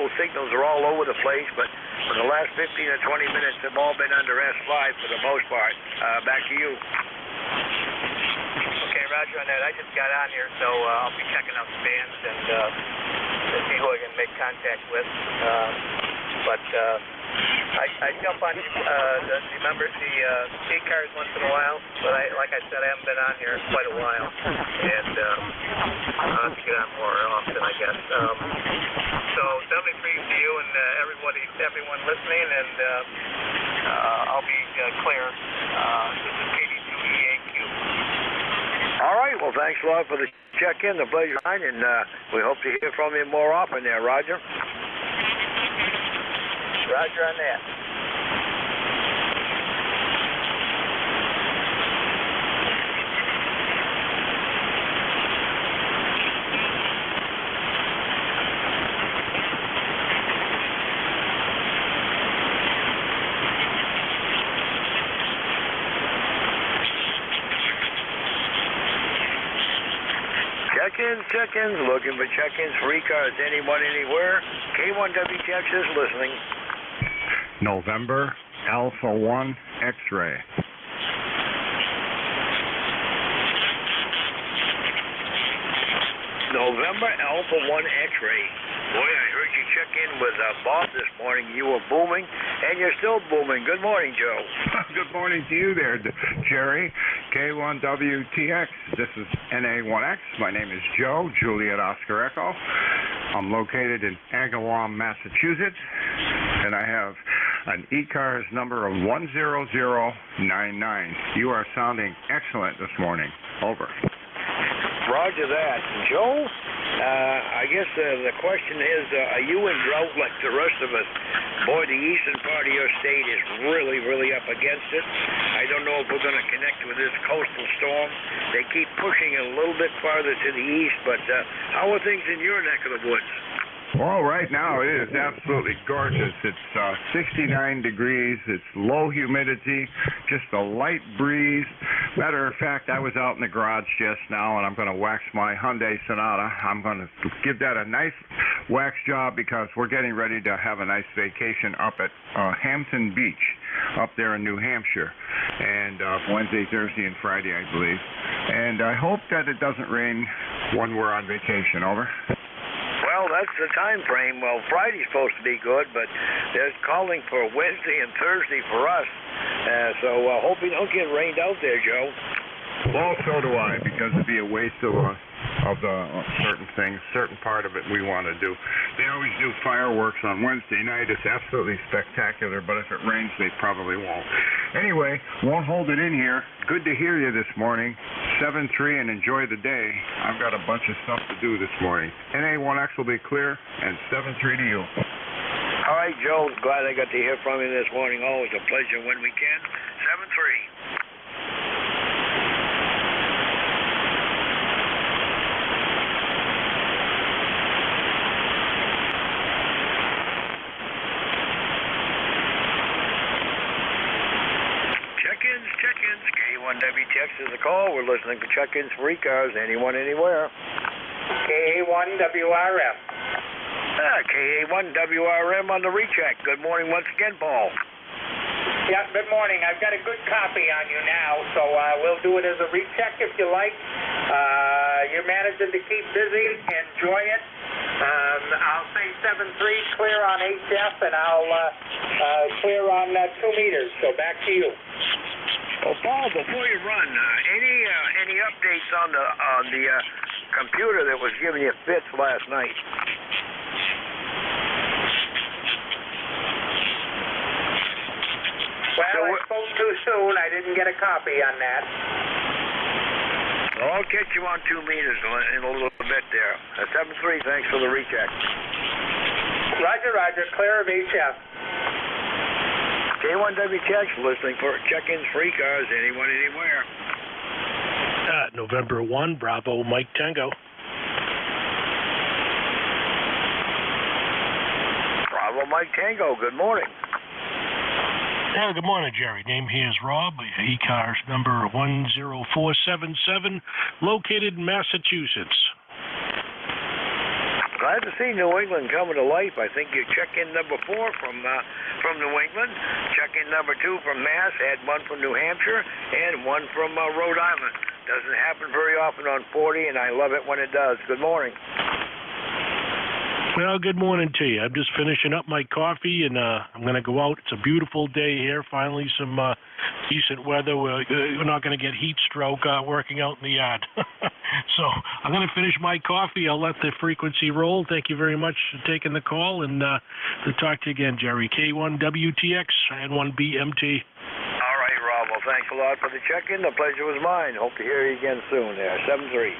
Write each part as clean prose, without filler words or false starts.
multiple signals are all over the place, but for the last 15 or 20 minutes, they've all been under S5 for the most part. Back to you. Okay, roger on that. I just got on here, so I'll be checking out the bands and see who I can make contact with. I jump on the ECARS once in a while, but like I said, I haven't been on here in quite a while, and I'll have to get on more often, I guess. So 73 to you and everyone listening, and I'll be clear. This is 82EAQ. All right, well, thanks a lot for the check-in, the pleasure, and we hope to hear from you more often there, Roger. Roger on that. Check-ins, looking for check-ins for ECARS, anyone, anywhere. K1W Texas listening. November Alpha 1 X-ray. November Alpha 1 X-ray. Boy, I heard you check in with Bob this morning. You were booming, and you're still booming. Good morning, Joe. Good morning to you there, Jerry. K1WTX. This is NA1X. My name is Joe, Juliet Oscar Echo. I'm located in Agawam, Massachusetts, and I have an ECARS number of 10099. You are sounding excellent this morning. Over. Roger that. Joe, I guess the question is, are you in drought like the rest of us? Boy, the eastern part of your state is really, really up against it. I don't know if we're going to connect with this coastal storm. They keep pushing it a little bit farther to the east, but how are things in your neck of the woods? Well, right now it is absolutely gorgeous. It's 69 degrees. It's low humidity, just a light breeze. Matter of fact, I was out in the garage just now, and I'm going to wax my Hyundai Sonata. I'm going to give that a nice wax job because we're getting ready to have a nice vacation up at Hampton Beach, up there in New Hampshire, and Wednesday, Thursday, and Friday, I believe. And I hope that it doesn't rain when we're on vacation. Over. Well, that's the time frame. Well, Friday's supposed to be good, but they're calling for Wednesday and Thursday for us. So hope you don't get rained out there, Joe. Well, so do I, because it'd be a waste of the certain things, certain part of it we want to do. They always do fireworks on Wednesday night. It's absolutely spectacular, but if it rains, they probably won't. Anyway, won't hold it in here. Good to hear you this morning. 7-3 and enjoy the day. I've got a bunch of stuff to do this morning. NA1X will be clear, and 7-3 to you. All right, Joe. Glad I got to hear from you this morning. Always a pleasure when we can. 7-3. Check-ins. K1WTX is the call. We're listening for check-ins for ECARS. Anyone, anywhere. KA1WRM. KA1WRM on the recheck. Good morning once again, Paul. Yeah, good morning. I've got a good copy on you now, so we'll do it as a recheck if you like. You're managing to keep busy. Enjoy it. I'll say 7-3, clear on HF, and I'll clear on 2 meters. So back to you. Well, Paul, before you run, any updates on the computer that was giving you fits last night? Well, I spoke too soon. I didn't get a copy on that. Well, I'll catch you on 2 meters in a little bit there. 7-3, thanks for the recheck. Roger, roger. Clear of HF. K1WTX, listening for check-ins, free cars, anyone, anywhere. November 1, Bravo, Mike Tango. Bravo, Mike Tango, good morning. Yeah, good morning, Jerry. Name here is Rob, ECARS number 10477, located in Massachusetts. Glad Glad to see New England coming to life. I think you check-in number 4 from New England, check-in number 2 from Mass, had one from New Hampshire, and one from Rhode Island. Doesn't happen very often on 40, and I love it when it does. Good morning. Well, good morning to you. I'm just finishing up my coffee, and I'm going to go out. It's a beautiful day here. Finally, some decent weather. We're not going to get heat stroke working out in the yard. So I'm going to finish my coffee. I'll let the frequency roll. Thank you very much for taking the call, and to talk to you again, Jerry. K1WTX and 1BMT. All right, Rob. Well, thanks a lot for the check-in. The pleasure was mine. Hope to hear you again soon there. 7-3.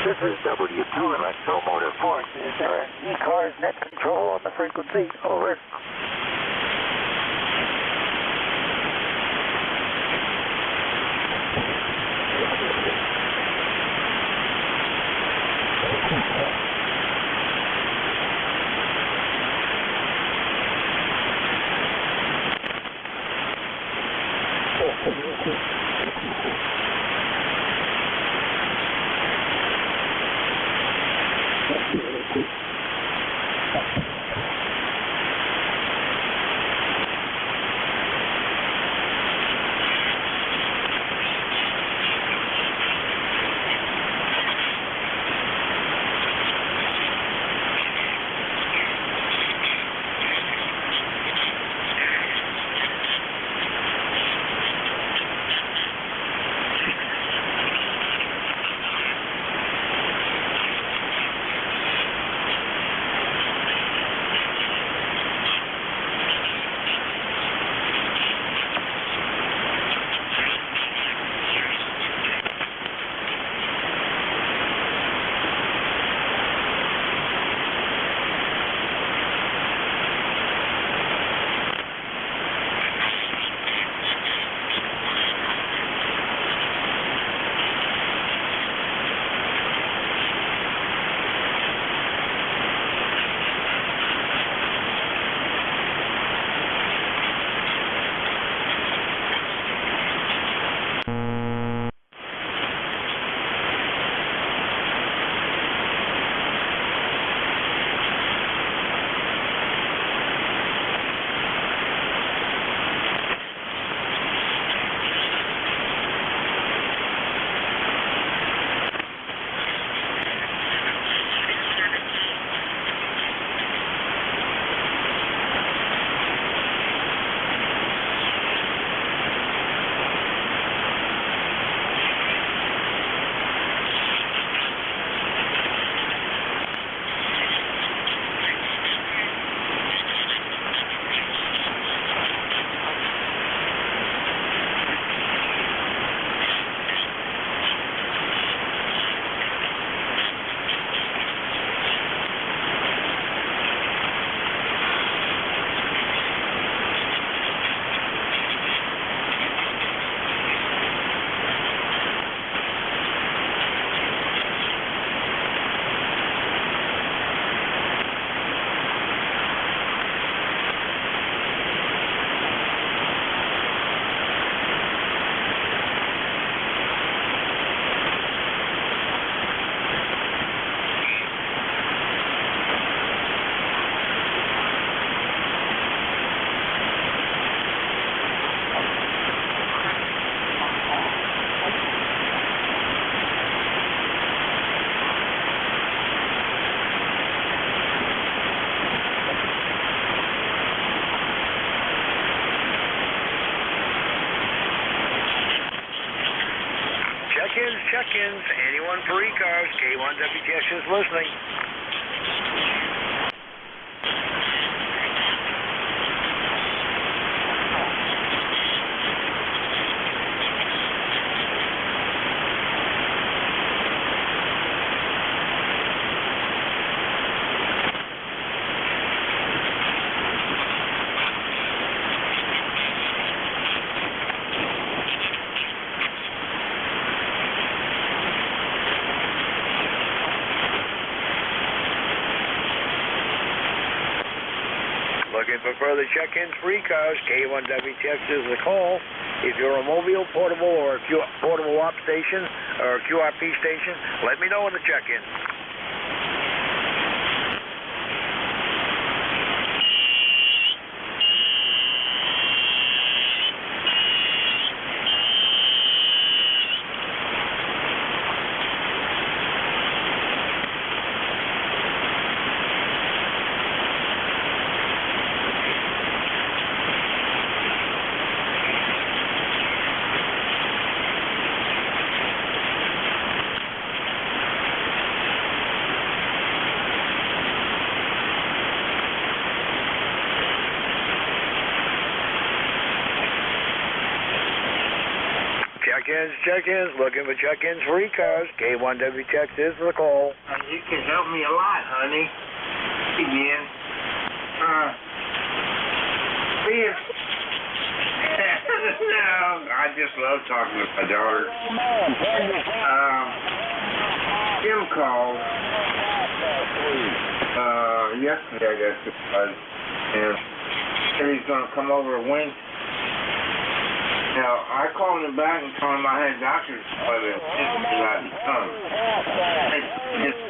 This is WQMS Motor Force. Is there an ECARS net control on the frequency? Over. check-ins. Anyone for ECARS? K1WTX is listening. Looking for further check-ins for ECARS, K1WTX is the call. If you're a mobile, portable, or a portable op station or a QRP station, let me know in the check-in. Check-ins, looking for check-ins for ECARS. K1WTX is the call. You can help me a lot, honey. Again. No, I just love talking with my daughter. Jim called yesterday, I guess it was, and said he's going to come over Wednesday. Now, I called him back and told him I had doctor's appointment about to come. Just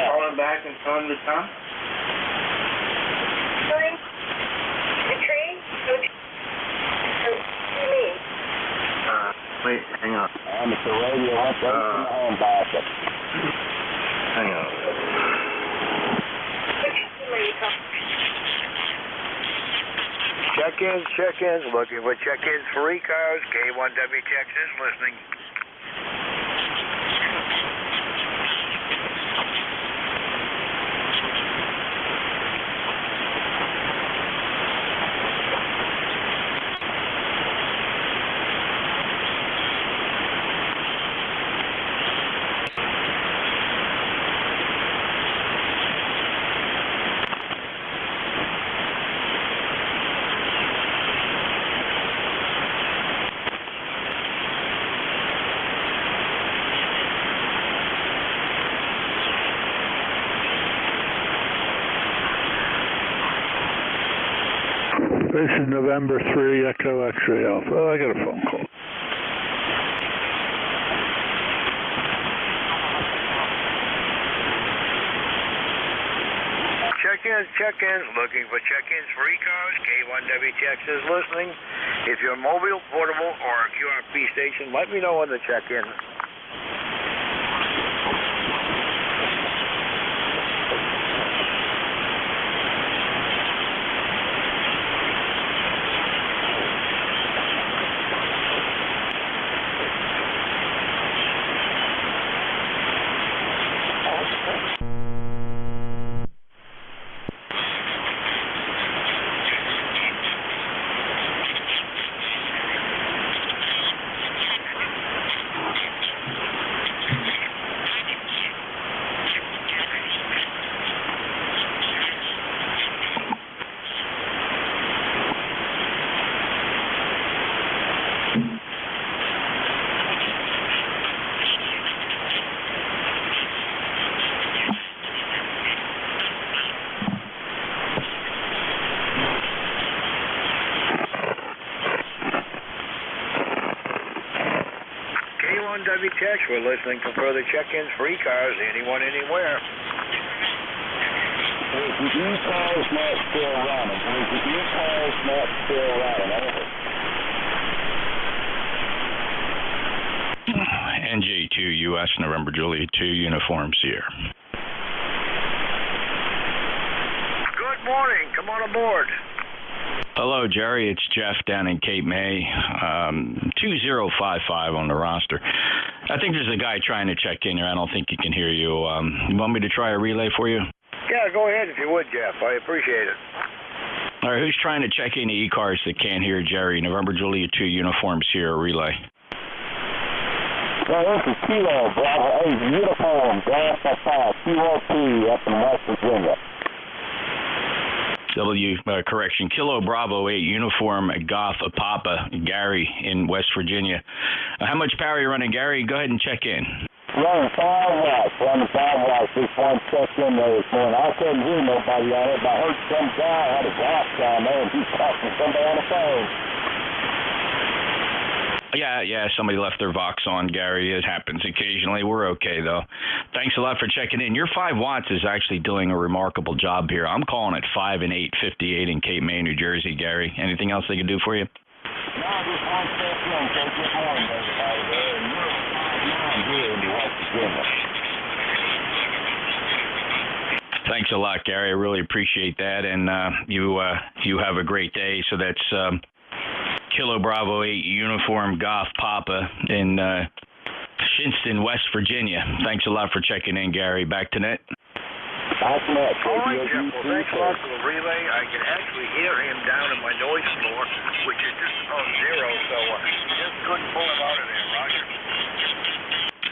call him back and tell him to come? The tree? What do you mean? Wait, hang on. I'm at the radio operation and backup. Hang on. Which team are you talking? Check-ins, looking for check-ins for ECARS. K1WTX is listening. This is November 3, Echo X-ray Alpha. Oh, I got a phone call. Check-ins, looking for check-ins for ECARS. K1WTX is listening. If you're mobile, portable, or a QRP station, let me know in the check-in. K1WTX, we're listening for further check-ins for ECARS. Anyone, anywhere. Is the ECARS not still running? Is the ECARS not still running? Over. NJ2US, November Juliet 2, uniforms here. Good morning. Come on aboard. Hello, Jerry. It's Jeff down in Cape May. 2055 on the roster. I think there's a guy trying to check in here. I don't think he can hear you. You want me to try a relay for you? Yeah, go ahead if you would, Jeff. I appreciate it. All right, who's trying to check in the ECARS that can't hear Jerry? November Juliet 2 Uniform Sierra relay. Well, this is Kilo Bravo 8 Uniform Golf 5 QOP up in West Virginia. Kilo Bravo 8 Uniform Golf Papa Gary in West Virginia. How much power are you running, Gary? Go ahead and check in. Running 5 watts. Running 5 watts. Just one check in there this morning. I couldn't hear nobody on it, but I heard some guy had a box down there and he's talking to somebody on the phone. Yeah, somebody left their Vox on, Gary. It happens occasionally. We're okay, though. Thanks a lot for checking in. Your 5 watts is actually doing a remarkable job here. I'm calling it 5 and 858 in Cape May, New Jersey, Gary. Anything else they can do for you? No, just one check in. Take this morning, everybody there. And you're here in West Virginia. Thanks a lot, Gary. I really appreciate that. And you have a great day. So that's Kilo Bravo 8 Uniform Golf Papa in Shinston, West Virginia. Thanks a lot for checking in, Gary. Back to net. Back to net. All right, Jeff. Well, thanks a lot for the relay. I can actually hear him down in my noise floor, which is just about 0, so just couldn't pull him out of there, Roger.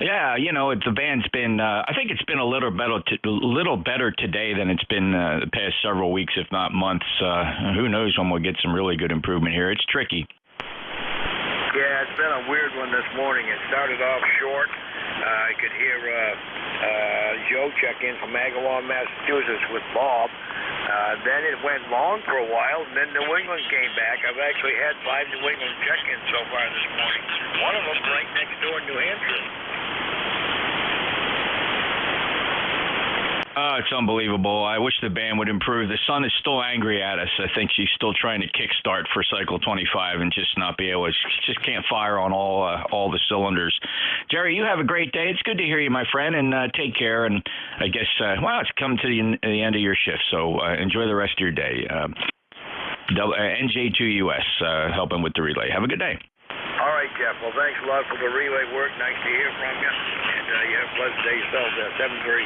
Yeah, the band's been. I think it's been a little better today than it's been the past several weeks, if not months. Who knows when we'll get some really good improvement here? It's tricky. Yeah, it's been a weird one this morning. It started off short. I could hear Joe check in from Agawam, Massachusetts with Bob. Then it went long for a while, and then New England came back. I've actually had 5 New England check-ins so far this morning. One of them right next door in New Hampshire. It's unbelievable. I wish the band would improve. The sun is still angry at us. I think she's still trying to kickstart for cycle 25 and just not be able to. She just can't fire on all the cylinders. Jerry, you have a great day. It's good to hear you, my friend, and take care. And I guess, it's come to the end of your shift, so enjoy the rest of your day. NJ2US helping with the relay. Have a good day. All right, Jeff. Well, thanks a lot for the relay work. Nice to hear from you. And you have a pleasant day yourself there. 7-3.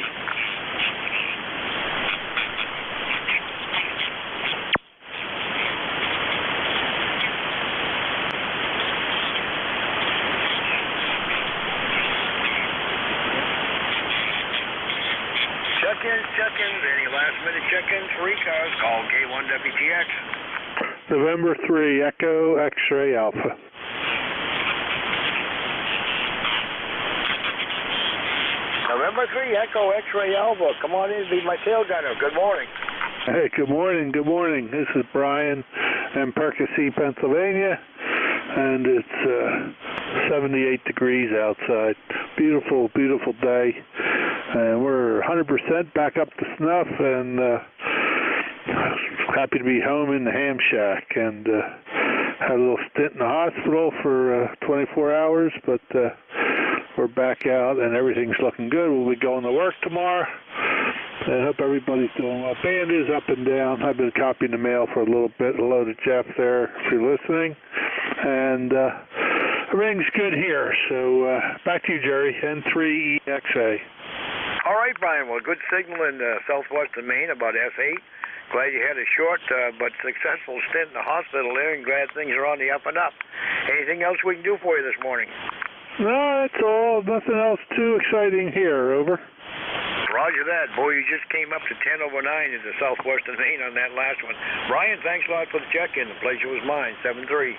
Check-ins. Any last-minute check-ins for ECARS? Call K1WTX. November 3, Echo X-Ray Alpha. November 3, Echo X-Ray Alpha. Come on in, be my tail gunner. Good morning. Hey, good morning. Good morning. This is Brian in Percy, Pennsylvania, and it's 78 degrees outside. Beautiful, beautiful day. And we're 100% back up to snuff, and happy to be home in the ham shack. And had a little stint in the hospital for 24 hours, but we're back out, and everything's looking good. We'll be going to work tomorrow. I hope everybody's doing well. Band is up and down. I've been copying the mail for a little bit. Hello to Jeff there if you're listening. And everything's good here. So back to you, Jerry. N3EXA. All right, Brian. Well, good signal in southwestern Maine about S8. Glad you had a short but successful stint in the hospital there, and glad things are on the up and up. Anything else we can do for you this morning? No, that's all. Nothing else too exciting here. Over. Roger that. Boy, you just came up to 10 over 9 into southwestern Maine on that last one. Brian, thanks a lot for the check-in. The pleasure was mine. 7-3.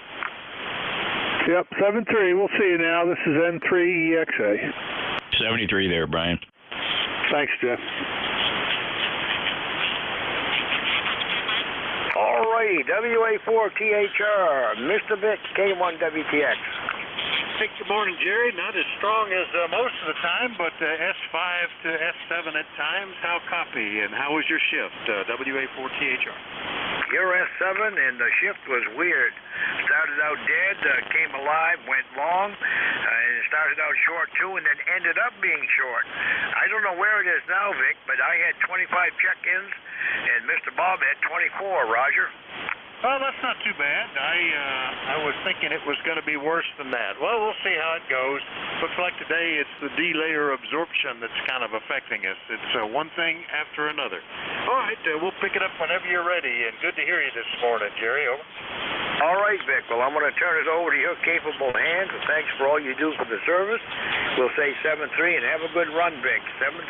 Yep, 7-3. We'll see you now. This is N3EXA. 73 there, Brian. Thanks, Jeff. All right, WA4THR, Mr. Vic, K1WTX. Vic, good morning, Jerry. Not as strong as most of the time, but S5 to S7 at times. How copy, and how was your shift, WA4THR? You're S7, and the shift was weird. Started out dead, came alive, went long, and started out short, too, and then ended up being short. I don't know where it is now, Vic, but I had 25 check-ins, and Mr. Bob had 24, Roger. Well, that's not too bad. I was thinking it was going to be worse than that. Well, we'll see how it goes. Looks like today it's the D-layer absorption that's kind of affecting us. It's one thing after another. All right, we'll pick it up whenever you're ready, and good to hear you this morning, Jerry. Over. All right, Vic. Well, I'm going to turn it over to your capable hands, and thanks for all you do for the service. We'll say 7-3, and have a good run, Vic. 7-3,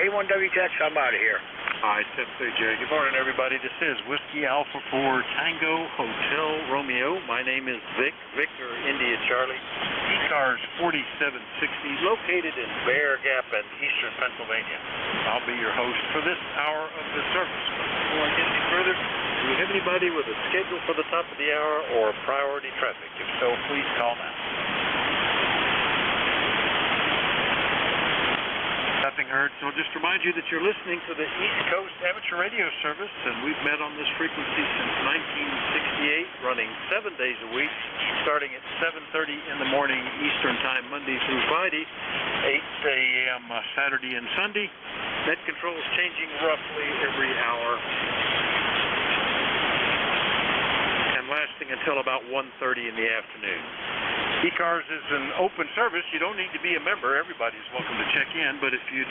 K1WTX, I'm out of here. All right, 7-3, Jerry. Good morning, everybody. This is Whiskey Alpha 4 Tango Hotel Romeo. My name is Vic, Victor India Charlie. ECARS 4760, located in Bear Gap in eastern Pennsylvania. I'll be your host for this hour of the service. Before I get any further, do you have anybody with a schedule for the top of the hour or priority traffic? If so, please call now. Nothing heard, so just remind you that you're listening to the East Coast Amateur Radio Service, and we've met on this frequency since 1968, running 7 days a week, starting at 7:30 in the morning Eastern Time, Monday through Friday, 8 a.m. Saturday and Sunday. Net control is changing roughly every hour, and lasting until about 1:30 in the afternoon. ECARS is an open service. You don't need to be a member. Everybody's welcome to check in, but if you'd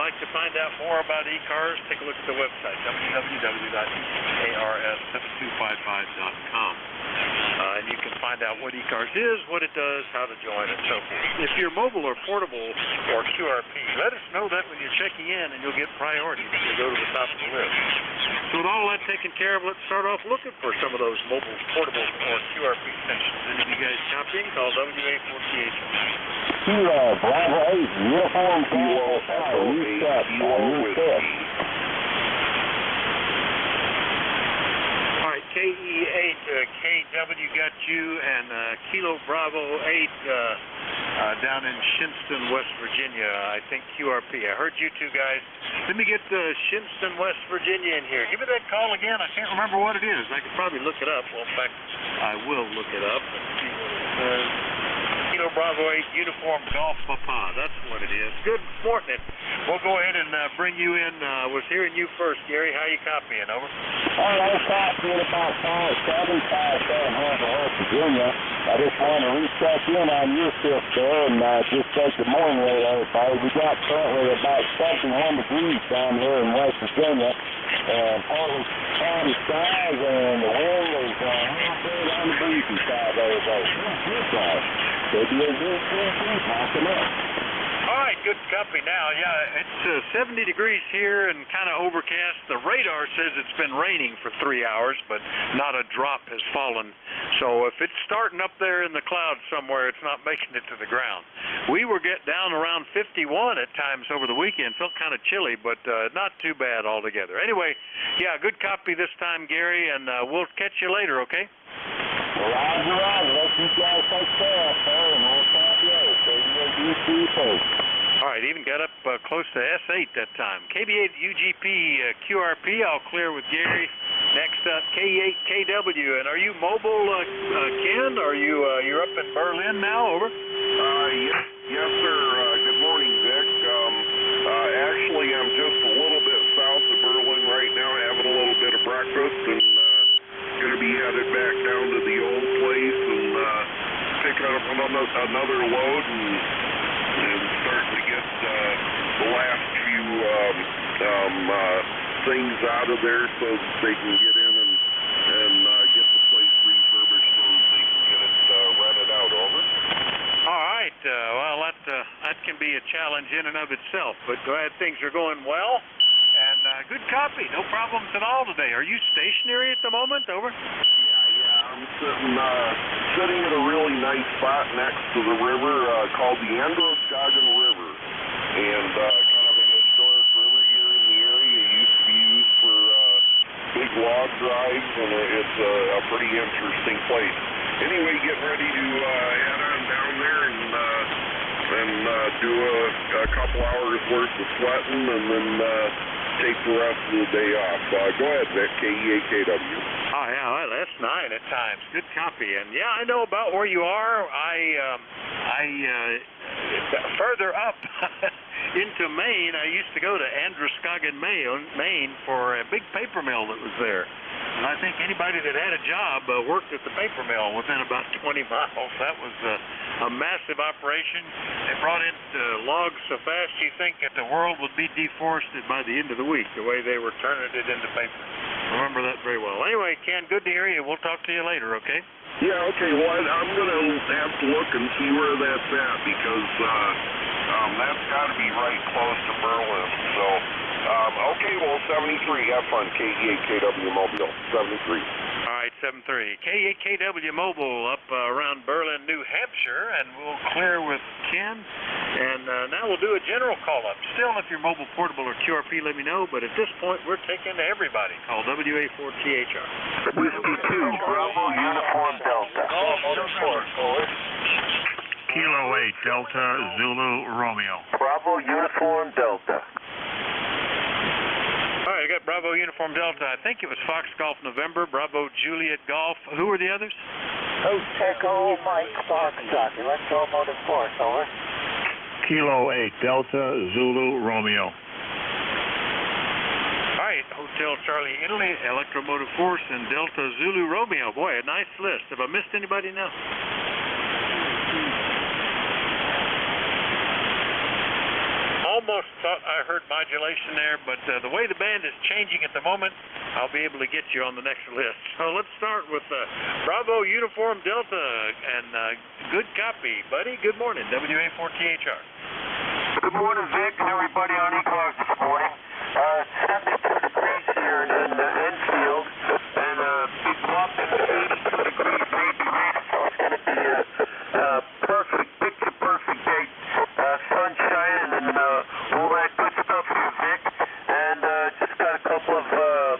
like to find out more about ECARS, take a look at the website, www.ecars725.com. And you can find out what ECARS is, what it does, how to join, and so forth. If you're mobile or portable or QRP, let us know that when you're checking in, and you'll get priority if you go to the top of the list. So with all that taken care of, let's start off looking for some of those mobile, portable, or QRP stations. Any of you guys copying? Call WA48. Bravo 8, uniform Kilo, reset on your set. All right, KE8, KW got you, and Kilo Bravo 8 down in Shinston, West Virginia. I think QRP. I heard you two guys. Let me get Shinston, West Virginia in here. Give me that call again. I can't remember what it is. I could probably look it up. Well, in fact, I will look it up and see what it says. Kilo Bravo 8, Uniform Golf Papa. That's what it is. Good morning. We'll go ahead and bring you in. Was hearing you first, Gary. How you copying? Over. All right, copying about 5-7, 5-7, West Virginia. I just want to recheck in on your shift there and just say good morning to everybody. We got currently about 71 degrees down here in West Virginia, and partly cloudy skies, and the wind is half bit on the breezy side there. Could be a good popping up. All right, good copy now. Yeah, it's 70 degrees here and kind of overcast. The radar says it's been raining for 3 hours, but not a drop has fallen. So if it's starting up there in the clouds somewhere, it's not making it to the ground. We were getting down around 51 at times over the weekend. Felt kind of chilly, but not too bad altogether. Anyway, yeah, good copy this time, Gary, and we'll catch you later, okay? Roger. Let you guys take care up there, and we'll talk to you. All right, even got up close to S8 that time. KB8 UGP QRP, I'll clear with Gary. Next up, K8KW. And are you mobile, Ken? Are you're up in Berlin now? Over. Yes, sir. Good morning, Vic. Actually, I'm just a little bit south of Berlin right now, having a little bit of breakfast, and going to be headed back down to the old place and picking up another load and starting to get the last few things out of there so that they can get in and get the place refurbished so that they can get it rented out. Over. All right. Well, that can be a challenge in and of itself, but glad things are going well. And good copy. No problems at all today. Are you stationary at the moment? Over. Yeah. I'm sitting at a really nice spot next to the river called the Androscoggin River, and kind of a historic river here in the area. It used to be used for big log drives, and it's a pretty interesting place. Anyway, getting ready to head on down there and do a couple hours worth of sweating, and then take the rest of the day off. Go ahead, Vic, KEAKW. Oh, yeah, well, that's 9 at times. Good copy. And, yeah, I know about where you are. Further up into Maine, I used to go to Androscoggin, Maine for a big paper mill that was there. And I think anybody that had a job worked at the paper mill within about 20 miles. That was a massive operation. They brought in logs so fast you think that the world would be deforested by the end of the week, the way they were turning it into paper. Remember that very well. Anyway, Ken, good to hear you. We'll talk to you later, okay? Yeah, okay. Well, I'm going to have to look and see where that's at because that's got to be right close to Berlin. So, okay, well, 73. Have fun. K8KW Mobile. 73. All right, 73. K8KW Mobile up around Berlin, New Hampshire, and we'll clear with Ken. And now we'll do a general call-up. Still, if you're mobile, portable, or QRP, let me know. But at this point, we're taking to everybody. Call WA4THR. Whiskey 2, Bravo Uniform Delta. Kilo 8, Delta Zulu Romeo. Bravo Uniform Delta. All right, I got Bravo Uniform Delta. I think it was Fox Golf November, Bravo Juliet Golf. Who were the others? Echo Mike Foxtrot, Electromotive Force, over. Kilo 8, Delta Zulu Romeo. All right, Hotel Charlie Italy, Electromotive Force, and Delta Zulu Romeo. Boy, a nice list. Have I missed anybody now? Almost thought I heard modulation there, but the way the band is changing at the moment, I'll be able to get you on the next list. So let's start with Bravo Uniform Delta, and good copy, buddy. Good morning, WA4THR. Good morning, Vic, and everybody on ECARS this morning. 72 degrees here in Enfield, and big whopping 82 degrees, maybe rain, so it's going to be a perfect, picture-perfect day. Sun shining and all that good stuff here, Vic. And just got a couple of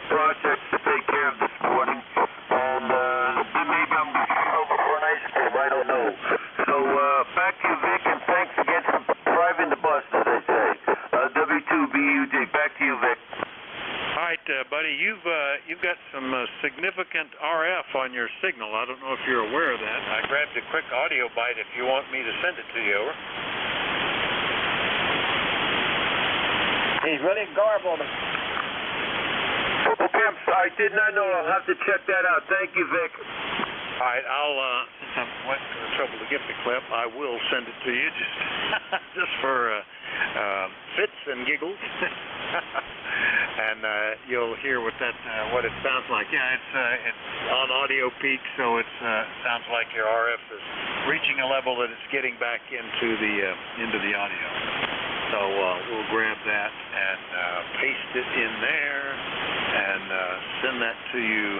projects to take care of this morning. And maybe I'm going to over for an ice cream, I don't know. So back to you, Vic, and thanks again for driving the bus, as they say. W2BUD, back to you, Vic. All right, buddy, you've got some significant RF on your signal. I don't know if you're aware of that. I grabbed a quick audio bite if you want me to send it to you, over. He's really garbled. Okay, I did not know. I'll have to check that out. Thank you, Vic. All right, I'll since I went to the trouble to get the clip, I will send it to you just for fits and giggles, and you'll hear what it sounds like. Yeah, it's on audio peak, so it sounds like your RF is reaching a level that it's getting back into the audio. So we'll grab that and paste it in there and send that to you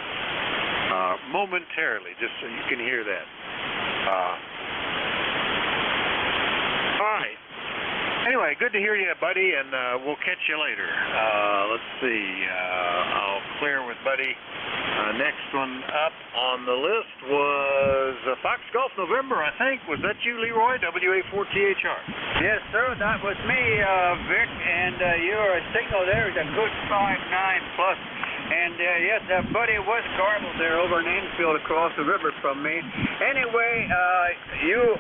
momentarily, just so you can hear that. All right. Anyway, good to hear you, buddy, and we'll catch you later. Let's see. I'll clear with Buddy. Next one up on the list was Fox Golf November, I think. Was that you, Leroy, WA4THR? Yes, sir, that was me, Vic, and your signal there is a good 5.9 plus. And yes, Buddy was garbled there over in Enfield across the river from me. Anyway, you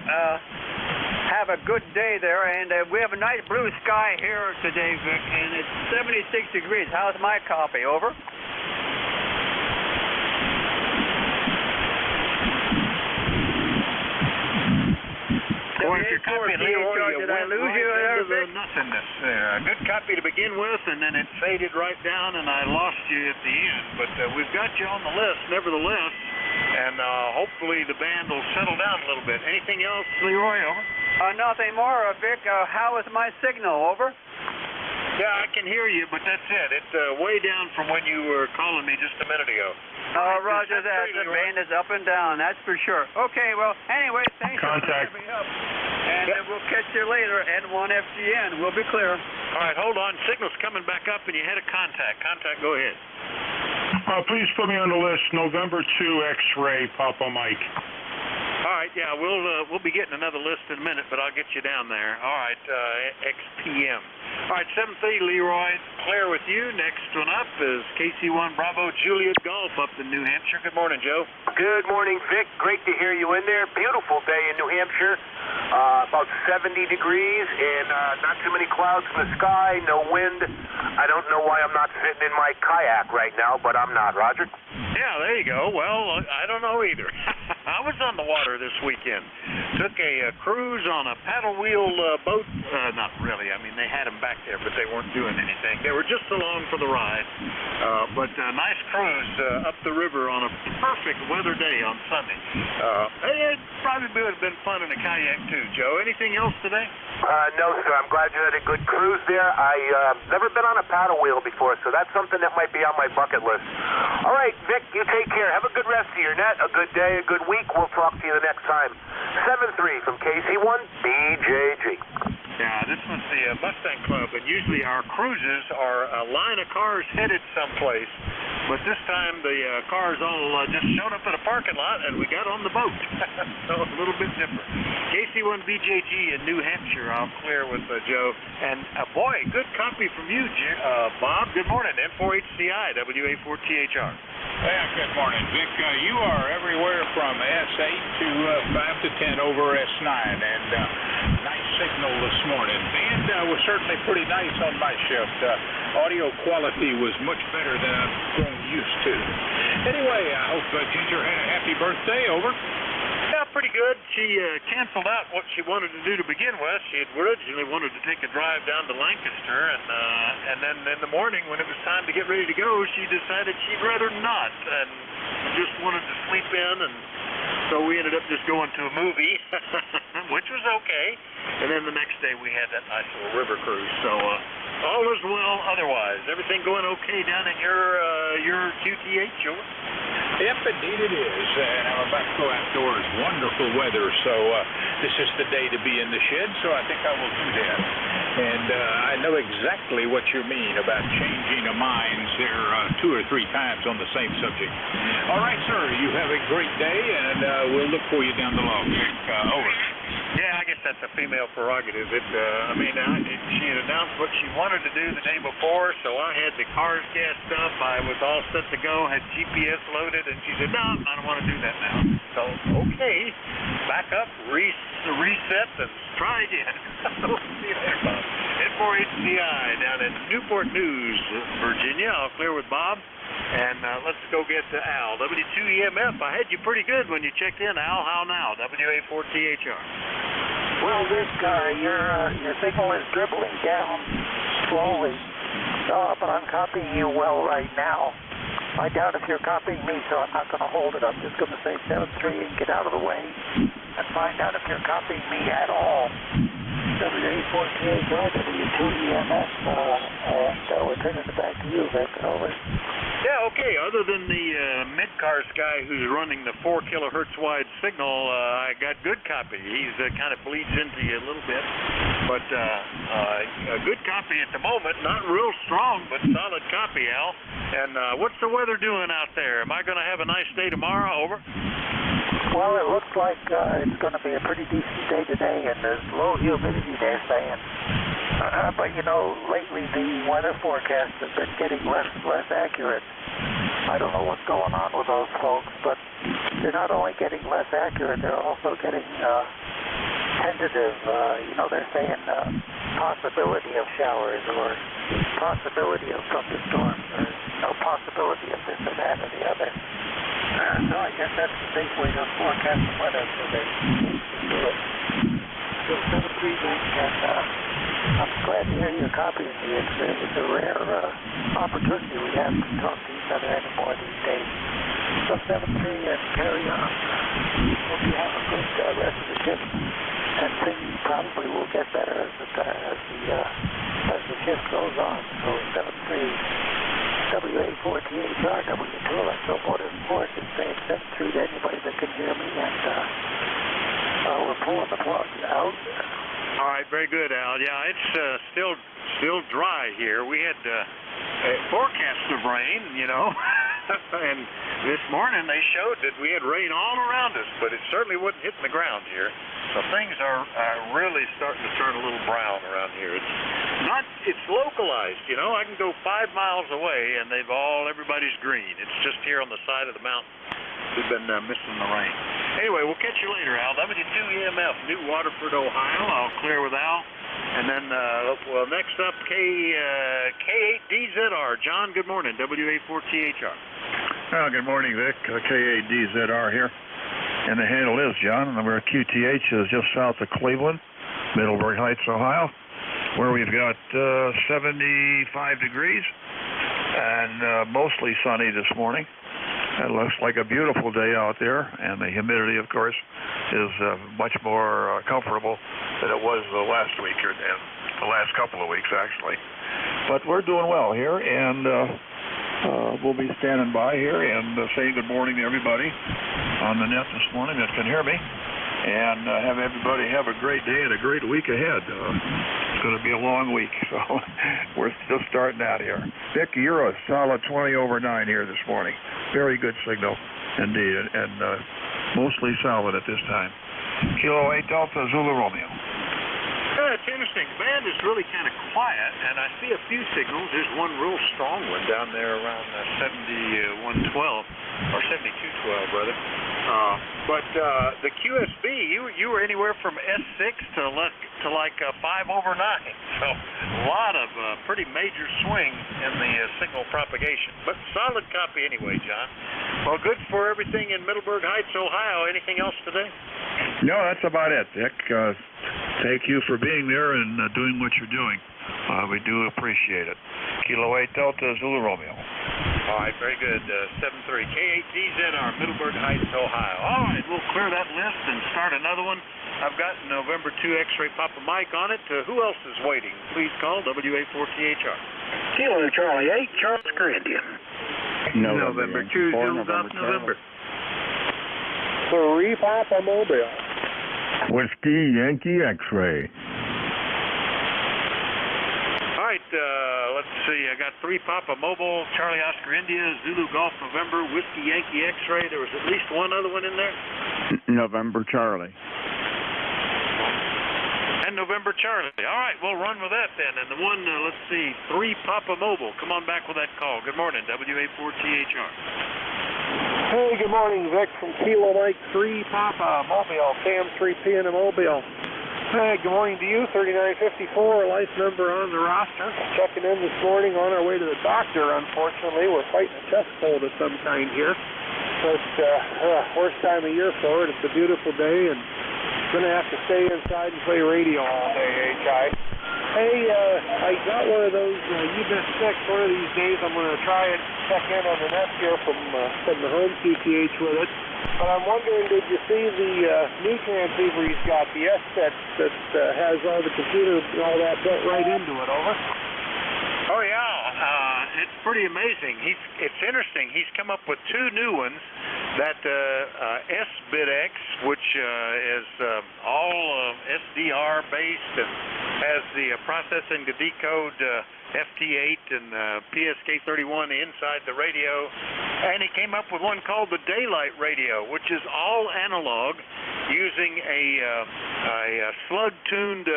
have a good day there, and we have a nice blue sky here today, Vic, and it's 76 degrees. How's my copy? Over. Boy, if you're copying Leroy, did I lose you there, Vic? Nothingness there. A good copy to begin with, and then it faded right down, and I lost you at the end. But we've got you on the list, nevertheless, and hopefully the band will settle down a little bit. Anything else, Leroy? Over. Nothing more, Vic. How is my signal? Over. Yeah, I can hear you, but that's it. It's way down from when you were calling me just a minute ago. Roger that. The band is up and down, that's for sure. Okay, well, anyway, thanks for having me up. And we'll catch you later at 1FGN. We'll be clear. All right, hold on. Signal's coming back up, and you had a contact. Contact, go ahead. Please put me on the list. November 2 X-ray, Papa Mike. All right, yeah, we'll be getting another list in a minute, but I'll get you down there. All right, XPM. All right, 7-3, Leroy. Clear with you. Next one up is KC1 Bravo Juliet Golf up in New Hampshire. Good morning, Joe. Good morning, Vic. Great to hear you in there. Beautiful day in New Hampshire. About 70 degrees and not too many clouds in the sky, no wind. I don't know why I'm not sitting in my kayak right now, but I'm not, Roger. Yeah, there you go. Well, I don't know either. I was on the water this weekend. Took a cruise on a paddle wheel boat. Not really. I mean, they had them back there, but they weren't doing anything. They were just along for the ride. But a nice cruise up the river on a perfect weather day on Sunday. It probably would have been fun in a kayak too, Joe. Anything else today? No, sir. I'm glad you had a good cruise there. I never been on a paddle wheel before, so that's something that might be on my bucket list. All right, Vic, you take care. Have a good rest of your net, a good day, a good week. We'll talk to you the next time. 7-3 from KC1 BJG. Yeah, this was the Mustang Club, and usually our cruises are a line of cars headed someplace. But this time the cars all just showed up at a parking lot, and we got on the boat. So it's a little bit different. KC1 BJG in New Hampshire, I'll clear with Joe. And boy, good copy from you, Bob. Good morning, N4HCI, WA4THR. Yeah, good morning, Vic. You are everywhere from S8 to 5 to 10 over S9, and nice signal this morning. And was certainly pretty nice on my shift. Audio quality was much better than I've grown used to. Anyway, I hope Ginger had a happy birthday. Over. Yeah, pretty good. She canceled out what she wanted to do to begin with. She had originally wanted to take a drive down to Lancaster, and then in the morning when it was time to get ready to go, she decided she'd rather not, and just wanted to sleep in, and so we ended up just going to a movie, which was okay. And then the next day we had that nice little river cruise. So all is well otherwise. Everything going okay down in your QTH, Joe? Yep, indeed it is. And I'm about to go outdoors. Wonderful weather. So this is the day to be in the shed, so I think I will do that. And I know exactly what you mean about changing of minds there 2 or 3 times on the same subject. All right, sir. You have a great day, and we'll look for you down the log. Over. Yeah, I guess that's a female prerogative. She had announced what she wanted to do the day before, so I had the cars gassed up. I was all set to go, had GPS loaded, and she said, no, I don't want to do that now. So, okay, back up, reset, and try again. We'll see you later, Bob. N4HCI down in Newport News, Virginia. I'll clear with Bob. And let's go get to Al. W2EMF, I had you pretty good when you checked in. Al, how now? WA4THR. Well, Rick, your signal is dribbling down slowly, but I'm copying you well right now. I doubt if you're copying me, so I'm not going to hold it. I'm just going to say 7-3 and get out of the way and find out if you're copying me at all. WA4THR, W2EMF, and we're turning it back to you, Rick. Over. Yeah, okay. Other than the mid-cars guy who's running the 4 kilohertz wide signal, I got good copy. He's kind of bleeds into you a little bit. But a good copy at the moment. Not real strong, but solid copy, Al. And what's the weather doing out there? Am I going to have a nice day tomorrow? Over. Well, it looks like it's going to be a pretty decent day today, and there's low humidity, they're saying. But, you know, lately the weather forecasts have been getting less and less accurate. I don't know what's going on with those folks, but they're not only getting less accurate, they're also getting tentative. They're saying possibility of showers or possibility of thunderstorms or possibility of this or that or the other. So I guess that's the safe way to forecast the weather today. So 7-3, and I'm glad to hear your copy of me. It's a rare opportunity we have to talk to each other anymore these days. So 7-3 and carry on. Hope you have a good rest of the shift, and things probably will get better as the shift goes on. So 7-3. WA4THR, W2, and so forth and forth, and saying 7-3 to anybody that can hear me, and we're pulling the plug out. All right, very good, Al. Yeah, it's still dry here. We had a forecast of rain, and this morning they showed that we had rain all around us, but it certainly wasn't hitting the ground here. So things are really starting to turn a little brown around here. It's it's localized, you know. I can go 5 miles away and everybody's green. It's just here on the side of the mountain. We've been missing the rain. Anyway, we'll catch you later, Al. W2EMF, New Waterford, Ohio. I'll clear with Al. And then, next up, K8DZR. John, good morning. WA4THR. Good morning, Vic. K8DZR here. And the handle is John. Number QTH is just south of Cleveland, Middleburg Heights, Ohio, where we've got 75 degrees and mostly sunny this morning. It looks like a beautiful day out there, and the humidity, of course, is much more comfortable than it was last week, or the last couple of weeks, actually. But we're doing well here, and we'll be standing by here and saying good morning to everybody on the net this morning that can hear me, and have everybody have a great day and a great week ahead. It's going to be a long week, so we're just starting out here. Vic, you're a solid 20 over 9 here this morning. Very good signal indeed, and mostly solid at this time. Kilo 8 Delta Zulu Romeo. It's interesting. The band is really kind of quiet, and I see a few signals. There's one real strong one down there around 7112, or 7212, brother. But the QSB, you were anywhere from S6 to like 5 over 9. So a lot of pretty major swings in the signal propagation. But solid copy anyway, John. Well, good for everything in Middleburg Heights, Ohio. Anything else today? No, that's about it, Dick. Thank you for being there and doing what you're doing. We do appreciate it. Kilo 8 Delta Zulu Romeo. All right, very good. 73 K8DZR, Middleburg Heights, Ohio. All right, we'll clear that list and start another one. I've got November 2 X-ray Papa Mike on it. Who else is waiting? Please call WA4THR. Kilo Charlie 8, Charles Grandian. November 2, Zulu Golf, November. 3 Papa Mobile. Whiskey Yankee X-ray. All right, let's see. I got 3 Papa Mobile, Charlie Oscar India, Zulu Golf November, Whiskey Yankee X-ray. There was at least one other one in there? November Charlie. And November Charlie. All right, we'll run with that then. And the one, let's see, 3 Papa Mobile. Come on back with that call. Good morning, WA4THR. Hey, good morning, Vic from Kilo Mike 3 Papa Mobile, Cam 3P in the Mobile. Hey, good morning to you, 3954, life member on the roster. Checking in this morning on our way to the doctor, unfortunately. We're fighting a chest cold of some kind here. But, worst time of year for it. It's a beautiful day, and going to have to stay inside and play radio all day, H.I. Hey, I got one of those U-Bet 6. One of these days I'm going to try and check in on the net here from the home QTH with it. But I'm wondering, did you see the new transceiver he's got, the S-Set that has all the computer and all that built right into it, over? Oh, yeah. It's pretty amazing. It's interesting. He's come up with 2 new ones. That S-Bit-X, which is all SDR based and has the processing to decode FT8 and PSK31 inside the radio. And he came up with one called the Daylight Radio, which is all analog using a slug-tuned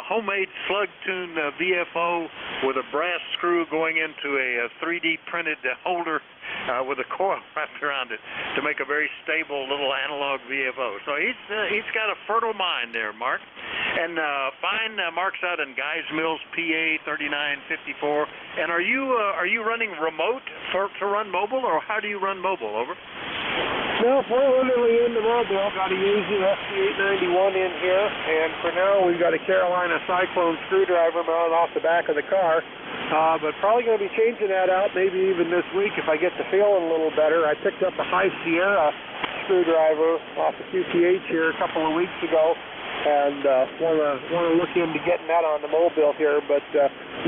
homemade slug-tuned VFO with a brass screw going into a 3D printed holder with a coil wrapped around it to make a very stable little analog VFO. So he's got a fertile mind there, Mark. And fine, Mark's out in Guys Mills, PA 3954. And are you running remote to run mobile, or how do you run mobile? Over. No, we're literally in the mobile. Got a Yaesu FT891 in here, and for now we've got a Carolina Cyclone screwdriver mounted off the back of the car. But probably going to be changing that out maybe even this week if I get to feeling a little better. I picked up a High Sierra screwdriver off the QTH here a couple of weeks ago, and want to look into getting that on the mobile here. But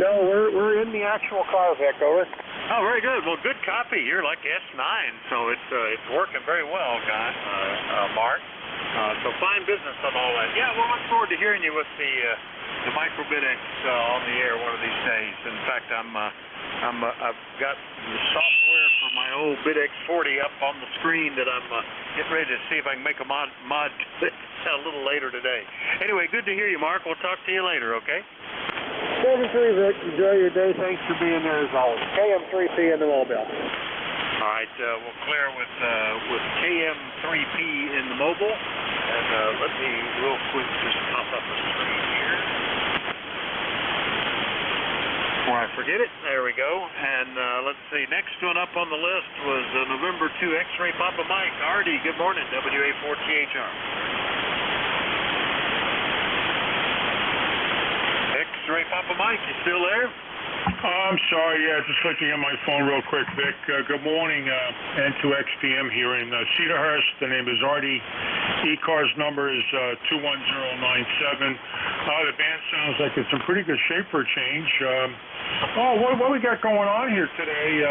no, we're in the actual car, Vic. Over. Oh, very good. Well, good copy. You're like S9, so it's working very well, Mark. So fine business on all that. Yeah, we'll look forward to hearing you with the micro-Bit-X on the air one of these days. In fact, I've got the software for my old Bit-X 40 up on the screen that I'm getting ready to see if I can make a mod a little later today. Anyway, good to hear you, Mark. We'll talk to you later, okay? 7-3, Vic. Enjoy your day. Thanks for being there as always. KM3P in the Mobile. All right, we'll clear with KM3P in the mobile. And let me real quick just pop up a screen here. Before I forget it, there we go. And let's see, next one up on the list was November 2 X-Ray Papa Mike. Artie, good morning, WA4THR. X-Ray Papa Mike, you still there? I'm sorry, just looking at my phone real quick, Vic. Good morning, N2XPM here in Cedarhurst. The name is Artie. ECARS number is 21097. The band sounds like it's in pretty good shape for a change. What we got going on here today?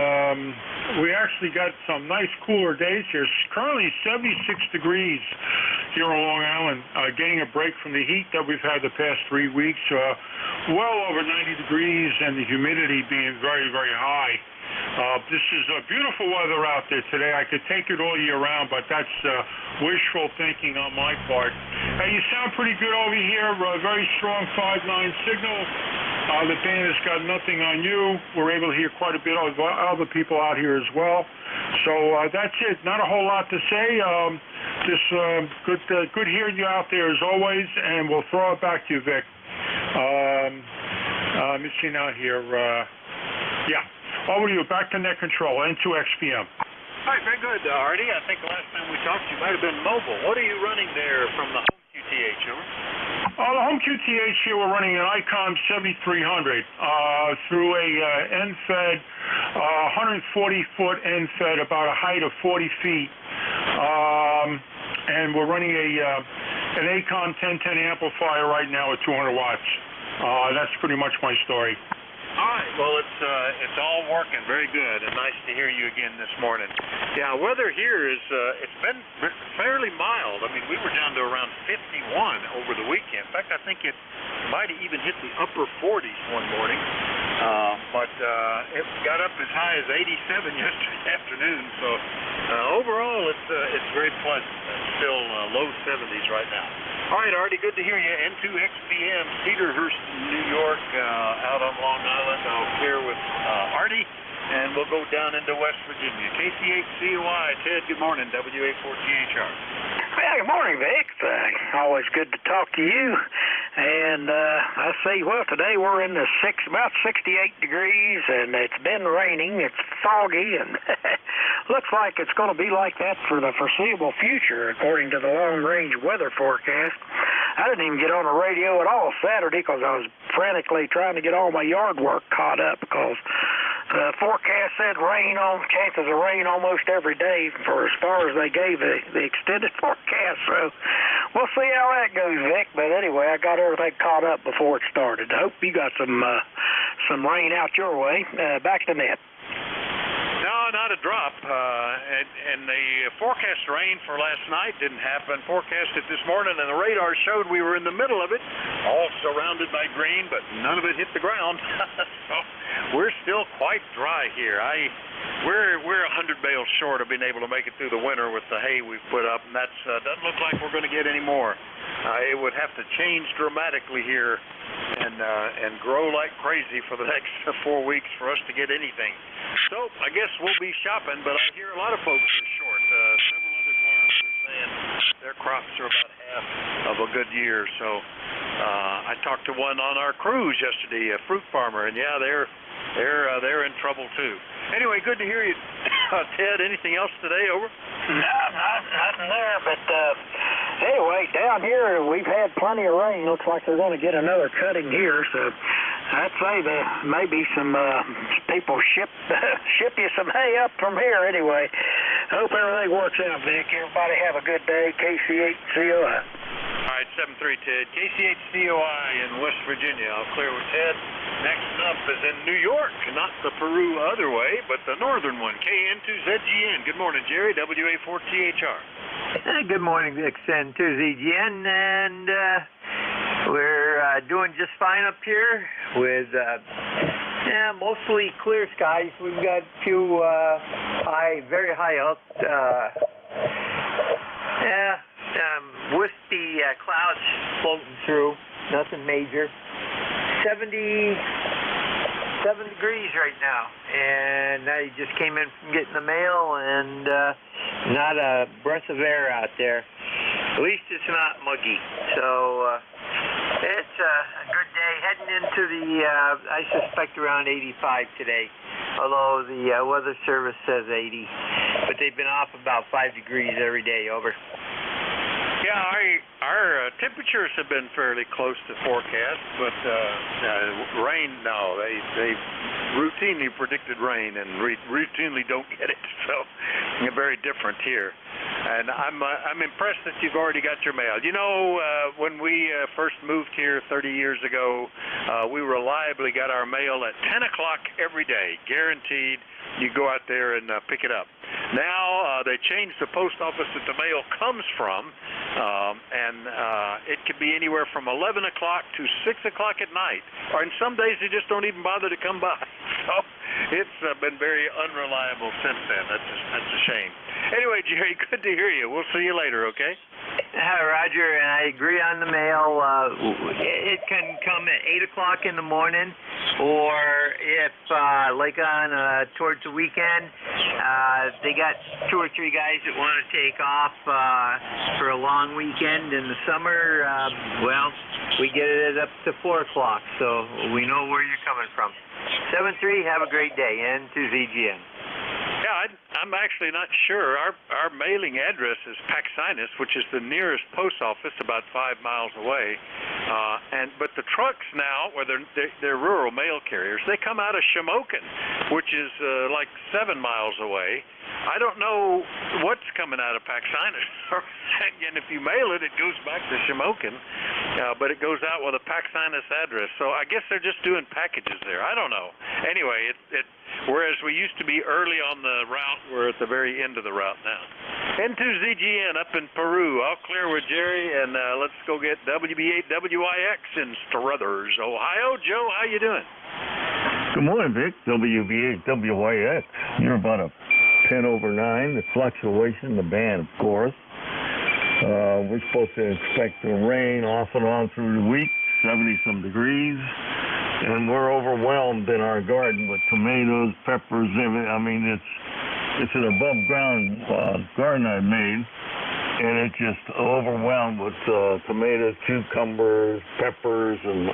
We actually got some nice cooler days here. It's currently 76 degrees here on Long Island, getting a break from the heat that we've had the past 3 weeks. Well over 90 degrees and the humidity being very, very high. This is beautiful weather out there today. I could take it all year round, but that's wishful thinking on my part. Hey, you sound pretty good over here. Very strong 5.9 signal. The band has got nothing on you. We're able to hear quite a bit of other people out here as well. So that's it. Not a whole lot to say. Just good hearing you out there as always, and we'll throw it back to you, Vic. Let me see now here. Yeah. Over to you. Back to net control. N2XPM. All right, very good, Artie. I think the last time we talked, you might have been mobile. What are you running there from the home QTH, over? The home QTH here, we're running an ICOM 7300 through a end-fed, 140-foot end-fed, about a height of 40 feet. And we're running an ACOM 1010 amplifier right now at 200 watts. That's pretty much my story. All right, well, it's all working very good, and nice to hear you again this morning. Yeah, weather here is, it's been fairly mild. I mean, we were down to around 51 over the weekend. In fact, I think it might have even hit the upper 40s one morning, but it got up as high as 87 yesterday afternoon, so overall it's very pleasant. Still low 70s right now. All right, Artie, good to hear you. N2XPM, Cedarhurst, New York, out on Long Island. I'll clear with Artie, and we'll go down into West Virginia. KC8COI, Ted, good morning, WA4THR. Well, good morning, Vic. Always good to talk to you. And I see, well, today we're in the about 68 degrees, and it's been raining. It's foggy, and looks like it's going to be like that for the foreseeable future, according to the long-range weather forecast. I didn't even get on the radio at all Saturday because I was frantically trying to get all my yard work caught up because the forecast said chances of rain almost every day for as far as they gave the extended forecast. So we'll see how that goes, Vic. But anyway, I got everything caught up before it started. I hope you got some rain out your way. Back to net. No, not a drop. And the forecast rain for last night didn't happen. Forecasted this morning, and the radar showed we were in the middle of it, all surrounded by green, but none of it hit the ground. So we're still quite dry here. We're 100 bales short of being able to make it through the winter with the hay we've put up, and that doesn't look like we're going to get any more. It would have to change dramatically here and grow like crazy for the next 4 weeks for us to get anything. So I guess we'll be shopping, but I hear a lot of folks are short. Several other farms are saying their crops are about half of a good year. So I talked to one on our cruise yesterday, a fruit farmer, and yeah, they're in trouble too. Anyway, good to hear you, Ted. Anything else today? Over? No, nothing there. But anyway, down here we've had plenty of rain. Looks like they're going to get another cutting here. So I'd say there may be some people ship you some hay up from here. Anyway, hope everything works out, Vic. Everybody have a good day. KC8COI. All right, 7-3, Ted. KC8COI in West Virginia. I'll clear with Ted. Next up is in New York, not the Peru other way, but the northern one, KN2ZGN. Good morning, Jerry, WA4THR. Good morning, Vic, N2ZGN, and we're doing just fine up here with mostly clear skies. We've got a few very high up, wispy clouds floating through, nothing major. 77 degrees right now, and I just came in from getting the mail, and not a breath of air out there. At least it's not muggy, so it's a good day. Heading into the, I suspect around 85 today, although the Weather Service says 80, but they've been off about 5 degrees every day. Over. Yeah, our temperatures have been fairly close to forecast, but rain, no. They routinely predicted rain and routinely don't get it, so very different here. And I'm impressed that you've already got your mail. You know, when we first moved here 30 years ago, we reliably got our mail at 10 o'clock every day, guaranteed. You go out there and pick it up. Now they changed the post office that the mail comes from, and it could be anywhere from 11 o'clock to 6 o'clock at night. Or in some days they just don't even bother to come by. So it's been very unreliable since then. That's a shame. Anyway, Jerry, good to hear you. We'll see you later, okay? Roger, and I agree on the mail. It can come at 8 o'clock in the morning, or if, like on towards the weekend, they got 2 or 3 guys that want to take off for a long weekend in the summer. Well, we get it up to 4 o'clock, so we know where you're coming from. 7-3, have a great day, and to ZGN. Yeah, I'm actually not sure. Our mailing address is Paxinus, which is the nearest post office, about 5 miles away. But the trucks now, where they're rural mail carriers, they come out of Shamokin, which is like 7 miles away. I don't know what's coming out of Paxinus. And if you mail it, it goes back to Shamokin, but it goes out with a Paxinus address. So I guess they're just doing packages there. I don't know. Anyway, whereas we used to be early on the route, we're at the very end of the route now. N2ZGN up in Peru. I'll clear with Jerry, and let's go get WB8WYX in Struthers, Ohio. Joe, how you doing? Good morning, Vic. WB8WYX. You're about a 10 over 9. The fluctuation, the band, of course. We're supposed to expect the rain off and on through the week, 70-some degrees. And we're overwhelmed in our garden with tomatoes, peppers, everything. I mean, it's an above-ground garden I made, and it's just overwhelmed with tomatoes, cucumbers, peppers, and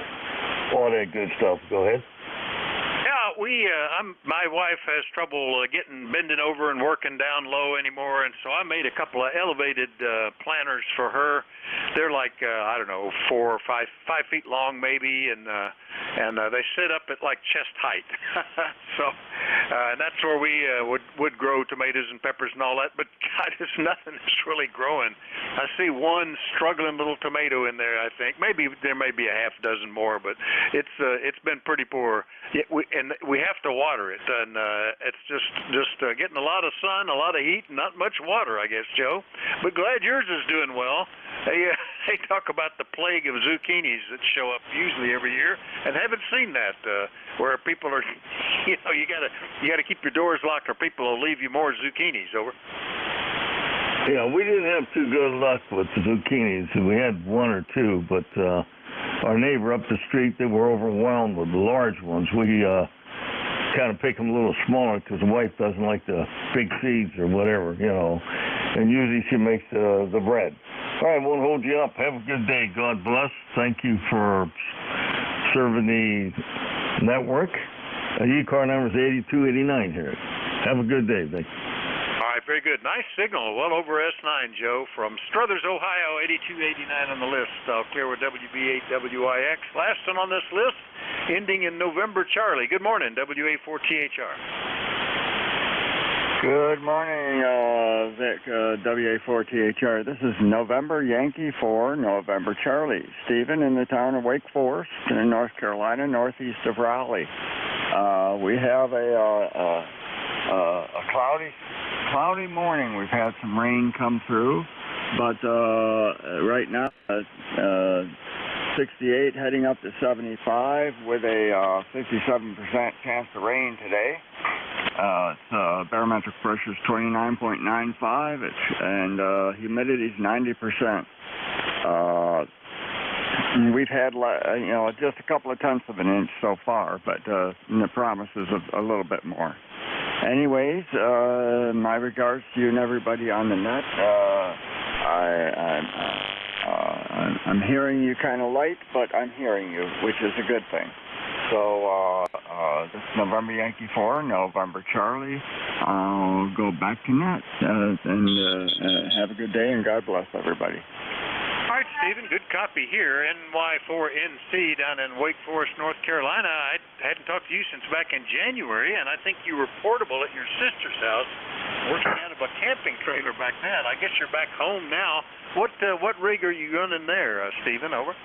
all that good stuff. Go ahead. My wife has trouble bending over and working down low anymore, and so I made a couple of elevated planters for her. They're like, I don't know, 4 or 5 feet long maybe, and they sit up at like chest height. And that's where we would grow tomatoes and peppers and all that, but God, there's nothing that's really growing. I see one struggling little tomato in there, I think. Maybe there may be a half dozen more, but it's been pretty poor. And we have to water it, and it's just getting a lot of sun, a lot of heat, and not much water, I guess, Joe. But glad yours is doing well. They talk about the plague of zucchinis that show up usually every year, and haven't seen that where people are, you gotta keep your doors locked, or people will leave you more zucchinis. Over. Yeah, we didn't have too good luck with the zucchinis. We had 1 or 2, but our neighbor up the street, they were overwhelmed with the large ones. We kind of pick them a little smaller because the wife doesn't like the big seeds or whatever, and usually she makes the bread. All right, won't hold you up. Have a good day. God bless. Thank you for serving the network. ECAR number is 8289 here. Have a good day, Vic. All right, very good. Nice signal. Well over S9, Joe, from Struthers, Ohio, 8289 on the list. I'll clear with WB8WYX. Last one on this list, ending in November, Charlie. Good morning, WA4THR. Good morning, Vic, WA4THR. This is November Yankee 4, November Charlie. Stephen in the town of Wake Forest in North Carolina, northeast of Raleigh. We have a cloudy morning. We've had some rain come through, but right now 68 heading up to 75 with a 57% chance of rain today. Barometric pressure is 29.95, and humidity is 90%. We've had, just a couple of tenths of an inch so far, but the promise is a little bit more. Anyways, my regards to you and everybody on the net. I'm hearing you kind of light, but I'm hearing you, which is a good thing. So this is November Yankee 4, November Charlie. I'll go back to net and have a good day, and God bless everybody. All right, Stephen, good copy here. NY4NC down in Wake Forest, North Carolina. I hadn't talked to you since back in January, and I think you were portable at your sister's house, working out of a camping trailer back then. I guess you're back home now. What rig are you running there, Stephen? Over.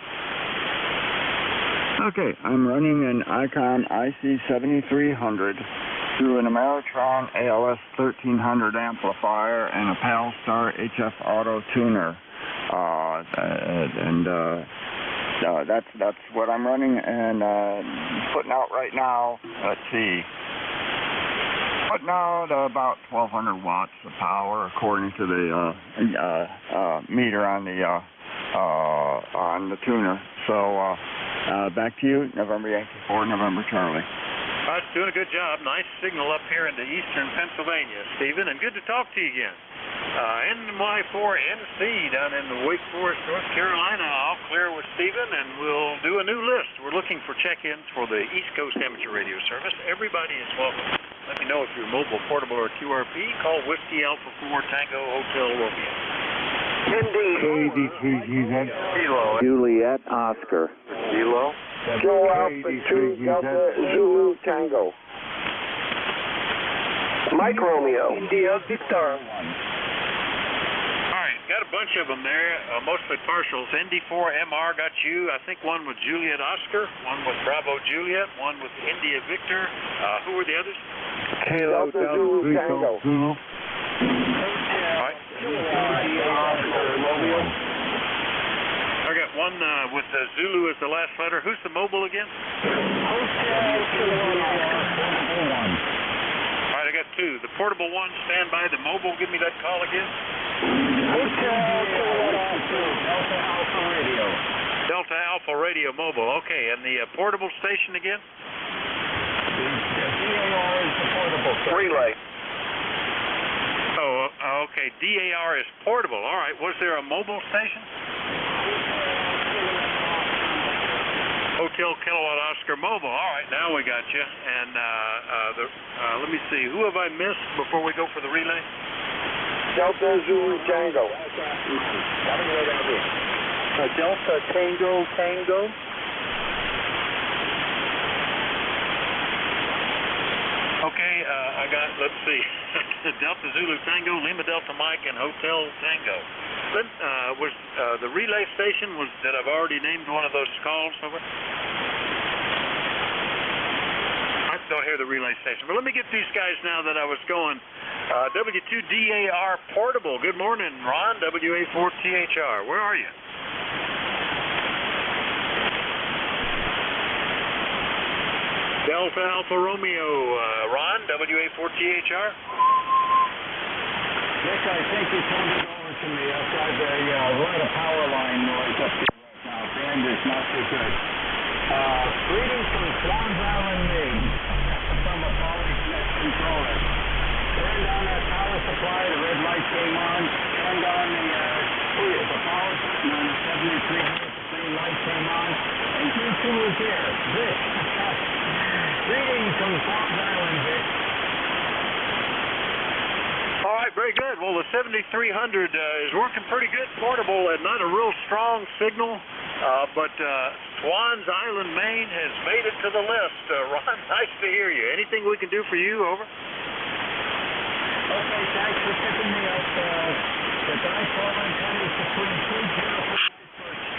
Okay, I'm running an Icon IC7300 through an Ameritron ALS 1300 amplifier and a Palstar HF Auto tuner. That's what I'm running and putting out right now. Let's see, putting out about 1,200 watts of power according to the meter on the tuner. So back to you, November Yankee 4, November Charlie. That's doing a good job. Nice signal up here into eastern Pennsylvania, Stephen, and good to talk to you again. NY4NC down in the Wake Forest, North Carolina. I'll clear with Stephen, and we'll do a new list. We're looking for check-ins for the East Coast Amateur Radio Service. Everybody is welcome. Let me know if you're mobile, portable, or QRP. Call Whiskey Alpha 4 Tango Hotel Romeo. KD3GZ. Kilo. Juliet Oscar. Kilo. Joe Alpha 2 Delta Zulu Tango. Mike Romeo. India Victor. All right, got a bunch of them there, mostly partials. ND4MR got you. I think one with Juliet Oscar, one with Bravo Juliet, one with India Victor. Who were the others? Kilo Delta Zulu Tango. All right. I got one with Zulu as the last letter. Who's the mobile again? All right, I got two. The portable one, stand by. The mobile, give me that call again. Delta Alpha Radio. Delta Alpha Radio mobile. Okay, and the portable station again? DAR is the portable station. Relay. Oh, okay. DAR is portable. All right. Was there a mobile station? Hotel Kilowatt Oscar Mobile. All right, now we got you. And let me see. Who have I missed before we go for the relay? Delta Zulu Tango. Delta Tango Tango. Okay, I got, let's see, Delta Zulu Tango, Lima Delta Mike, and Hotel Tango. Then, was the relay station, that I've already named one of those calls over? I don't hear the relay station, but let me get these guys now that I was going. W2DAR Portable, good morning, Ron, WA4THR, where are you? Delta Alpha Romeo, Ron, WA4THR. Nick, I think you turned it over to me. I've got a lot of power line noise up here right now. Band is not so good. Greetings from Swans Island, Maine, from a power controller. Turned on that power supply, the red light came on. Turned on the power button on the 7300, the same light came on. And Q2 was here. Vic. Greetings from Swans Island, Vic. All right, very good. Well, the 7300 is working pretty good, portable, and not a real strong signal. But Swans Island, Maine has made it to the list. Ron, nice to hear you. Anything we can do for you? Over. Okay, thanks for picking me up. The dipole antenna is between 204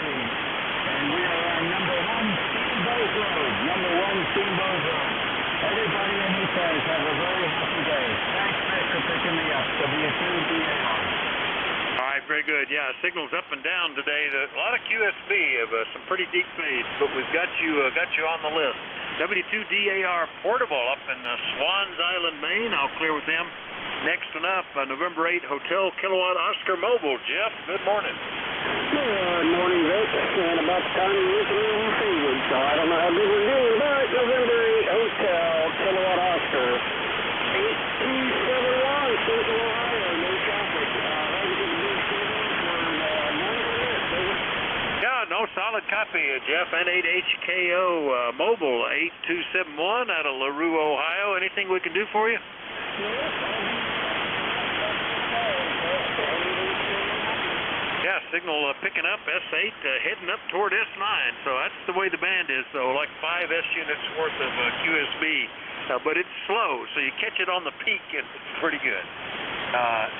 Street, and we are on number 1 Steamboat Road. Number 1 Steamboat Road. Everybody in ECARS have a very happy day. Thanks, Rick, for picking me up. W2DAR. All right, very good. Yeah, signals up and down today. A lot of QSB of some pretty deep fades, but we've got you on the list. W2DAR Portable up in Swans Island, Maine. I'll clear with them. Next one up, November 8, Hotel Kilowatt Oscar Mobile. Jeff, good morning. Good morning, Vic. And about the time you used to move in Seawood, so I don't know how big we're doing, but November 8 Hotel, Kilowatt Oscar, 8271, Central Ohio, no traffic. Yeah, no, solid copy, Jeff. N8HKO Mobile 8271 out of LaRue, Ohio. Anything we can do for you? Yeah, signal picking up, S8 heading up toward S9, so that's the way the band is, though, like 5 S units worth of QSB, but it's slow, so you catch it on the peak, and it's pretty good.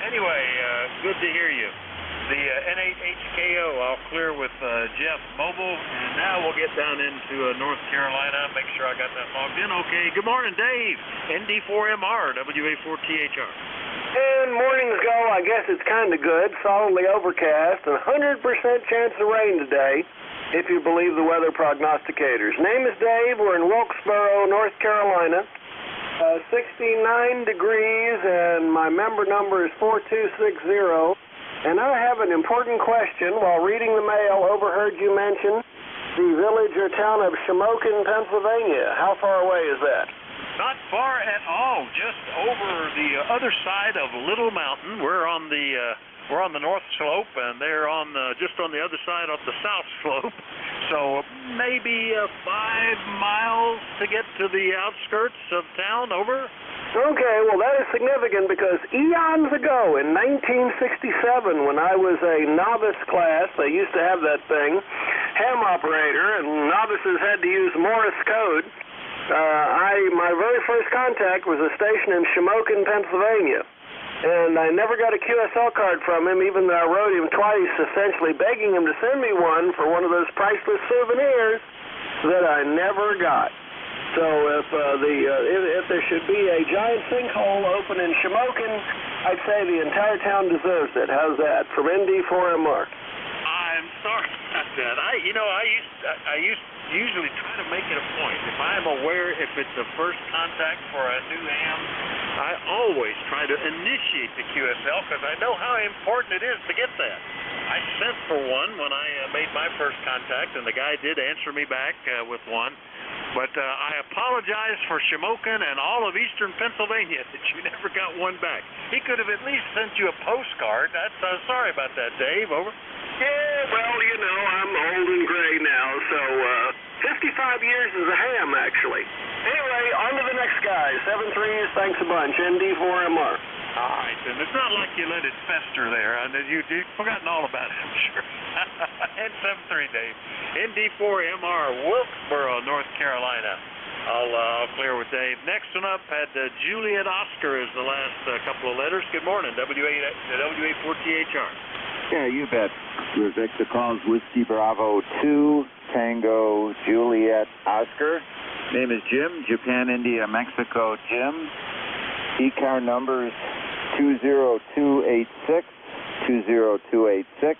Anyway, good to hear you. The N8HKO, I'll clear with Jeff Mobile, and now we'll get down into North Carolina, make sure I got that logged in okay. Good morning, Dave, ND4MR, WA4THR. And mornings go, I guess it's kind of good, solidly overcast, and 100% chance of rain today, if you believe the weather prognosticators. Name is Dave, we're in Wilkesboro, North Carolina, 69 degrees, and my member number is 4260, and I have an important question. While reading the mail, overheard you mention the village or town of Shamokin, Pennsylvania. How far away is that? Not far at all, just over the other side of Little Mountain. We're on the north slope, and they're on just on the other side of the south slope. So maybe 5 miles to get to the outskirts of town. Over. Okay, well that is significant because eons ago in 1967, when I was a novice class, they used to have that thing, ham operator, and novices had to use Morse code. My very first contact was a station in Shamokin, Pennsylvania, and I never got a QSL card from him, even though I wrote him twice, essentially begging him to send me one for one of those priceless souvenirs that I never got. So if there should be a giant sinkhole open in Shamokin, I'd say the entire town deserves it. How's that? From ND4MR. I'm sorry about that. I used usually try to make it a point. If I'm aware if it's a first contact for a new ham, I always try to initiate the QSL because I know how important it is to get that. I sent for one when I made my first contact, and the guy did answer me back with one. But I apologize for Shamokin and all of eastern Pennsylvania that you never got one back. He could have at least sent you a postcard. Sorry about that, Dave. Over. Yeah, well, I'm old and gray now, so 55 years is a ham, actually. Anyway, on to the next guy. 7-3s, thanks a bunch. ND4MR. All right, then. It's not like you let it fester there. You've forgotten all about it, I'm sure. And 7-3, Dave. ND4MR, Wilkesboro, North Carolina. I'll clear with Dave. Next one up had Juliet Oscar is the last couple of letters. Good morning, WA4THR. Yeah, you bet. Vic, the call is Whiskey Bravo 2, Tango Juliet Oscar. Name is Jim, Japan, India, Mexico, Jim. ECAR number is 20286, 20286.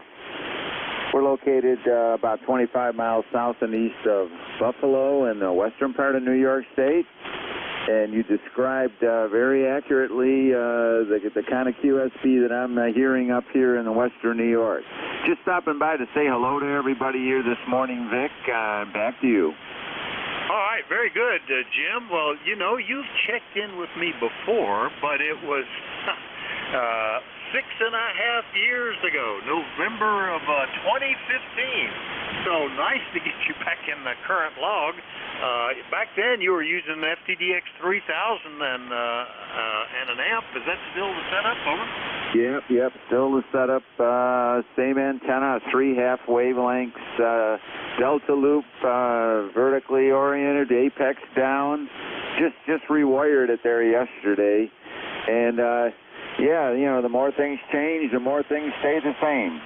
We're located about 25 miles south and east of Buffalo in the western part of New York State. And you described very accurately the kind of QSB that I'm hearing up here in the western New York. Just stopping by to say hello to everybody here this morning, Vic. Back to you. All right, very good, Jim. Well, you've checked in with me before, but it was 6.5 years ago, November of 2015. So nice to get you back in the current log. Back then, you were using an FTDX 3000 and an amp. Is that still the setup, over? Yep, still the setup. Same antenna, 3 half wavelengths, delta loop, vertically oriented, apex down. Just rewired it there yesterday. And, the more things change, the more things stay the same.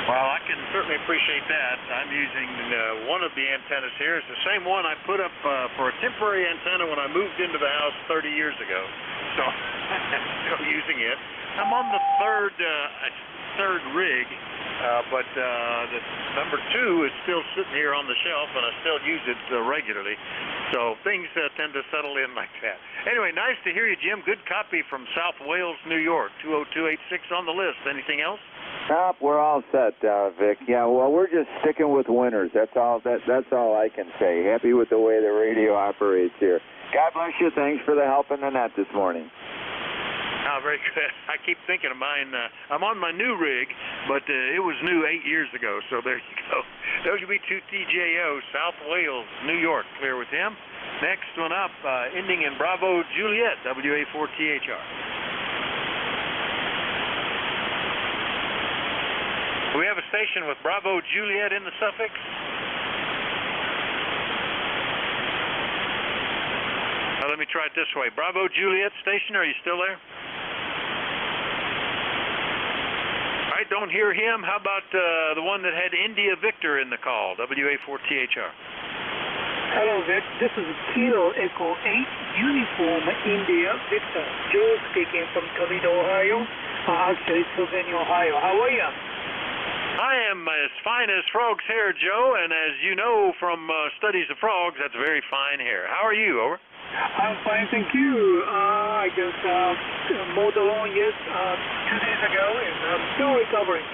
Well, I can certainly appreciate that. I'm using one of the antennas here. It's the same one I put up for a temporary antenna when I moved into the house 30 years ago. So I'm still using it. I'm on the third rig, but the number 2 is still sitting here on the shelf, and I still use it regularly. So things tend to settle in like that. Anyway, nice to hear you, Jim. Good copy from South Wales, New York. 20286 on the list. Anything else? Nope, we're all set, Vic. Yeah, well, we're just sticking with winners. That's all I can say. Happy with the way the radio operates here. God bless you. Thanks for the help in the net this morning. Oh, very good. I keep thinking of mine. I'm on my new rig, but it was new 8 years ago, so there you go. WB2TJO, South Wales, New York. Clear with him. Next one up, ending in Bravo Juliet, WA4THR. Do we have a station with Bravo Juliet in the suffix? Now, let me try it this way. Bravo Juliet station, are you still there? All right, don't hear him. How about the one that had India Victor in the call, WA4THR? Hello, Vic. This is Kilo Echo 8, Uniform India Victor. Joe speaking from Toledo, Ohio. Actually, Sylvania, Ohio. How are you? I am as fine as frog's hair, Joe, and as you know from studies of frogs, that's very fine hair. How are you? Over. I'm fine, thank you. I just mowed the lawn 2 days ago, and I'm still recovering.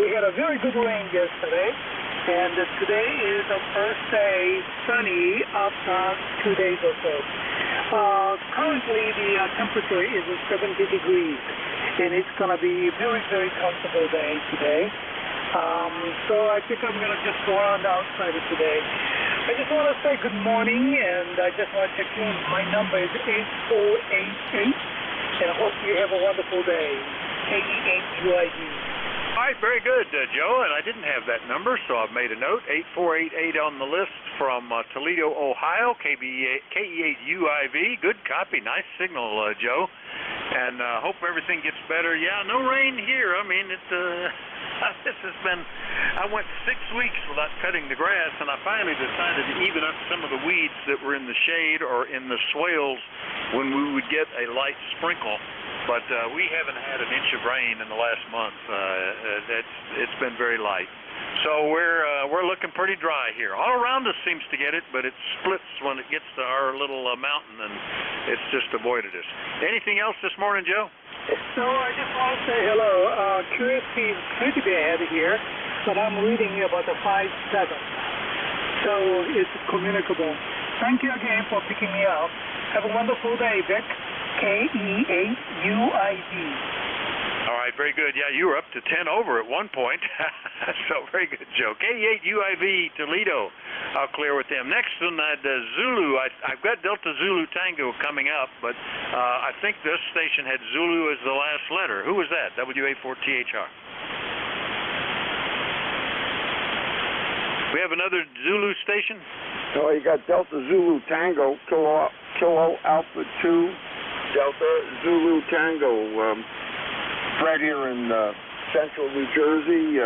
We had a very good rain yesterday, and today is the first day sunny after 2 days or so. Currently, the temperature is 70 degrees, and it's going to be a very, very comfortable day today. So I think I'm going to just go around outside today. I just want to say good morning, and I just want to check in. My number is 8488, and I hope you have a wonderful day. KE8UID. All right, very good, Joe, and I didn't have that number, so I've made a note. 8488 on the list from Toledo, Ohio, KE8UIV. Good copy, nice signal, Joe, and hope everything gets better. Yeah, no rain here. I mean, this has been, I went 6 weeks without cutting the grass, and I finally decided to even up some of the weeds that were in the shade or in the swales when we would get a light sprinkle. But we haven't had an inch of rain in the last month. It's been very light. So we're looking pretty dry here. All around us seems to get it, but it splits when it gets to our little mountain, and it's just avoided us. Anything else this morning, Joe? So I just want to say hello. Curiosity is pretty bad here, but I'm reading about the 5.7. So it's communicable. Thank you again for picking me up. Have a wonderful day, Vic. KE8UID. All right, very good. Yeah, you were up to 10 over at one point. So very good, Joe. KE8UIV Toledo. I'll clear with them. Next on that Zulu, I've got Delta Zulu Tango coming up, but I think this station had Zulu as the last letter. Who was that? WA4THR. We have another Zulu station? Oh, you got Delta Zulu Tango, Kilo Alpha 2, Delta Zulu Tango, right here in central New Jersey,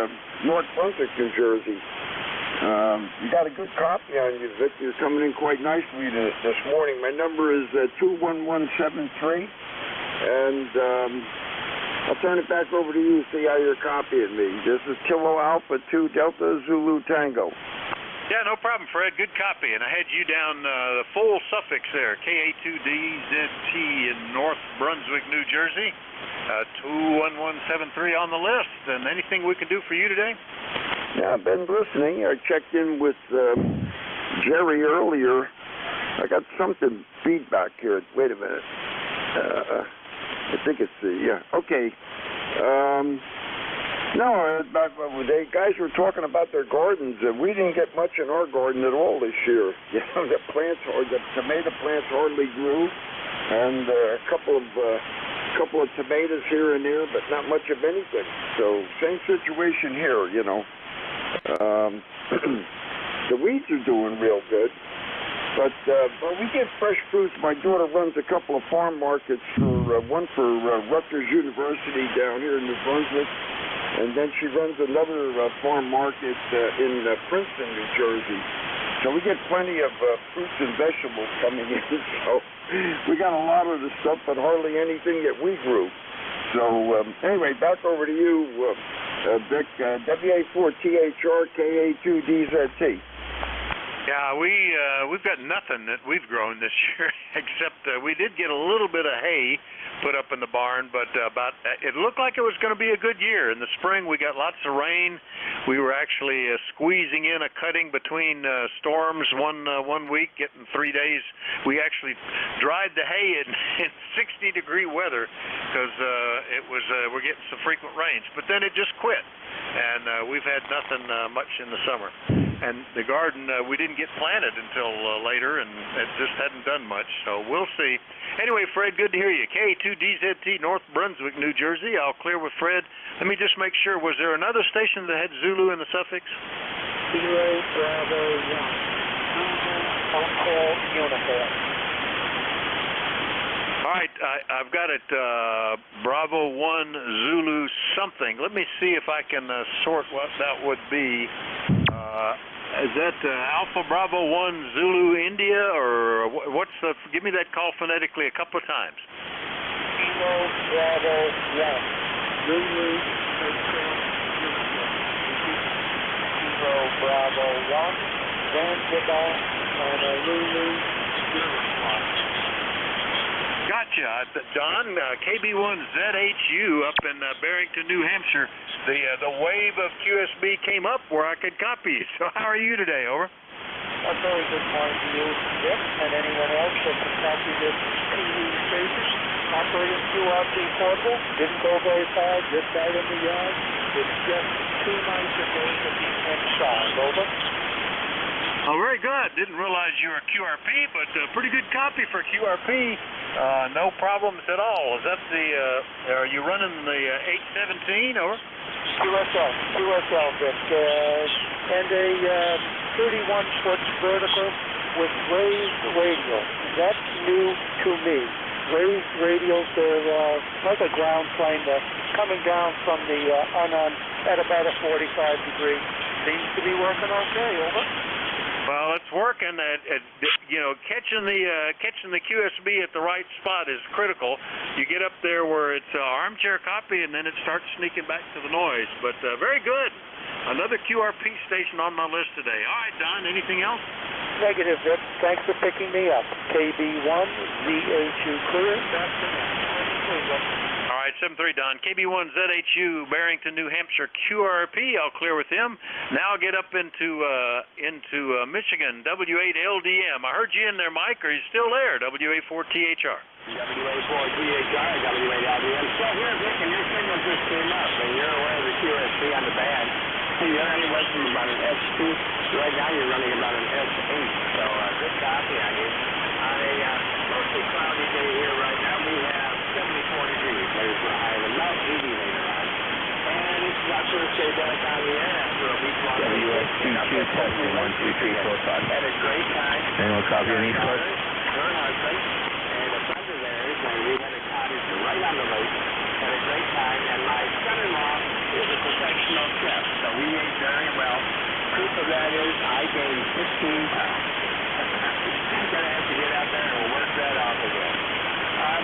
North Brunswick, New Jersey. You got a good copy on you, Vic. You're coming in quite nicely this morning. My number is 21173, and I'll turn it back over to you to see how you're copying me. This is Kilo Alpha 2, Delta Zulu Tango. Yeah, no problem, Fred. Good copy. And I had you down the full suffix there, KA2DZT in North Brunswick, New Jersey. 21173 on the list. And anything we can do for you today? Yeah, I've been listening. I checked in with Jerry earlier. I got something feedback here. Wait a minute. I think it's yeah. Okay. No, the guys were talking about their gardens. We didn't get much in our garden at all this year. You know, the tomato plants hardly grew, and a couple of tomatoes here and there, but not much of anything. So same situation here, you know. The weeds are doing real good, but we get fresh fruits. My daughter runs a couple of farm markets, one for Rutgers University down here in New Brunswick, and then she runs another farm market in Princeton, New Jersey. So we get plenty of fruits and vegetables coming in. So we got a lot of the stuff, but hardly anything that we grew. So anyway, back over to you. Vic, WA4THR, KA2DZT. Yeah, we've got nothing that we've grown this year, except we did get a little bit of hay put up in the barn, but it looked like it was going to be a good year. In the spring, we got lots of rain. We were actually squeezing in a cutting between storms one week, getting 3 days. We actually dried the hay in 60-degree weather because we're getting some frequent rains. But then it just quit, and we've had nothing much in the summer. And the garden, we didn't get planted until later, and it just hadn't done much, so we'll see. Anyway, Fred, good to hear you. K2DZT, North Brunswick, New Jersey. I'll clear with Fred. Let me just make sure, was there another station that had Zulu in the suffix? Zero, Bravo, 1. Hotel Uniform. All right, I've got it, Bravo 1, Zulu something. Let me see if I can sort what that would be. Is that Alpha Bravo 1 Zulu India, or what's the, give me that call phonetically a couple of times. Zero, Bravo, 1. Zulu, Zero, Bravo, 1. Zanzibar, Honolulu, uniform. Gotcha. Don, KB1ZHU up in Barrington, New Hampshire. The wave of QSB came up where I could copy you. So how are you today? Over. A very good morning to you, Dick, and anyone else that can copy this TV station. Operating QRP portable. Didn't go very far, just out in the yard. It's just too nice a day to be inside. Over. Oh, very good. Didn't realize you were QRP, but pretty good copy for QRP. No problems at all. Is that the, are you running the 817 or? QSL, Vic. And a 31-foot vertical with raised radial. That's new to me. Raised radials, they're like a ground plane. They're coming down from the Unan at about a 45 degree. Seems to be working okay. Over. Well, it's working. Catching the QSB at the right spot is critical. You get up there where it's armchair copy, and then it starts sneaking back to the noise. But very good. Another QRP station on my list today. All right, Don, anything else? Negative, Vic. Thanks for picking me up. KB1, ZHU clear. All right, 73 Don. KB1ZHU, Barrington, New Hampshire, QRP. I'll clear with him. Now I'll get up into Michigan, W8LDM. I heard you in there, Mike. Are you still there? WA4THR. WA4THR, W8LDM. Still here, Vic, and your signal just came up, and you're aware of the QSB on the band. You're anywhere from about an S2. Right now you're running about an S8. So good copy on you. On a mostly cloudy day here right now, we have 74 degrees. There's a high of about 80 later on. And it's about to stay back on the air after a week long. WS22 Had a great time. Anyone copy on East Coast? Her husband and a friend of theirs, and we had a cottage right on the lake. Had a great time, and my son-in-law is a professional chef, so we ate very well. Proof of that is I gained 15 pounds. Gonna have to get out there and we'll work that off again.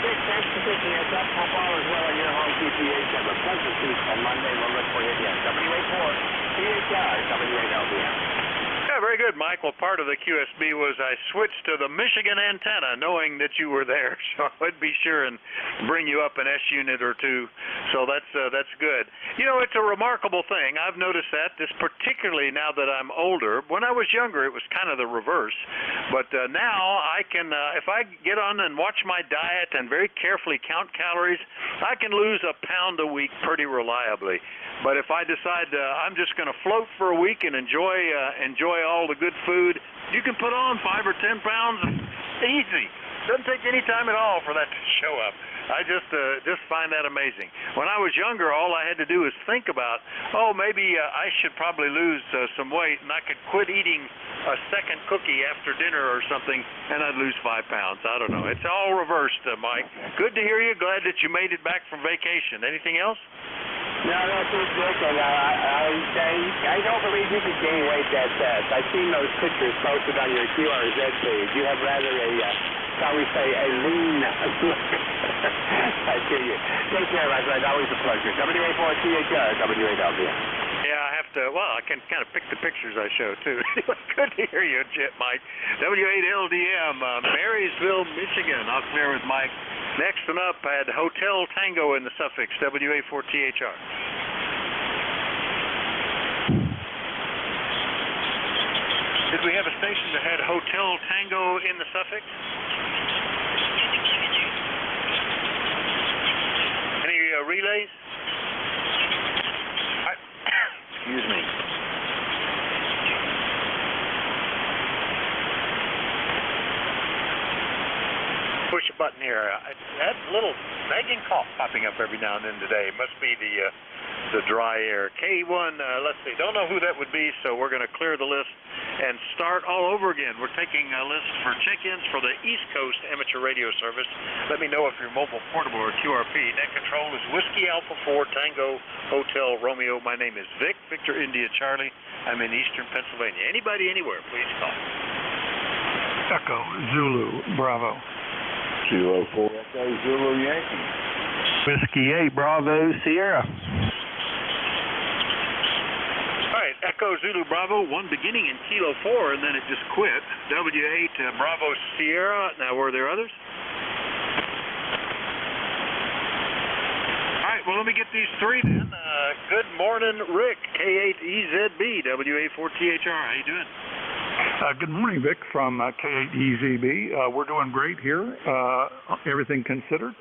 Vic, thanks for picking us up. Hope all is well in your home PPH. Have a pleasant peaceful Monday. We'll look for you again. WA4, THR, W8LDM. Yeah, very good, Mike. Well, part of the QSB was I switched to the Michigan antenna, knowing that you were there, so I'd be sure and bring you up an S unit or two. So that's good. You know, it's a remarkable thing. I've noticed that, this particularly now that I'm older. When I was younger, it was kind of the reverse. But now I can, if I get on and watch my diet and very carefully count calories, I can lose a pound a week pretty reliably. But if I decide I'm just going to float for a week and enjoy all the good food, you can put on 5 or 10 pounds easy. Doesn't take any time at all for that to show up. I just find that amazing. When I was younger, all I had to do was think about, maybe I should probably lose some weight, and I could quit eating a second cookie after dinner or something, and I'd lose 5 pounds. I don't know. It's all reversed, Mike. Good to hear you. Glad that you made it back from vacation. Anything else? No, that's good, and I don't believe you could gain weight that fast. I've seen those pictures posted on your QRZ page. You have rather a, shall we say, a lean look. I see you. Take care, my friend. Always a pleasure. WA4THR, WAW. Yeah, I have to, well, I can kind of pick the pictures I show, too. Good to hear you, Mike. W8LDM, Marysville, Michigan. I'll clear with Mike. Next one up, I had Hotel Tango in the suffix, WA4THR. Did we have a station that had Hotel Tango in the suffix? Any relays? Excuse me. Push a button here. That little nagging cough popping up every now and then today. It must be the dry air. K1, let's see. Don't know who that would be, so we're going to clear the list and start all over again. We're taking a list for check-ins for the East Coast Amateur Radio Service. Let me know if you're mobile, portable, or QRP. Net control is Whiskey Alpha 4 Tango Hotel Romeo. My name is Vic, Victor India Charlie. I'm in eastern Pennsylvania. Anybody, anywhere, please call. Echo Zulu Bravo. Kilo 4 Echo Zulu Yankee. Whiskey 8 Bravo Sierra. All right, Echo Zulu Bravo, one beginning in Kilo 4, and then it just quit. W8 Bravo Sierra. Now, were there others? All right, well, let me get these three then. Good morning, Rick, K8EZB, WA4THR. How you doing? Good morning, Vic, from K8EZB. We're doing great here, everything considered.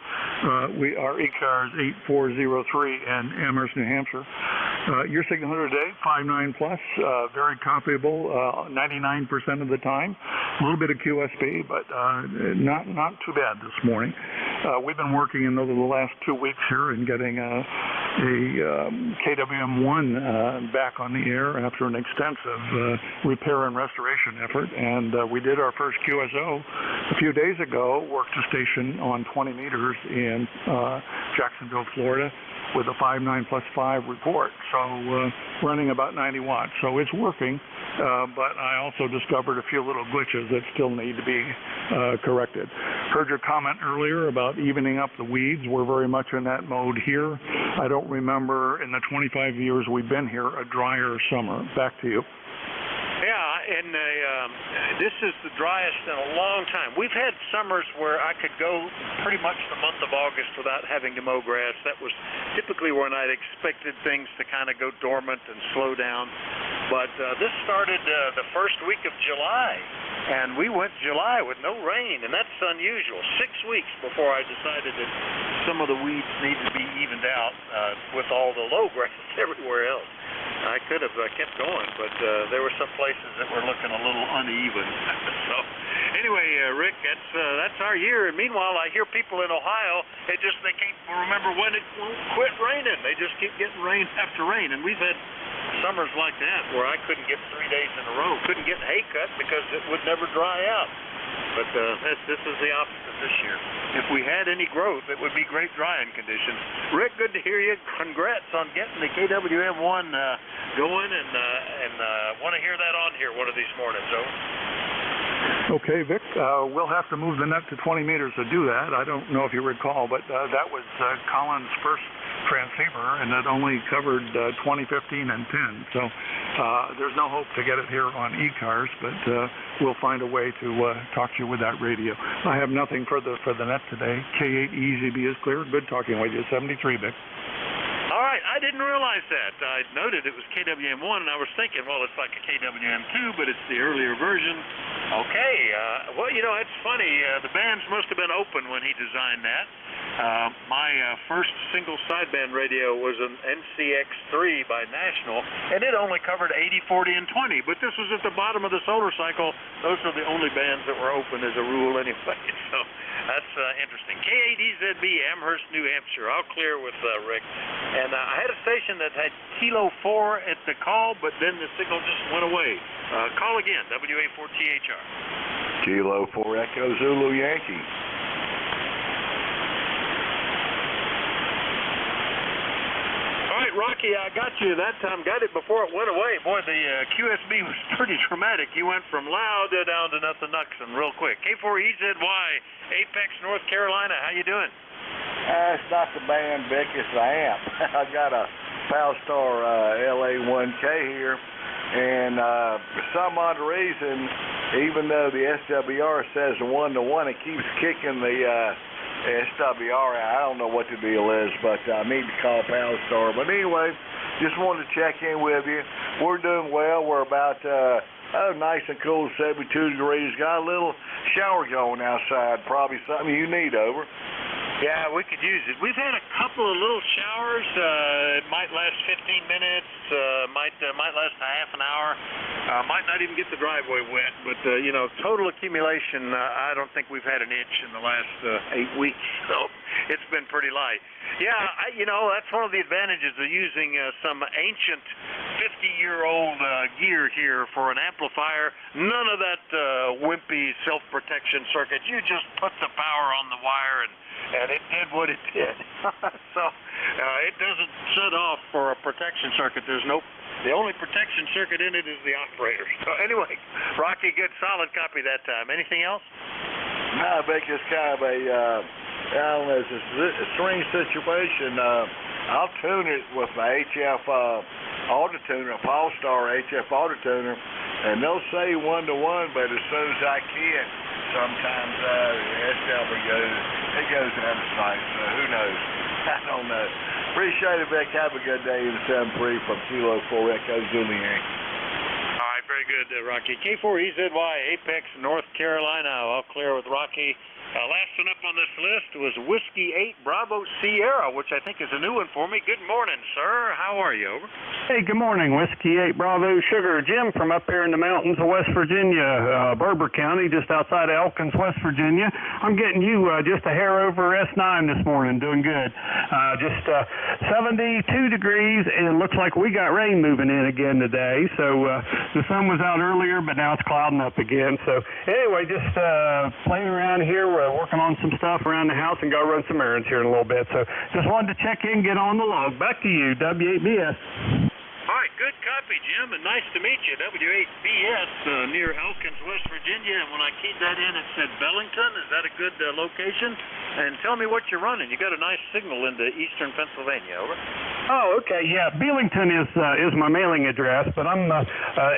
We are ECARS 8403 in Amherst, New Hampshire. Your signal here today, 5.9 plus, very copyable 99% of the time. A little bit of QSB, but not too bad this morning. We've been working over the last 2 weeks here and getting a KWM1 back on the air after an extensive repair and restoration effort. And we did our first QSO a few days ago, worked a station on 20 meters in Jacksonville, Florida, with a 5.9 plus 5 report. So running about 90 watts. So it's working, but I also discovered a few little glitches that still need to be corrected. Heard your comment earlier about evening up the weeds. We're very much in that mode here. I don't remember in the 25 years we've been here a drier summer. Back to you. Yeah, and this is the driest in a long time. We've had summers where I could go pretty much the month of August without having to mow grass. That was typically when I'd expected things to kind of go dormant and slow down. But this started the first week of July, and we went July with no rain, and that's unusual. 6 weeks before I decided that some of the weeds needed to be evened out with all the low grass everywhere else. I could have kept going, but there were some places that were looking a little uneven. So, anyway, Rick, that's our year. And meanwhile, I hear people in Ohio, they can't remember when it won't quit raining. They just keep getting rain after rain, and we've had summers like that where I couldn't get 3 days in a row, couldn't get hay cut because it would never dry out. But this is the opposite this year. If we had any growth, it would be great drying conditions. Rick, good to hear you. Congrats on getting the KWM1 going, and want to hear that on here one of these mornings. Okay, Vic, we'll have to move the net to 20 meters to do that. I don't know if you recall, but that was Colin's first transceiver, and it only covered 20, 15, and 10. So there's no hope to get it here on ECARS, but we'll find a way to talk to you with that radio. I have nothing further for the net today. K8EZB is clear. Good talking with you. 73, Vic. All right, I didn't realize that. I noted it was KWM1, and I was thinking, well, it's like a KWM2, but it's the earlier version. Okay, well, you know, it's funny. The bands must have been open when he designed that. My first single sideband radio was an NCX3 by National, and it only covered 80, 40, and 20, but this was at the bottom of the solar cycle. Those are the only bands that were open as a rule anyway, so that's interesting. K8EZB, Amherst, New Hampshire. I'll clear with Rick. And I had a station that had Kilo 4 at the call, but then the signal just went away. Call again, WA4THR. Kilo 4 Echo Zulu Yankee. All right, Rocky, I got you that time. Got it before it went away. Boy, the QSB was pretty dramatic. You went from loud down to nothing real quick. K4EZY, Apex, North Carolina. How you doing? It's not the band, Vic, it's the amp. I got a Palstar LA1K here, and for some odd reason, even though the SWR says 1-to-1, it keeps kicking the SWR out. I don't know what the deal is, but I need to call Palstar. But anyway, just wanted to check in with you. We're doing well. We're about nice and cool, 72 degrees. Got a little shower going outside, probably something you need, over. Yeah, we could use it. We've had a couple of little showers. It might last 15 minutes, might last a half an hour. Might not even get the driveway wet, but, total accumulation, I don't think we've had an inch in the last 8 weeks, so it's been pretty light. Yeah, that's one of the advantages of using some ancient 50-year-old gear here for an amplifier. None of that wimpy self-protection circuit. You just put the power on the wire and it did what it did. So it doesn't set off for a protection circuit. The only protection circuit in it is the operator. So anyway, Rocky, good, solid copy that time. Anything else? No, I think it's kind of it's a strange situation. I'll tune it with the HF auto tuner, a Palstar HF auto tuner, and they'll say 1-to-1, but as soon as I can, sometimes the SW goes out of sight, so who knows? I don't know. Appreciate it, Vic. Have a good day in 7-3 from Kilo 4 Echo Julian. All right, very good, Rocky. K4EZY, Apex, North Carolina. All clear with Rocky. Last one up on this list was Whiskey 8 Bravo Sierra, which I think is a new one for me. Good morning, sir. How are you? Over. Hey, good morning. Whiskey 8 Bravo Sugar. Jim from up here in the mountains of West Virginia, Berber County, just outside of Elkins, West Virginia. I'm getting you just a hair over S9 this morning. Doing good. Just 72 degrees, and it looks like we got rain moving in again today. So the sun was out earlier, but now it's clouding up again. So anyway, just playing around here. We're working on some stuff around the house and go run some errands here in a little bit. So just wanted to check in, get on the log. Back to you, W8BS. All right, good copy, Jim, and nice to meet you. W8BS near Elkins, West Virginia, and when I keyed that in, it said Bellington. Is that a good location? And tell me what you're running. You got a nice signal into eastern Pennsylvania, over. Oh, okay, yeah. Bellington is my mailing address, but I'm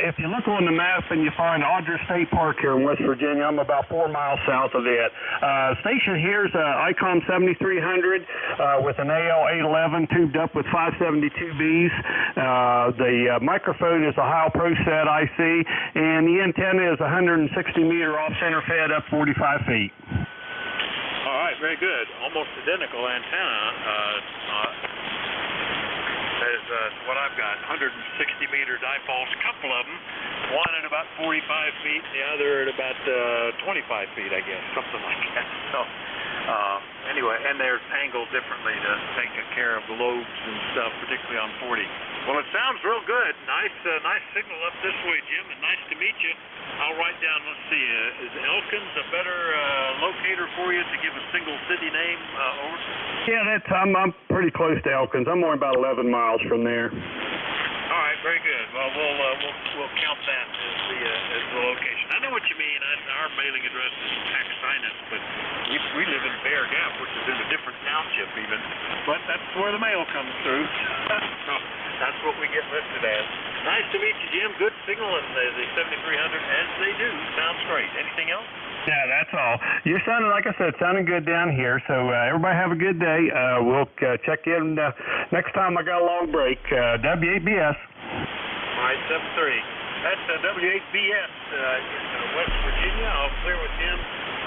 if you look on the map and you find Audra State Park here in West Virginia, I'm about 4 miles south of it. Station here is ICOM 7300 with an AL811 tubed up with 572Bs. The microphone is a Heil Pro Set IC, and the antenna is 160 meter off center fed up 45 feet. All right, very good. Almost identical antenna as what I've got. 160 meter dipoles, a couple of them. One at about 45 feet, the other at about 25 feet, I guess, something like that. So anyway, and they're angled differently to take care of the lobes and stuff, particularly on 40. Well, it sounds real good. Nice signal up this way, Jim, and nice to meet you. I'll write down, let's see, is Elkins a better locator for you to give a single city name, over? Yeah, I'm pretty close to Elkins. I'm only about 11 miles from there. All right, very good. Well, we'll count that as the location. I know what you mean. Our mailing address is Taxinus, but we live in Bear Gap, which is in a different township even. But that's where the mail comes through. So that's what we get listed as. Nice to meet you, Jim. Good signal in the 7300, as they do. Sounds great. Anything else? Yeah, that's all. You're sounding, like I said, sounding good down here. So everybody have a good day. We'll check in next time I got a long break. W8BS. All right, 7-3. That's W8BS in West Virginia. I'll clear with him.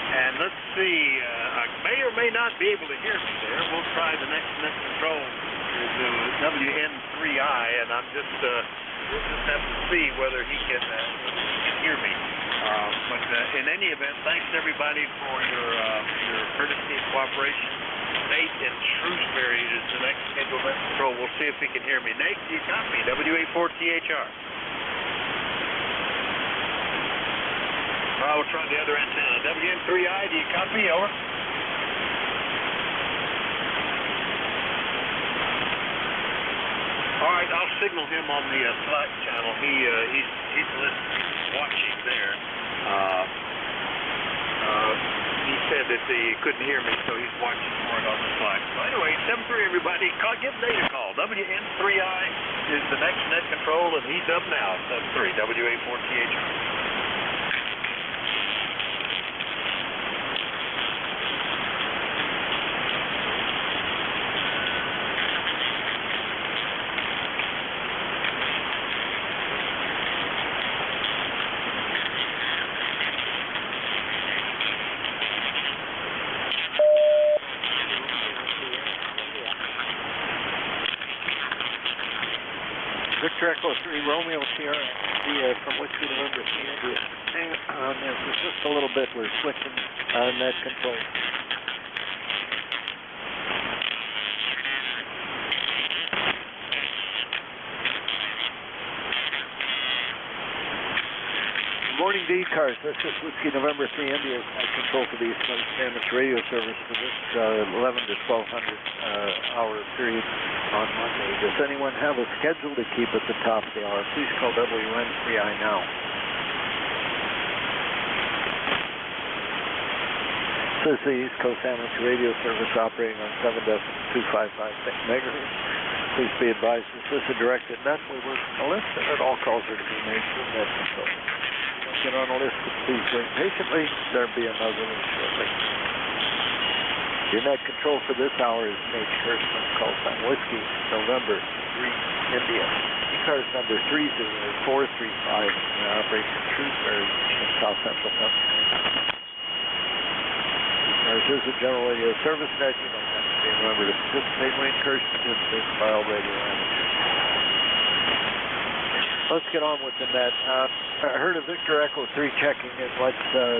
And let's see, I may or may not be able to hear me there. We'll try the next net control is WN3I, and I'm just we'll just have to see whether he can hear me. But in any event, thanks everybody for your courtesy and cooperation. Nate in Shrewsbury is the next scheduled net control. We'll see if he can hear me. Nate, do you copy? W84THR. We'll try the other antenna. WN3I, do you copy? Over. All right, I'll signal him on the Slack channel. He's listening, he's watching there. He said that he couldn't hear me, so he's watching for it on the Slack. 7-3, everybody. Give Nate a call. WN3I is the next net control, and he's up now. 7-3, WA4THR. Victor Echo 3 Romeo Sierra from Whiskey November India. Hang on there for just a little bit. We're switching net control. Good morning to ECARS. This is Whiskey November 3 India. Net control for the East Coast Damage radio service for this 11 to 1200 hour period on Monday. Does anyone have a schedule to keep at the top of the hour? Please call WN3I now. This is the East Coast Amateur Radio Service operating on 7.255 megahertz. Please be advised this is a directed net. We work on a list and that all calls are to be made through net control. Get on a list, please wait patiently. There'll be another one shortly. Your net control for this hour is Nate Hirschman, call sign Whiskey, November 3, India. ECARS number 30435, Operation Shrewsbury in South Central Pennsylvania. ECARS is a general radio service net. You don't have to be a member to participate. We encourage participation by all radio amateurs. Let's get on with the net. I heard of Victor Echo 3 checking in. Let's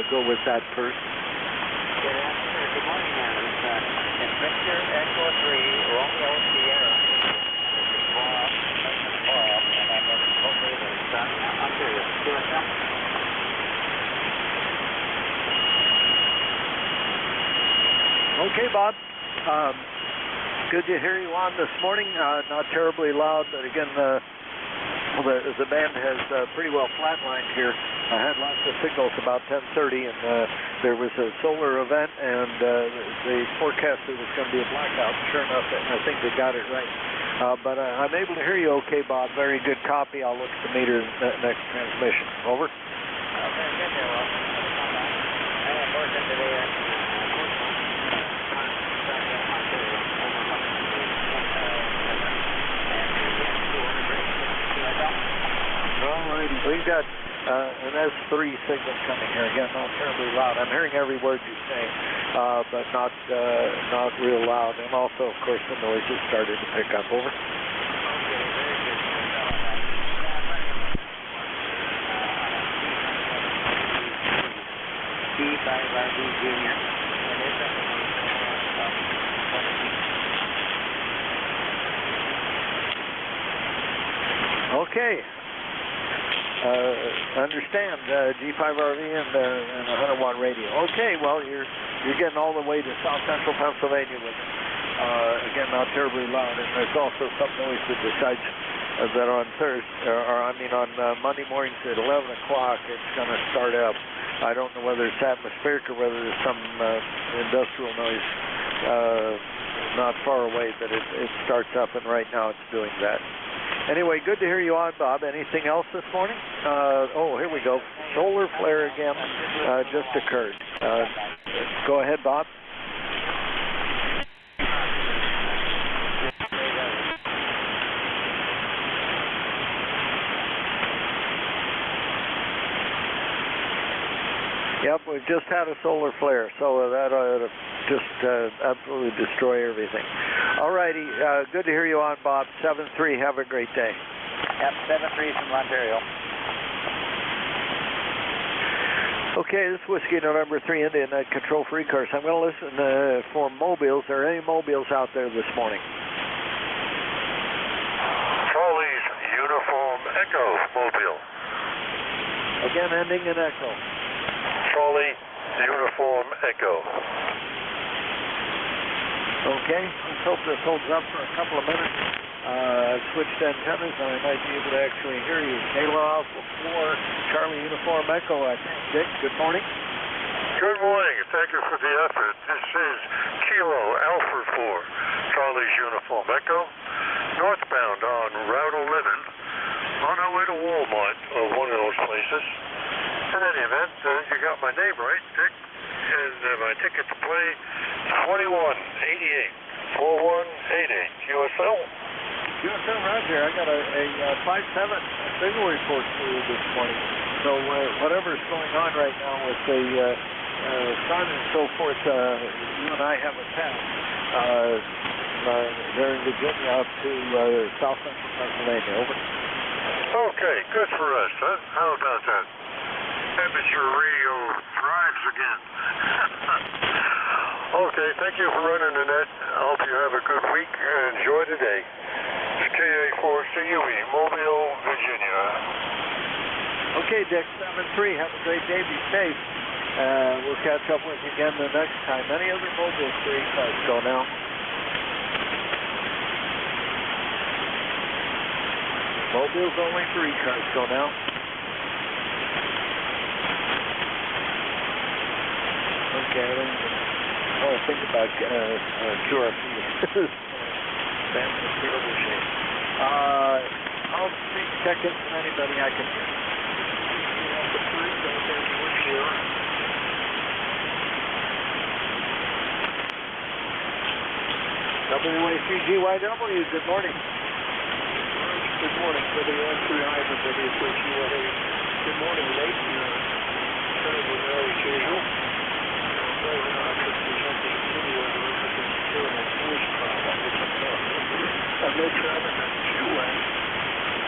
go with that first. Good morning, it's Victor Echo 3, Romeo Sierra. This is Bob, and I'm going to hopefully I'm serious. Okay, Bob. Good to hear you on this morning. Not terribly loud, but again, the band has pretty well flatlined here. I had lots of signals about 10:30, and there was a solar event, and they forecasted it was going to be a blackout. Sure enough, I think they got it right. But I'm able to hear you okay, Bob. Very good copy. I'll look at the meter next transmission. Over. Very good there, Rob. I am working today. We've got an S3 signal coming here. Again, not terribly loud. I'm hearing every word you're saying, but not real loud. And also, of course, the noise has started to pick up. Over. Okay. Understand G5RV and 100-watt radio. Okay, well you're getting all the way to South Central Pennsylvania with it. Again, not terribly loud, and there's also some noise that decides that on on Monday mornings at 11 o'clock it's going to start up. I don't know whether it's atmospheric or whether there's some industrial noise not far away, but it starts up, and right now it's doing that. Anyway, good to hear you on, Bob. Anything else this morning? Oh, here we go. Solar flare again just occurred. Go ahead, Bob. Yep, we've just had a solar flare, so that ought to just absolutely destroy everything. All righty, good to hear you on, Bob. 7-3, have a great day. Yep, 7-3 from Ontario. Okay, this is Whiskey November 3 India Net Control for ECARS. I'm going to listen for mobiles. Are there any mobiles out there this morning? Charlie's Uniform Echo Mobile. Again, ending in Echo. Charlie Uniform Echo. Okay, let's hope this holds up for a couple of minutes. I've switched antennas and I might be able to actually hear you. Kilo Alpha 4, Charlie Uniform Echo, I think. Dick, good morning. Good morning. Thank you for the effort. This is Kilo Alpha 4, Charlie Charlie's uniform Echo, northbound on Route 11, on our way to Walmart, or one of those places. In any event, you got my name right, Dick, and my ticket to play 2188, 4188, USL. USL, Roger. I got a 5-7 signal report for you this morning. So whatever's going on right now with the sun and so forth, you and I have a pass there in Virginia up to south central Pennsylvania. Over. Okay, good for us, huh? How about that? Amateur radio thrives again. Okay, thank you for running the net. I hope you have a good week and enjoy the day. It's KA4CUE, Mobile, Virginia. Okay, Dick, 7-3. Have a great day. Be safe. We'll catch up with you again the next time. Any other mobile free cars go now? Mobiles only free cars go now. Okay, I don't think about QRP. That's a terrible shape. I'll check in with anybody I can hear. WACGYW, good morning. Good morning, WS3 Hybrid, WS3QA. Good morning, Nate. Terrible there as usual. I could present this video of the terrible voice problem. I've no traffic on 2N,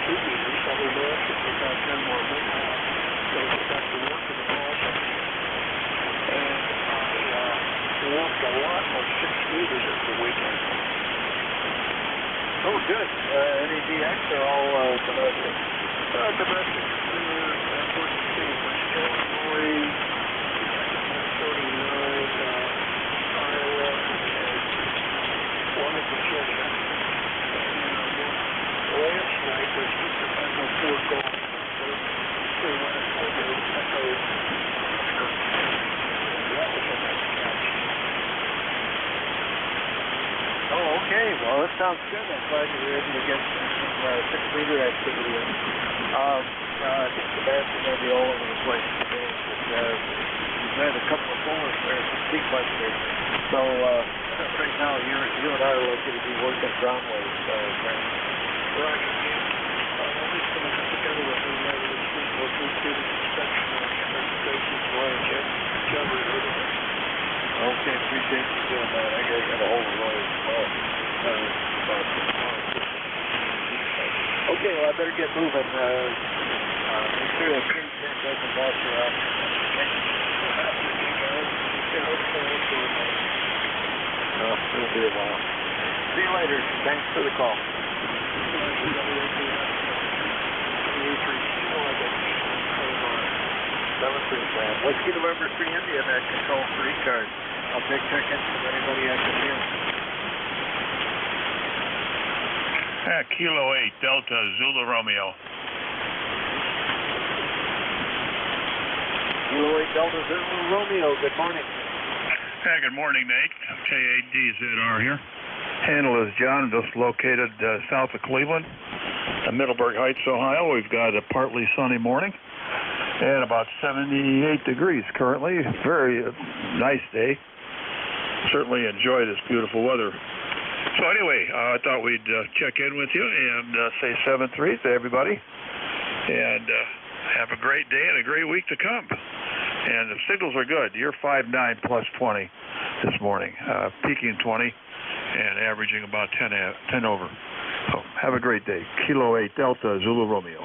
2 meters. I'll be back for about 10 more minutes. So I'll get back to work in the fall. And I walked a lot on 6 meters over the weekend. Oh, good. Any DX or all domestic? Domestic. Unfortunately, Illinois, 39, Iowa, and one in Virginia. Last night was just a final 4 goals. So last night there was Echo. That was a nice catch. Oh, okay. Well, that sounds good. I'm glad you were able to get some 6-meter activity in. I think the bats are going to be all over the place today. But, we've had a couple of bowlers there, some sequencers. So right now, you and I are likely to be working ground waves. Roger, yeah. I'm just going to get together with him later this week. We'll do the inspection and specifications and let him jump it over there. Okay, appreciate you doing that. I got to get a hold of Roy as well. Okay, well, I better get moving. Make sure that King doesn't wash her out. It'll be a while. See you later. Thanks for the call. Whiskey November 3 India, that control for ECARS. I'll take check-ins from anybody I can hear. Kilo 8, Delta, Zulu Romeo. Kilo 8, Delta, Zulu Romeo, good morning. Good morning, Nate. KADZR here. Handle is John, just located south of Cleveland, Middleburg Heights, Ohio. We've got a partly sunny morning and about 78 degrees currently. Very nice day. Certainly enjoy this beautiful weather. So anyway, I thought we'd check in with you and say 7-3 to everybody. And have a great day and a great week to come. And the signals are good. You're 5.9 plus 20 this morning, peaking 20 and averaging about 10 over. So have a great day. Kilo 8 Delta Zulu Romeo.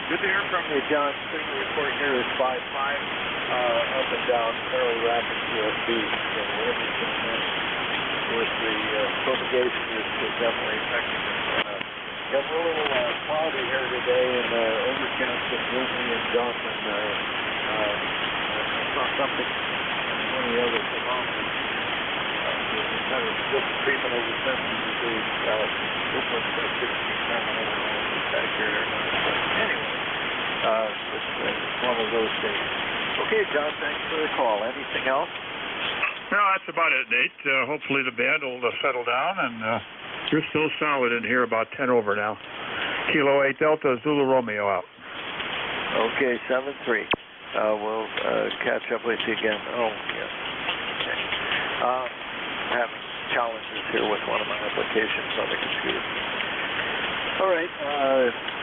Good to hear from you, John. Signal report here is 5.5, up and down, fairly rapid QSB. Of course, the propagation is definitely affecting us. Got a little cloudy here today, and overcast and gloomy and dumb, and I saw something on one of the other thermometers. Kind of just creeping over 70 degrees. This one's got 16 back here. Anyway, it's one of those days. Okay, John, thanks for the call. Anything else? No, that's about it, Nate. Hopefully the band will settle down and You're still solid in here, about 10 over now. Kilo 8 Delta, Zulu Romeo out. Okay, 7-3. We'll catch up with you again. Oh, yes. Okay. Having challenges here with one of my applications on the computer. All right.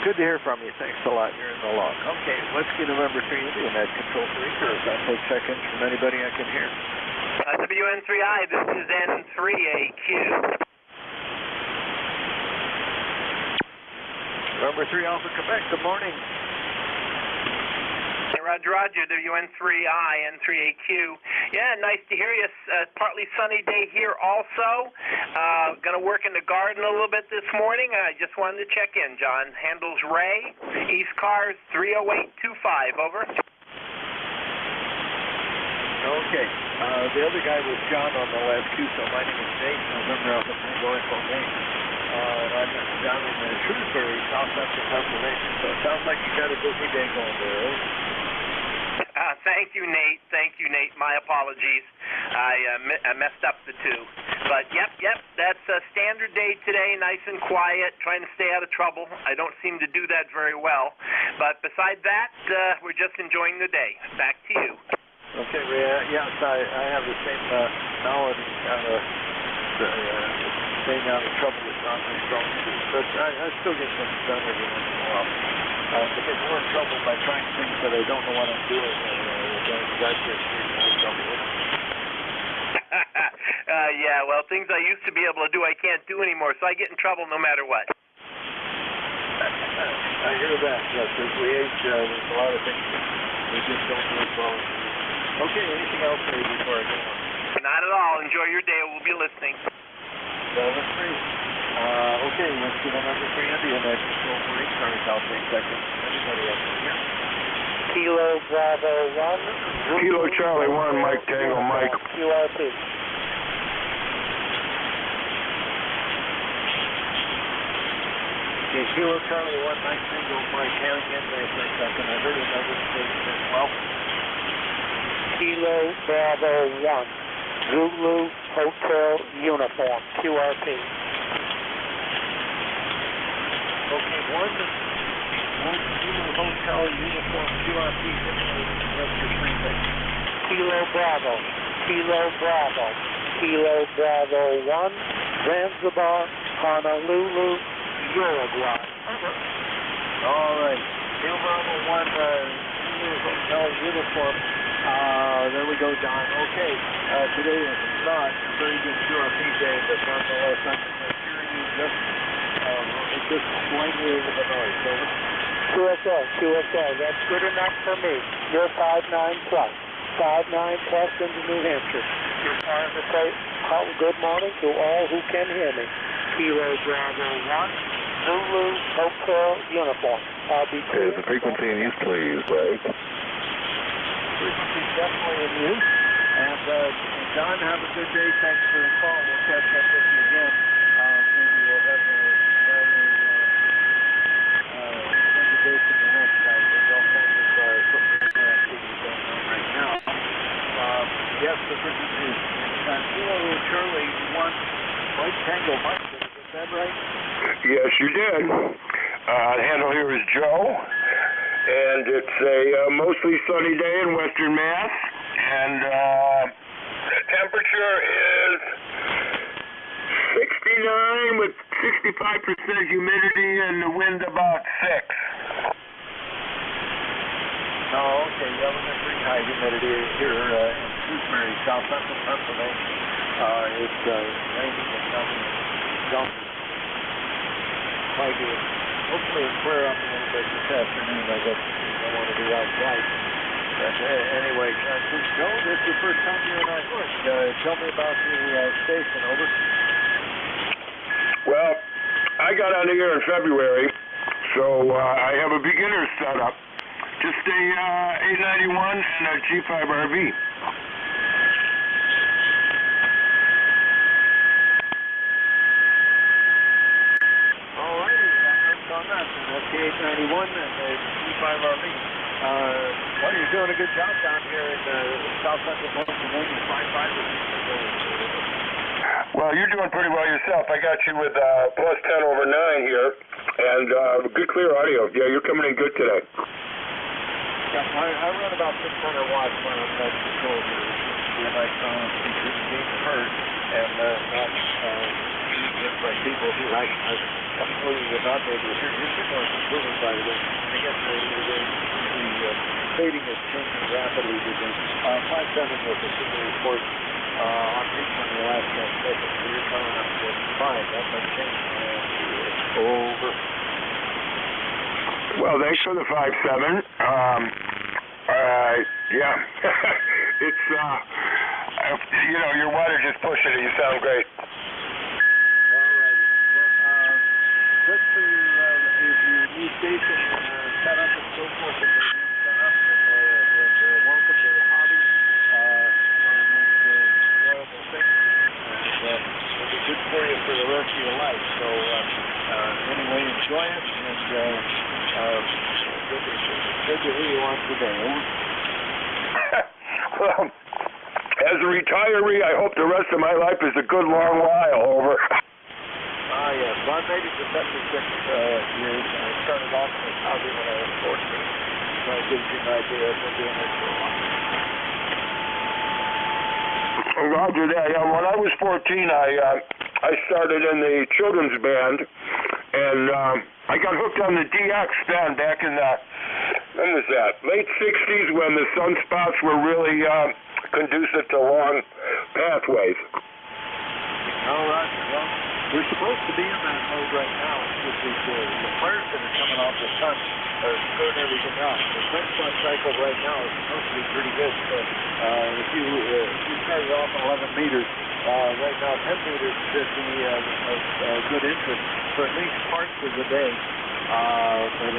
Good to hear from you. Thanks a lot. You're in the log. Okay, let's get November 3 Indian at Control 3 first. I'll take check-ins from anybody I can hear. WN3I, this is N3AQ. November 3 Alpha Quebec, good morning. Roger, Roger, WN3I, N3AQ. Yeah, nice to hear you. Partly sunny day here also. Going to work in the garden a little bit this morning. I just wanted to check in, John. Handles Ray, ECARS 30825, over. Okay. The other guy was John on the last queue, so my name is Nate, November Alpha Tango Info Nate. I'm down in Shrewsbury, southwestern Pennsylvania, so it sounds like you got a busy day going there, over. Thank you, Nate. Thank you, Nate. My apologies. I messed up the two. But, yep, that's a standard day today, nice and quiet, trying to stay out of trouble. I don't seem to do that very well. But besides that, we're just enjoying the day. Back to you. Okay, yes, I have the same malady, staying out of trouble is not my strong suit. But I still get things done every once in a while. I get more in trouble by trying things that I don't know what I'm doing. That gets me in more trouble. Yeah, well, things I used to be able to do, I can't do anymore, so I get in trouble no matter what. I hear that. Yes, as we age, there's a lot of things we just don't do as well as we used to. Okay, anything else maybe before I go on? Not at all. Enjoy your day. We'll be listening. 7-3. Okay, let's get November 3 Indian at Control 3. Sorry, I'll take seconds. Anybody else here? Kilo Bravo 1. Kilo Charlie 1, Mike Tango, Mike. QRP. Okay, Kilo Charlie 1, Mike Tango, Mike. Hang in there for a second. I heard another station as well. Kilo Bravo 1. Zulu Hotel Uniform. QRP. Okay, one Zulu Hotel Uniform QRP. What's your three things? Kilo Bravo. Kilo Bravo. Kilo Bravo 1. Zanzibar, Honolulu, Uruguay. All right. Kilo Bravo 1 Zulu Hotel Uniform. There we go, Don. Okay. Today is not a very good QRP day, but nonetheless, I'm hearing you just slightly over the noise. So QSL, that's good enough for me. You're 5-9 plus. 5-9 plus into New Hampshire. You're trying to say good morning to all who can hear me. Kilo Bravo 1, Zulu Hotel Uniform. I'll be clear. The frequency in use, please, Blake. Frequency definitely in use. And John, have a good day. Thanks for the call. We'll catch up with you again. Maybe we'll have a introduction the next time. There's all kinds of activities going on right now. Yes, the frequency is Kilo Charlie 1, Mike Tango Mike. Did I get that right? Yes, you did. The handle here is Joe, and it's a mostly sunny day in Western Mass, and the temperature is 69 with 65% humidity and the wind about 6. Oh, okay. Yeah, we're pretty high humidity here in Shrewsbury, south central Pennsylvania. It's raining and dumping. Might be, hopefully it'll clear up a little bit this afternoon. I guess I don't want to be outside. But anyway, Joe, this is your first time you and I work. Tell me about your station, over. Well, I got on the air in February, so I have a beginner setup. Just a 891 and a G5RV. All righty, that's on that. That's the 891 and the G5RV. Well, you're doing a good job down here in south central Pennsylvania. 5-5 is Well, you're doing pretty well yourself. I got you with plus 10 over 9 here, and good clear audio. Yeah, you're coming in good today. Yeah, I run about 600 watts when I'm at control here, which seems to be a nice balance between being heard and not just by people who I completely would not be able to hear. Your signal is improving, by the way. I guess the fading is changing rapidly because 5.7 was a signal report on reach on the last transmission, so you're coming up to 5. That might change over. Well, thanks for the 5.7. Yeah, it's you know, your water just pushing it. You sound great. Alrighty. Well, good for your new station set up and so forth that they're being set up. And welcome to the hobby. And enjoyable things. And it'll be good for you for the rest of your life. So anyway, enjoy it. And good to hear you on today. Well, as a retiree, I hope the rest of my life is a good long while. Over. Yes. Well, I made it to 76 years. I started off in this hobby when I was 14. So it gives you an idea. I've been doing this for a while. Roger that. Yeah, when I was 14, I started in the children's band, and I got hooked on the DX then back in the, when was that? Late 60s, when the sunspots were really conducive to long pathways. All right. Well, we're supposed to be in that mode right now, which is the flares that are coming off the sun are screwing everything up. The sunspot cycle right now is supposed to be pretty good. So if you started off at 11 meters, right now 10 meters should be of good interest for at least parts of the day. But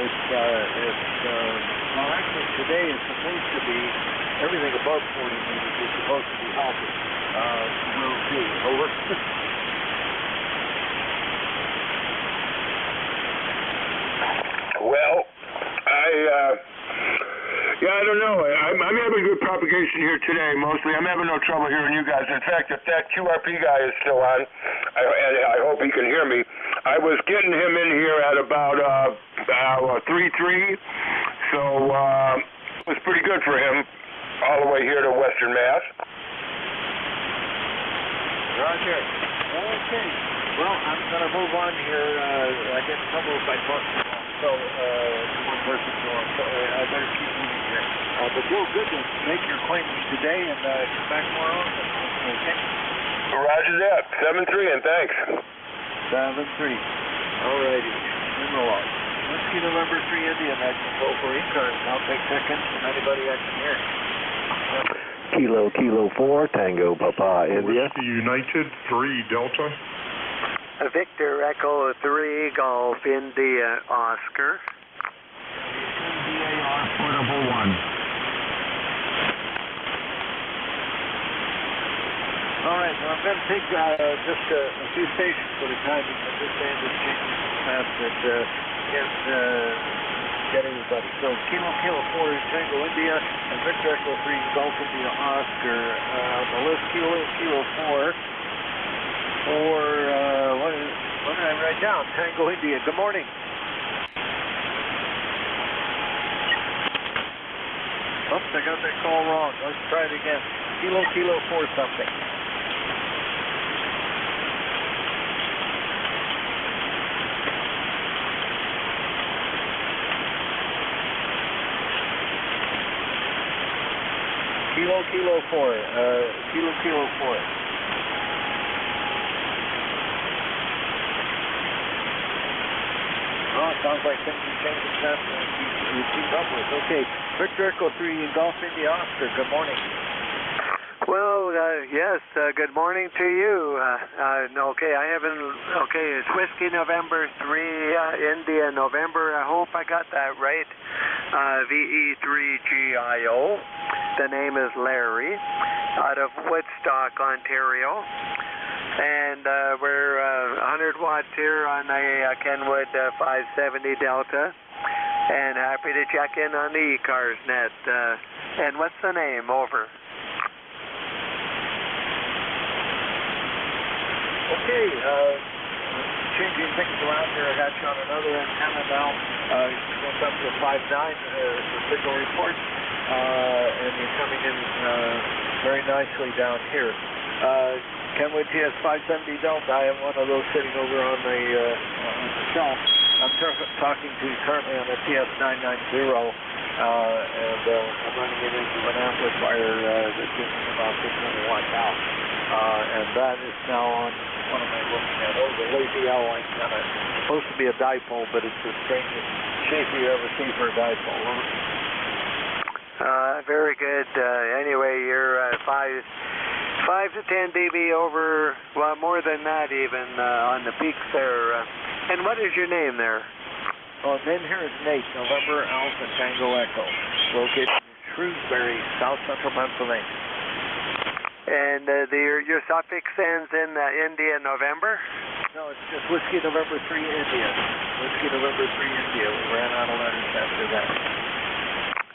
well, actually today is supposed to be everything above 40 meters is supposed to be healthy. We'll see. Over. Well, I don't know. I'm having good propagation here today, mostly. I'm having no trouble hearing you guys. In fact, if that QRP guy is still on, and I hope he can hear me, I was getting him in here at about 3.3, so it was pretty good for him all the way here to Western Mass. Roger. Okay. Well, I'm going to move on here. I get in trouble if I talk too long. So, one person too long. So, I better keep moving here. But Joe, good to make your acquaintance today and come back more often. Okay? Roger that. 7-3, and thanks. 7-3. All righty. Moving along. Whiskey November 3 India, I can go for ECARS. I'll take seconds from anybody I can hear. Kilo 4, Tango Papa, India. Whiskey United 3 Delta. Victor Echo 3 Golf India Oscar. DAR Portable 1. All right, well, I'm going to take just a few stations at a time because this band is changing so fast that can't get everybody. So Kilo 4 is Tango India and Victor Echo 3 Golf India Oscar. The list Kilo 4 for what did I write down? Tango India. Good morning. Oops, I got that call wrong. Let's try it again. Kilo 4 something. Kilo 4. Kilo 4. Oh, it sounds like things are changing fast and you keep up with. Okay, Victor Echo 3 Golf India Oscar, good morning. Well, yes, good morning to you. Okay, it's Whiskey November 3 India November. I hope I got that right. VE3GIO. The name is Larry, out of Woodstock, Ontario. And we're 100 watts here on a Kenwood 570 Delta. And happy to check in on the ECARS net. And what's the name? Over. Okay, changing things around here. I got you on another antenna now. Goes up to 5.9 the signal report, and you're coming in very nicely down here. Kenwood TS 570 Delta. I have one of those sitting over on the shelf. I'm talking to you currently on the TS 990, and I'm running it into an amplifier that's giving about 600 watts out. And that is now on, what am I looking at? Oh, the lazy L antenna. It's supposed to be a dipole, but it's the strangest shape you ever see for a dipole. Very good. Anyway, you're 5 to 10 dB over, well, more than that even on the peaks there. And what is your name there? Oh, name here is Nate, November Alpha Tango Echo, located in Shrewsbury, South Central Pennsylvania. And your suffix ends in India November? No, it's just Whiskey November 3 India. Whiskey November 3 India. We ran out of letters after that.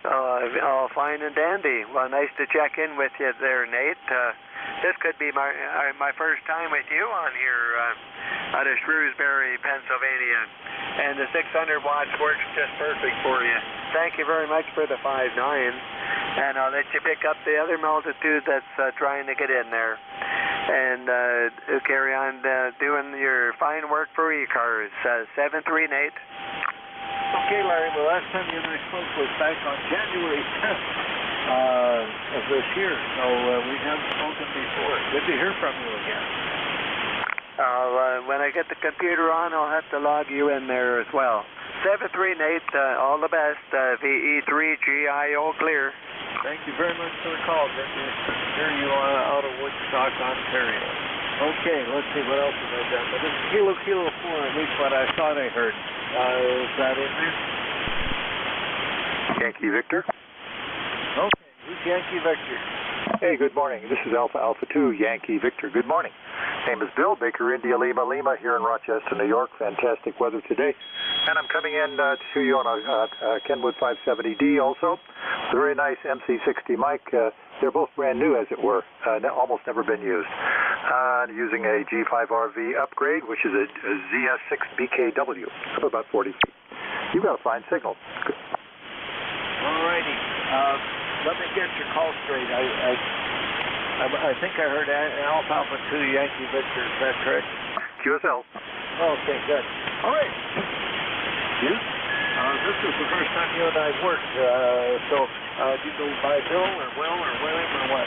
Oh, fine and dandy. Well, nice to check in with you there, Nate. This could be my first time with you on here out of Shrewsbury, Pennsylvania. And the 600 watts works just perfect for you. Thank you very much for the 5.9. And I'll let you pick up the other multitude that's trying to get in there. And carry on doing your fine work for ECARS. 7-3, Nate. Okay, Larry, the last time you and I spoke was back on January 10th of this year, so we haven't spoken before. Good to hear from you again. When I get the computer on, I'll have to log you in there as well. 7-3, Nate, all the best. VE3GIO clear. Thank you very much for the call. Good to hear you out of Woodstock, Ontario. Okay, let's see, what else have I done? But this is Kilo 4, at least what I thought I heard. Is that in there? Yankee Victor. Okay, who's Yankee Victor? Hey, good morning. This is Alpha 2, Yankee Victor. Good morning. Name is Bill Baker, India Lima here in Rochester, New York. Fantastic weather today. And I'm coming in to you on a Kenwood 570D also. It's a very nice MC60 mic. They're both brand new, as it were. Almost never been used. Using a G5RV upgrade, which is a ZS6BKW of about 40 feet. You've got a fine signal. All righty. Let me get your call straight. I think I heard Alpha 2 Yankee Victor. Is that correct? QSL. Okay, good. All right. You? This is the first time you and I have worked. So, do you go by Bill or Will or William or what?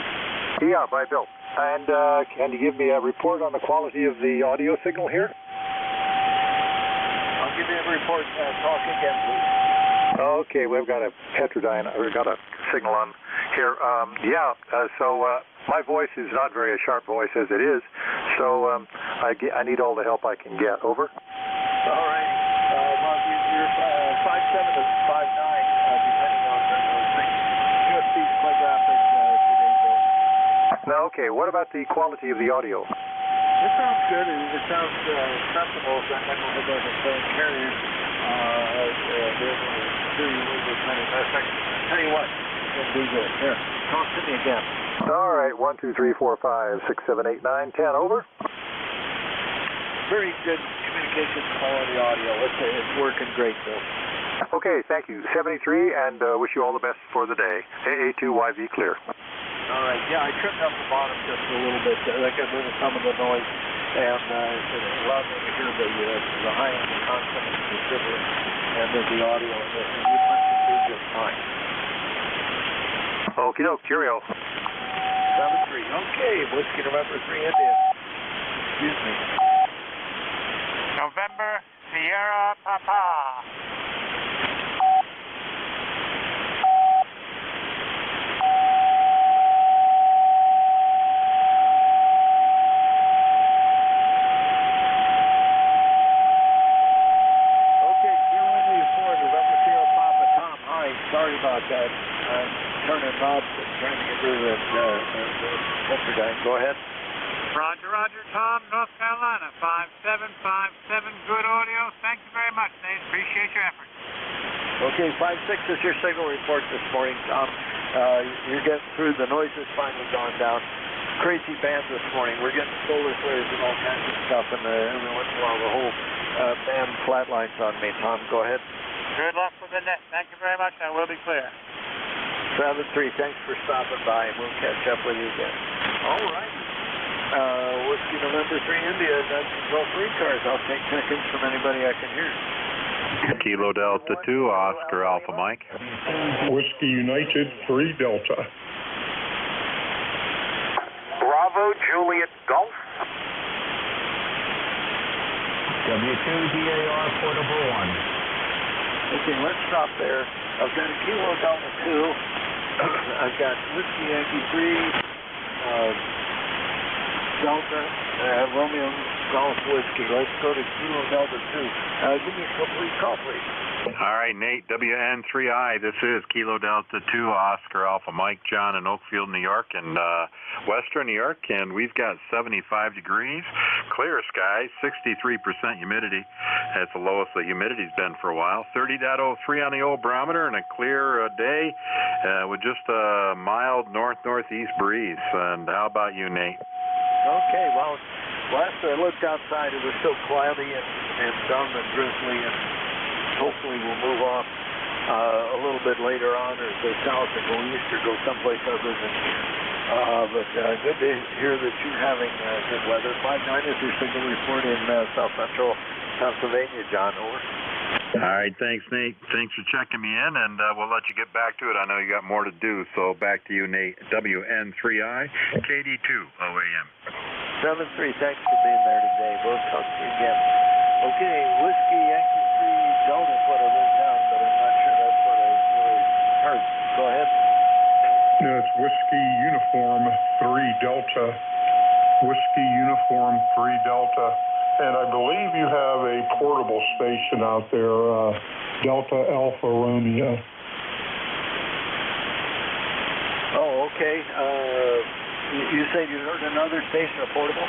Yeah, by Bill. And can you give me a report on the quality of the audio signal here? I'll give you a report. Talk again, please. Okay, we've got a heterodyne, or got a signal on here. My voice is not very a sharp voice as it is, so I need all the help I can get. Over. All right. Well, you're 5.7 to 5.9, depending on the thing. USB's quite rapid today, Bill. Now, okay, what about the quality of the audio? It sounds good. It sounds acceptable. So I'm not going to carry it. Tell you what, it'll be good. Here, talk to me again. All right, 1, 2, 3, 4, 5, 6, 7, 8, 9, 10. Over. Very good communications quality audio. It's working great, Bill. Okay, thank you. 73, and wish you all the best for the day. AA2YV clear. All right, yeah, I trimmed up the bottom just a little bit. That got rid of some of the noise, and it allowed me to hear the high end consonants, the sibilants, and the audio. And you punch it through just fine. Okie doke, cheerio. 7-3. Okay, Whiskey November 3 India. Excuse me. November Sierra Papa. Sorry about that. I'm turning knobs and trying to get rid of that heterodyne. Go ahead. Roger, Tom, North Carolina, 5757. Good audio. Thank you very much, Nate. Appreciate your efforts. Okay, 5-6 is your signal report this morning, Tom. You're getting through. The noise has finally gone down. crazy band this morning. We're getting solar flares and all kinds of stuff, and every once in a while the whole band flatlines on me. Tom, go ahead. Good luck with the net. Thank you very much. I will be clear. 7-3, thanks for stopping by. We'll catch up with you again. All right. Whiskey November 3 India, that's control for ECARS. I'll take check-ins from anybody I can hear. Kilo Delta 2, Oscar Alpha Mike. Whiskey United 3 Delta. Bravo Juliet Golf. W2DAR Portable 1. Okay, let's stop there. I've got a Kilo Delta 2. I've got Whiskey Yankee 3, Delta, Romeo Golf Whiskey. Let's go to Kilo Delta 2. Give me a complete call, please. All right, Nate, WN3I. This is Kilo Delta 2, Oscar Alpha Mike, John in Oakfield, New York, and Western New York, and we've got 75 degrees, clear skies, 63% humidity. That's the lowest the humidity's been for a while. 30.03 on the old barometer, and a clear day with just a mild north-northeast breeze. And how about you, Nate? Okay, well, last I looked outside, it was still cloudy and dumb and drizzly, and hopefully we'll move off a little bit later on or go south or go east or go someplace other than here. But good to hear that you're having good weather. 5-9 is your signal report in south central Pennsylvania, John. Over. All right, thanks, Nate. Thanks for checking me in, and we'll let you get back to it. I know you got more to do, so back to you, Nate. WN3I, KD2, OAM. 7-3, thanks for being there today. We'll talk to you again. Okay, Whiskey Yankee 3 Delta is what I wrote down, but I'm not sure that's what I really heard. Go ahead. No, it's Whiskey Uniform 3 Delta. Whiskey Uniform 3 Delta. And I believe you have a portable station out there, Delta Alpha Romeo. Oh, okay. You said you heard another station, a portable?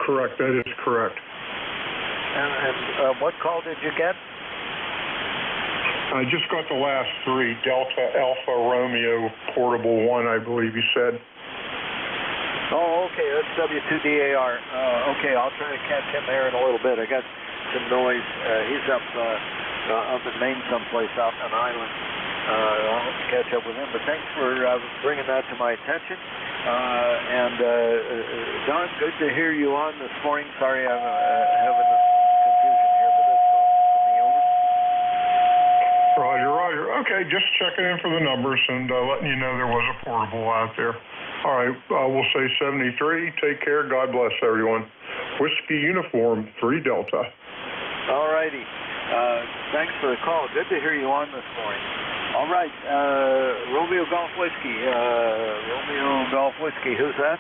Correct, that is correct. And what call did you get? I just got the last 3, Delta Alpha Romeo Portable 1, I believe you said. Oh, okay, that's W2DAR. Okay, I'll try to catch him there in a little bit. I got some noise. He's up in Maine someplace out on an island. I'll have to catch up with him, but thanks for bringing that to my attention. And Don, good to hear you on this morning. Sorry I'm having a confusion here, but that's for me. Over. Roger. Okay, just checking in for the numbers and letting you know there was a portable out there. All right, we'll say 73. Take care. God bless everyone. Whiskey Uniform 3 Delta. All righty. Thanks for the call. Good to hear you on this morning. All right, Romeo Golf Whiskey. Romeo Golf Whiskey. Who's that?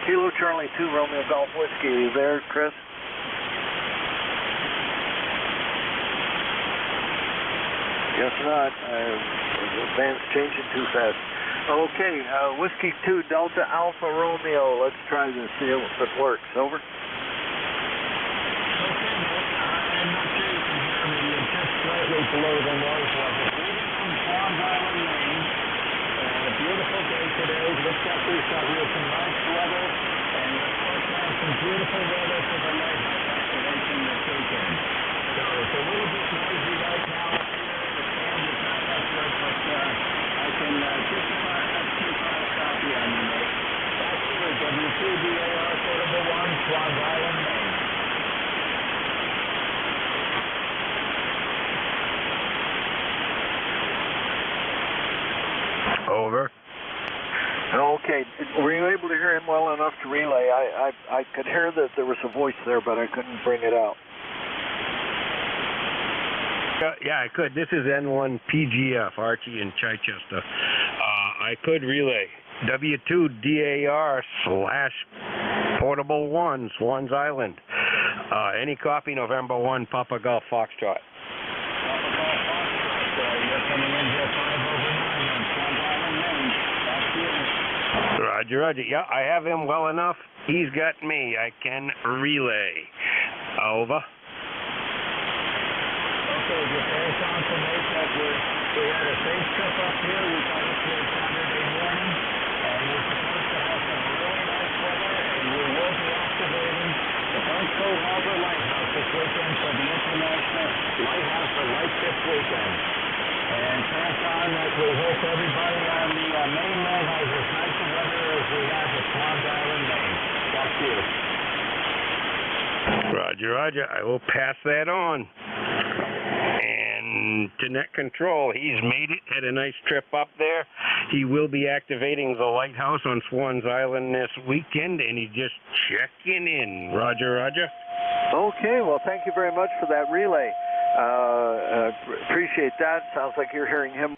Kilo Charlie 2 Romeo Golf Whiskey. Are you there, Chris? Guess not. The band's changing too fast. Okay, Whiskey 2 Delta Alpha Romeo. Let's try this, see if it works. Over. Okay, I'm not sure you can hear me. You're just slightly below the noise level. Leaving from Swan Island, Maine. A beautiful day today. Looks like we shall hear some nice weather. And of course now some beautiful weather for the light activation this weekend. So it's a little bit noisy right now up here. The sound is not that good, but I can just about keep on copy on you, mate. Back to you, W2DAR Portable 1, Swan Island, Maine. Over. Okay, were you able to hear him well enough to relay? I could hear that there was a voice there, but I couldn't bring it out. Yeah, I could. This is N1PGF, Archie in Chichester. I could relay W2DAR / Portable 1, Swans Island. Any copy, November 1, Papa Golf Foxtrot. You're coming in here 5 over 9 on Swans Island, Maine. Back to you. Right. Roger, roger. Yeah, I have him well enough. He's got me. I can relay. Over. Okay, just pass on to Nate that we had a safe trip up here. We got up here Saturday morning, and we're supposed to have some really nice weather, and we will be activating the Bunch Cove Harbor Lighthouse this weekend for the International Lighthouse for Light this weekend. And pass on that we hope everybody on the mainland has as nice a weather as we have at Swans Island, Maine. Back to you. Roger, roger. I will pass that on. And to Net Control, he's made it, had a nice trip up there. He will be activating the lighthouse on Swans Island this weekend, and he's just checking in. Roger, roger. Okay, well, thank you very much for that relay. Appreciate that. Sounds like you're hearing him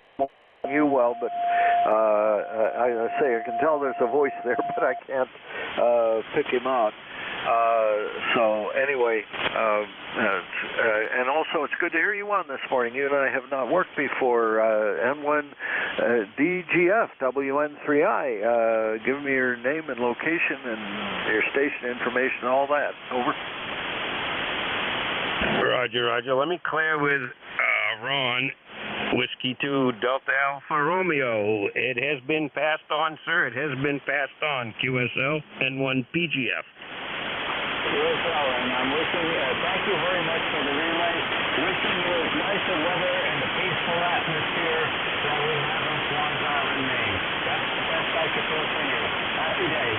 you well, but I say I can tell there's a voice there, but I can't pick him out. So anyway, and also it's good to hear you on this morning. You and I have not worked before. N1DGF WN3I. Give me your name and location and your station information, all that. Over. Roger, roger. Let me clear with Ron. Whiskey 2 Delta Alpha Romeo. It has been passed on, sir. It has been passed on. QSL N1 PGF. QSL, and I'm wishing, thank you very much for the relay. Wishing you as nice a weather and a peaceful atmosphere that we have on Swans Island, Maine. That's the best I could do for you. Happy day.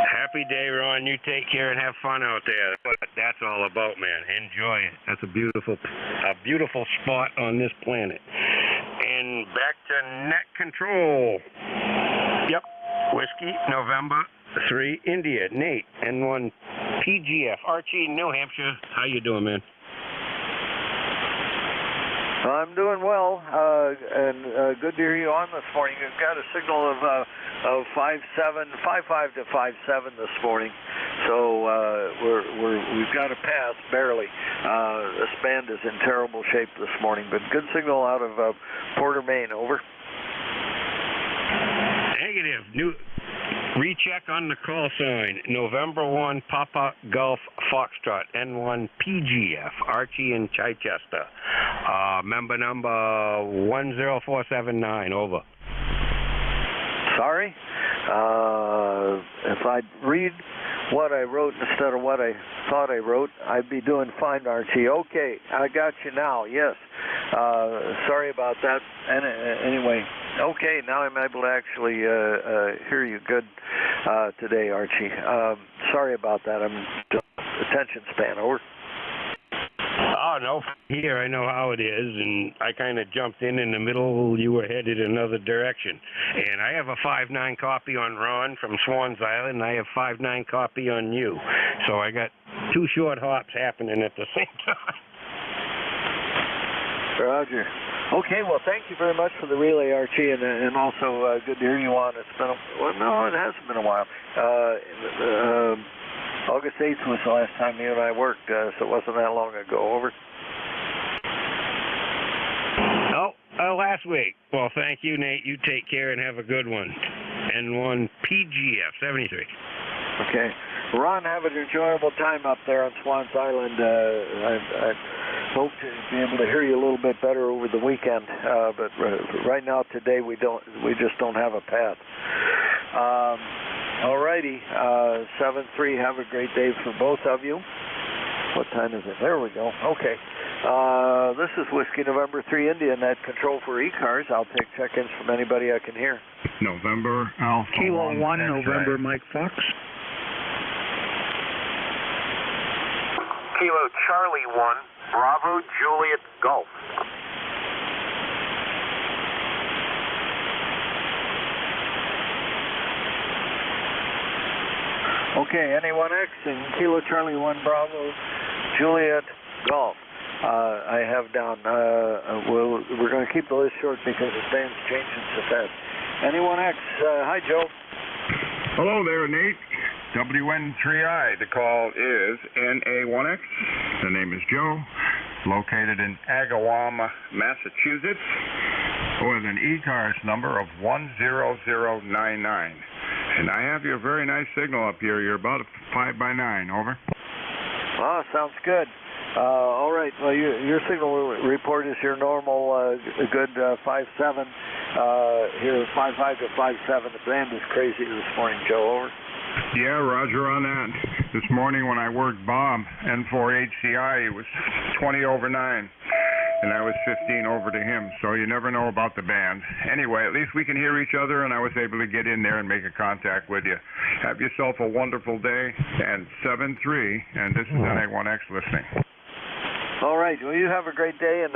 Happy day, Ron. You take care and have fun out there. That's all about, man. Enjoy it. That's a beautiful spot on this planet. And back to Net Control. Yep. Whiskey, November 3, India. Nate, N1 PGF. Archie, New Hampshire. How you doing, man? I'm doing well, and good to hear you on this morning. You've got a signal of 55 to 57 this morning, so we've got a pass barely. This band is in terrible shape this morning, but good signal out of Porter, Maine. Over. Negative. Recheck on the call sign. November 1, Papa Golf Foxtrot, N1 PGF, Archie in Chichester. Member number 10479, over. Sorry? If I read what I wrote instead of what I thought I wrote, I'd be doing fine, Archie. Okay, I got you now, yes. Sorry about that. Anyway, okay, now I'm able to actually hear you good today, Archie. Sorry about that. I'm just attention span. Over. Oh, no, here, I know how it is, and I kind of jumped in the middle. You were headed another direction. And I have a 5.9 copy on Ron from Swans Island, and I have 5.9 copy on you. So I got two short hops happening at the same time. Roger. Okay, well, thank you very much for the relay, Archie, and also good to hear you on. It's been no, it hasn't been a while. August 8th was the last time you and I worked, so it wasn't that long ago. Over. Oh, last week. Well, thank you, Nate. You take care and have a good one. N1 PGF 73. Okay. Ron, have an enjoyable time up there on Swans Island. I hope to be able to hear you a little bit better over the weekend, but right now, today, we just don't have a path. All righty, 7-3, have a great day for both of you. What time is it? There we go. Okay. This is Whiskey November 3 India, Net Control for ECARS. I'll take check-ins from anybody I can hear. November Alpha. Kilo 1, November Mike Fox. Kilo Charlie 1, Bravo Juliet Golf. Okay, NA1X and Kilo Charlie 1 Bravo Juliet Golf. I have down. We're going to keep the list short because the band's changing so fast. NA1X, hi Joe. Hello there, Nate. WN3I. The call is NA1X. The name is Joe. Located in Agawam, Massachusetts. with an ECARS number of 10099. And I have you a very nice signal up here. You're about 5 by 9, over. Oh, sounds good. All right. Well, your signal report is your normal good 5.7. Here, 5.5 to 5.7. The band is crazy this morning, Joe. Over. Yeah, roger on that. This morning when I worked Bob, N4HCI, it was 20 over 9. And I was 15 over to him, so you never know about the band. Anyway, at least we can hear each other, and I was able to get in there and make a contact with you. Have yourself a wonderful day, and 7-3, and this is NA1X listening. All right. Well, you have a great day, and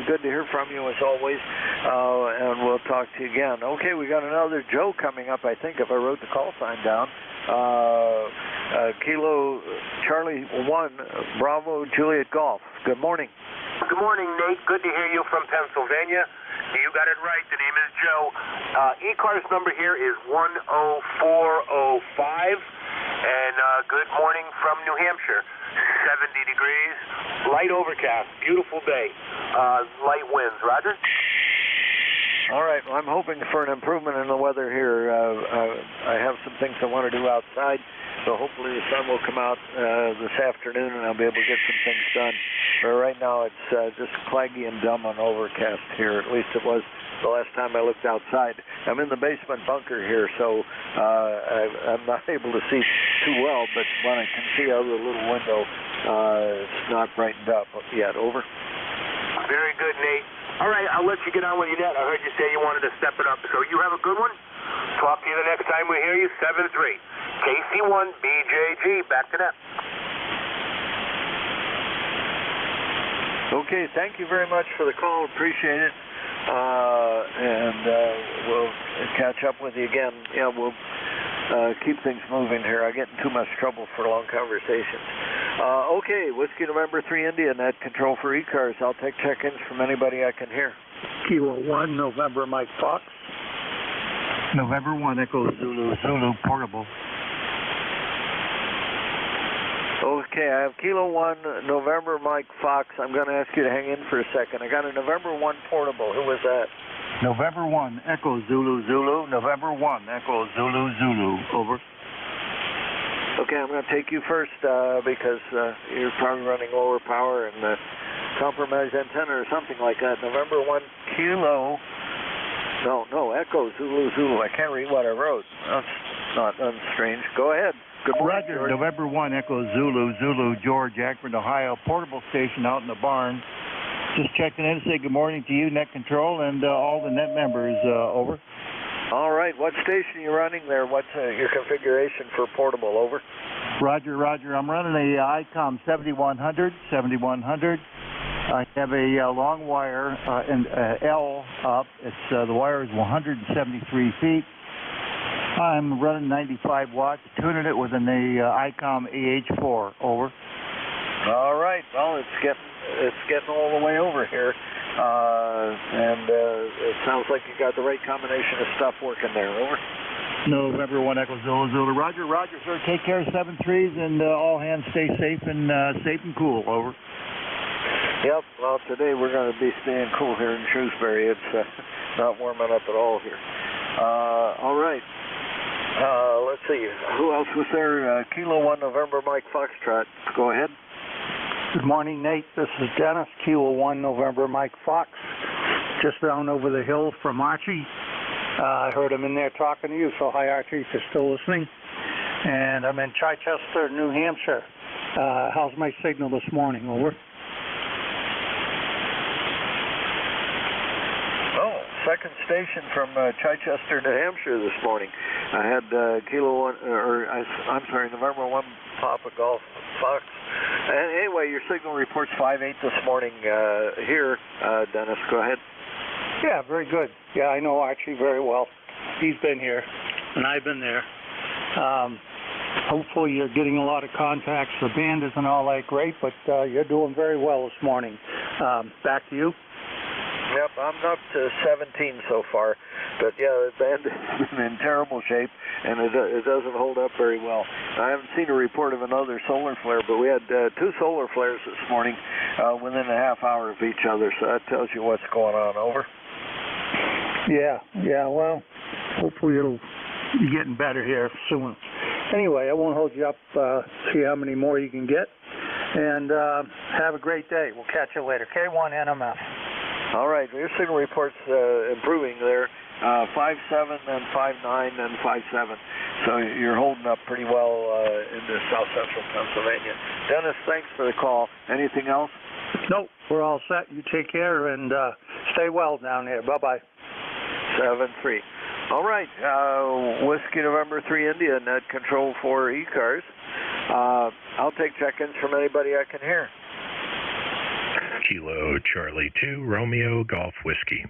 good to hear from you as always, and we'll talk to you again. Okay, we got another Joe coming up, I think, if I wrote the call sign down. Kilo Charlie 1, Bravo Juliet Golf. Good morning. Good morning, Nate. Good to hear you from Pennsylvania. You got it right. The name is Joe. ECARS number here is 10405. And good morning from New Hampshire. 70 degrees, light overcast, beautiful day, light winds. Roger? All right. Well, I'm hoping for an improvement in the weather here. I have some things I want to do outside, so hopefully the sun will come out this afternoon and I'll be able to get some things done. But right now it's just claggy and dumb and overcast here. At least it was the last time I looked outside. I'm in the basement bunker here, so I'm not able to see too well, but when I can see out of the little window, it's not brightened up yet. Over. Very good, Nate. All right, I'll let you get on with your net. I heard you say you wanted to step it up, so you have a good one. Talk to you the next time we hear you. 7-3. KC1 BJG. Back to net. Okay, thank you very much for the call. Appreciate it. And we'll catch up with you again. Yeah, we'll keep things moving here. I get in too much trouble for long conversations. Okay, Whiskey November 3 India, net control for ECARS. I'll take check-ins from anybody I can hear. Kilo 1, November Mike Fox. November 1, Echo Zulu, Zulu portable. Okay, I have Kilo 1, November Mike Fox. I'm going to ask you to hang in for a second. I got a November 1 portable. Who was that? November 1, Echo Zulu, Zulu. November 1, Echo Zulu, Zulu. Over. Okay, I'm going to take you first because you're probably running lower power and compromised antenna or something like that. November 1, Kilo. No, Echo Zulu, Zulu. I can't read what I wrote. That's strange. Go ahead. Good morning, Roger, George. November 1, Echo Zulu, Zulu, George, Akron, Ohio, portable station out in the barn. Just checking in to say good morning to you, Net Control, and all the Net members. Over. All right. What station are you running there? What's your configuration for portable? Over. Roger, Roger. I'm running a ICOM 7100. I have a long wire, and L up. It's the wire is 173 feet. I'm running 95 watts, tuning it with an ICOM AH4. Over. All right. Well, it's getting all the way over here, and it sounds like you got the right combination of stuff working there. Over. November 1 Echo Zulu, Zulu. Roger, Roger, sir. Take care. 7-3s, and all hands stay safe and cool. Over. Yep. Well, today we're going to be staying cool here in Shrewsbury. It's not warming up at all here. All right. Let's see. Who else was there? Kilo 1 November Mike Foxtrot. Go ahead. Good morning, Nate. This is Dennis, Kilo 1 November Mike Fox. Just down over the hill from Archie. I heard him in there talking to you, so hi Archie, if you're still listening. And I'm in Chichester, New Hampshire. How's my signal this morning? Over. Second station from Chichester, New Hampshire this morning. I had Kilo 1, November 1 Papa Golf Fox. And anyway, your signal report's 5.8 this morning here. Dennis, go ahead. Yeah, very good. Yeah, I know Archie very well. He's been here, and I've been there. Hopefully you're getting a lot of contacts. The band isn't all that great, but you're doing very well this morning. Back to you. Yep, I'm up to 17 so far, but yeah, the band is in terrible shape, and it doesn't hold up very well. I haven't seen a report of another solar flare, but we had 2 solar flares this morning within a half hour of each other, so that tells you what's going on. Over. Yeah, well, hopefully it'll be getting better here soon. Anyway, I won't hold you up, see how many more you can get, and have a great day. We'll catch you later. K1 NMF. All right, your signal report's improving there. 5.7, then 5.9, then 5.7. So you're holding up pretty well into south central Pennsylvania. Dennis, thanks for the call. Anything else? Nope, we're all set. You take care and stay well down there. Bye-bye. 7-3. All right, Whiskey November 3 India, net control for ECARS. I'll take check-ins from anybody I can hear. Kilo Charlie 2, Romeo Golf Whiskey.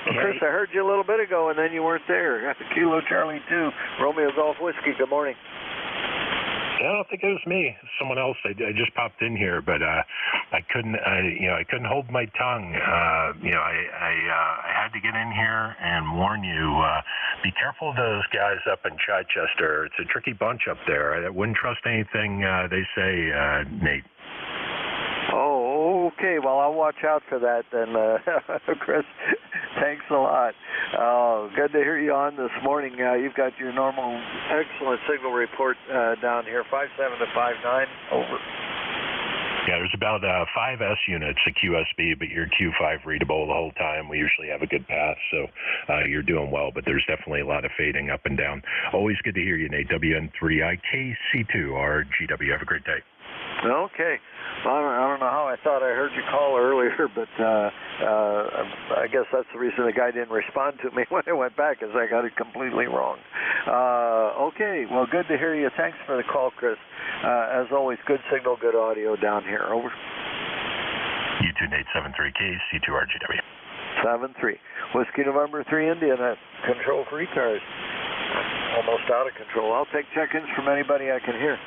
Well, Chris, I heard you a little bit ago, and then you weren't there. Kilo Charlie 2, Romeo Golf Whiskey. Good morning. I don't think it was me. Someone else. I just popped in here, but I couldn't. I couldn't hold my tongue. I had to get in here and warn you. Be careful of those guys up in Chichester. It's a tricky bunch up there. I wouldn't trust anything they say, Nate. Oh, okay. Well, I'll watch out for that then, Chris. Thanks a lot. Good to hear you on this morning. You've got your normal excellent signal report down here, 5.7 to 5.9. Over. Yeah, there's about 5 S units of QSB, but you're Q5 readable the whole time. We usually have a good path, so you're doing well, but there's definitely a lot of fading up and down. Always good to hear you, Nate. WN3IKC2RGW. Have a great day. Okay. Well, I don't know how I thought I heard you call earlier, but I guess that's the reason the guy didn't respond to me when I went back, is I got it completely wrong. Okay. Well, good to hear you. Thanks for the call, Chris. As always, good signal, good audio down here. Over. You too, Nate. 73KC2RGW. 7-3. Whiskey November 3 India, net control for ECARS. Almost out of control. I'll take check-ins from anybody I can hear.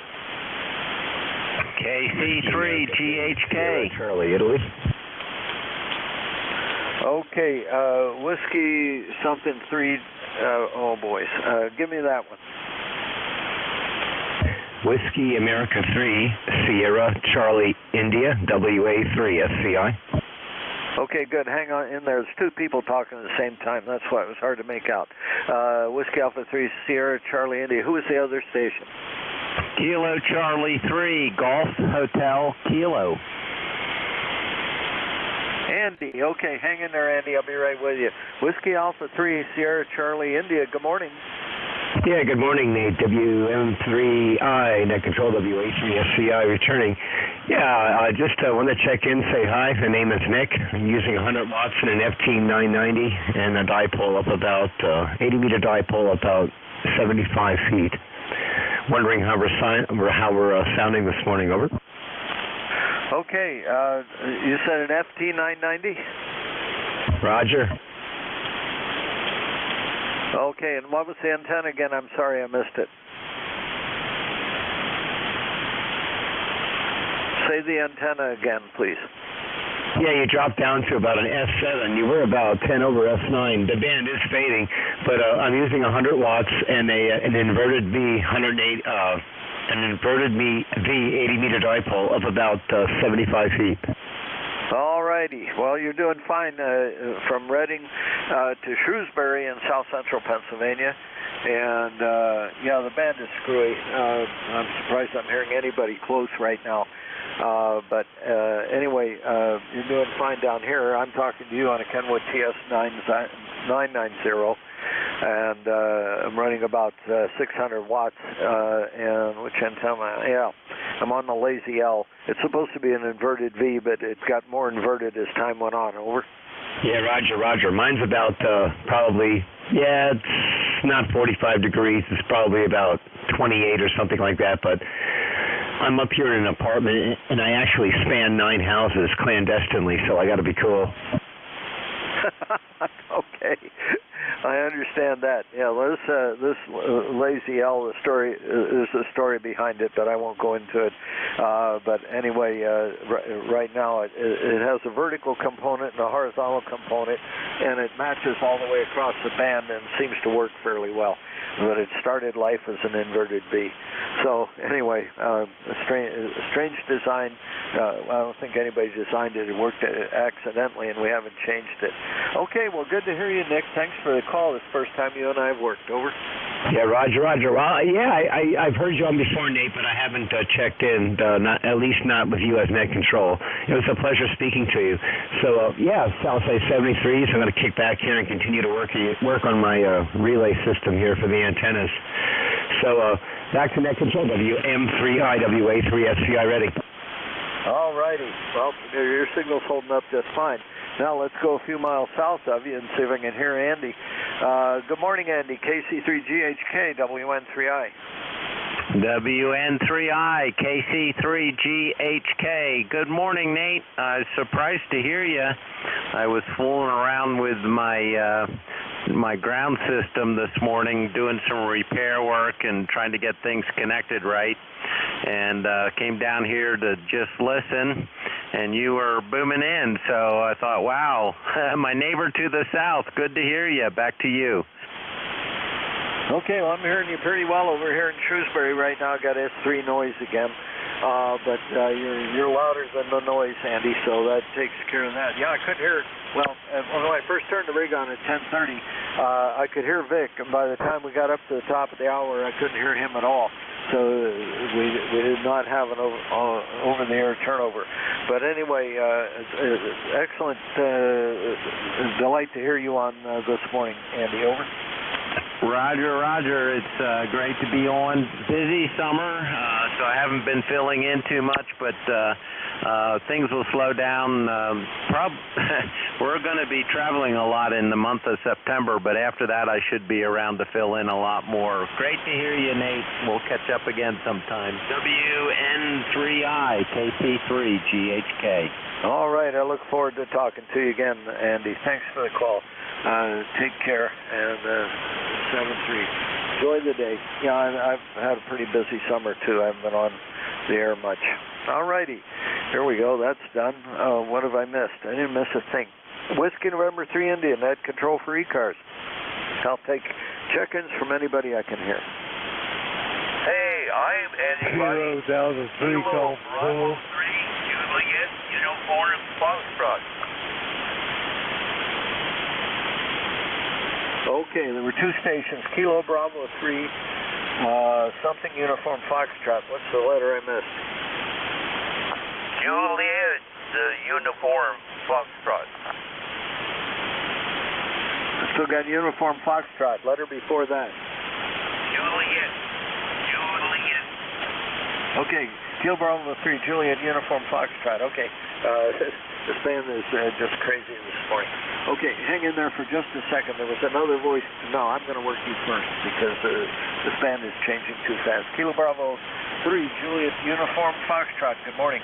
KC3 GHK. Charlie, Italy. Okay, Whiskey something 3, oh boys, give me that one. Whiskey America 3, Sierra Charlie India, WA3 SCI. Okay, good. Hang on in there. There's 2 people talking at the same time. That's why it was hard to make out. Whiskey Alpha 3, Sierra Charlie India. Who is the other station? Kilo Charlie 3, Golf Hotel Kilo. Andy. Okay, hang in there, Andy. I'll be right with you. Whiskey Alpha 3, Sierra Charlie India. Good morning. Yeah, good morning, Nate. WM3I, net control WA3 SCI returning. Yeah, I just want to check in, say hi. My name is Nick. I'm using 100 watts and an FT990 and a dipole up about 80-meter dipole about 75 feet. Wondering how we're sounding this morning. Over. Okay, you said an FT990? Roger. Okay, and what was the antenna again? I'm sorry, I missed it. Say the antenna again, please. Yeah, you dropped down to about an S7. You were about 10 over S9. The band is fading, but I'm using 100 watts and an inverted V 108, an inverted V 80-meter dipole of about 75 feet. All righty. Well, you're doing fine from Reading to Shrewsbury in south central Pennsylvania. And, yeah, the band is screwy. I'm surprised I'm hearing anybody close right now. But anyway, you're doing fine down here. I'm talking to you on a Kenwood TS990. And I'm running about 600 watts, and which antenna? Yeah, I'm on the Lazy L. It's supposed to be an inverted V, but it got more inverted as time went on. Over. Yeah, Roger. Mine's about probably, it's not 45 degrees. It's probably about 28 or something like that, but I'm up here in an apartment, and I actually span 9 houses clandestinely, so I got to be cool. Okay, I understand that. Yeah, this Lazy L, there's a story behind it, but I won't go into it. But anyway, right now it has a vertical component and a horizontal component, and it matches all the way across the band and seems to work fairly well. but it started life as an inverted B. So anyway, a strange design. I don't think anybody designed it. It worked accidentally, and we haven't changed it. Okay, well, good to hear you, Nick. Thanks for the call. It's the first time you and I have worked. Over. Yeah, Roger. Well, yeah, I've heard you on before, Nate, but I haven't checked in, at least not with you as net control. It was a pleasure speaking to you. So, yeah, Southside 73, so I'm going to kick back here and continue to work on my relay system here for the antennas. So, back to net control, WM3I, WA3SCI ready. All righty. Well, your signal's holding up just fine. Now let's go a few miles south of you and see if I can hear Andy. Good morning, Andy. KC3GHK, WN3I. WN3I, KC3GHK. Good morning, Nate. I was surprised to hear you. I was fooling around with my ground system this morning, doing some repair work and trying to get things connected right, and came down here to just listen, and you were booming in, so I thought, wow, my neighbor to the south, good to hear you. Back to you. Okay, well, I'm hearing you pretty well over here in Shrewsbury right now. I got S3 noise again, but you're louder than the noise, Andy, so that takes care of that. Yeah, I couldn't hear it. Well, when I first turned the rig on at 10:30, I could hear Vic, and by the time we got up to the top of the hour, I couldn't hear him at all. So we did not have an over-the-air turnover. But anyway, excellent delight to hear you on this morning, Andy. Over. Roger. It's great to be on. Busy summer, so I haven't been filling in too much, but things will slow down. We're going to be traveling a lot in the month of September, but after that I should be around to fill in a lot more. Great to hear you, Nate. We'll catch up again sometime. WN3I, KC3GHK. All right, I look forward to talking to you again, Andy. Thanks for the call. Take care, and 7-3. Enjoy the day. Yeah, I've had a pretty busy summer, too. I haven't been on the air much. All righty. Here we go. That's done. What have I missed? I didn't miss a thing. Whiskey November 3 India, net control for ECARS. I'll take check-ins from anybody I can hear. Hey, I'm anybody. Down to 3 call. Bravo 3, Juliet, Uniform Foxtrot. Okay, there were two stations, Kilo Bravo 3, something Uniform Foxtrot. What's the letter I missed? Juliet, Uniform Foxtrot. Still got Uniform Foxtrot. Letter before that. Juliet. Okay, Kilo Bravo 3, Juliet, Uniform Foxtrot. Okay, this band is just crazy this morning. Okay, hang in there for just a second. There was another voice. No, I'm going to work you first because this band is changing too fast. Kilo Bravo 3, Juliet, Uniform Foxtrot. Good morning.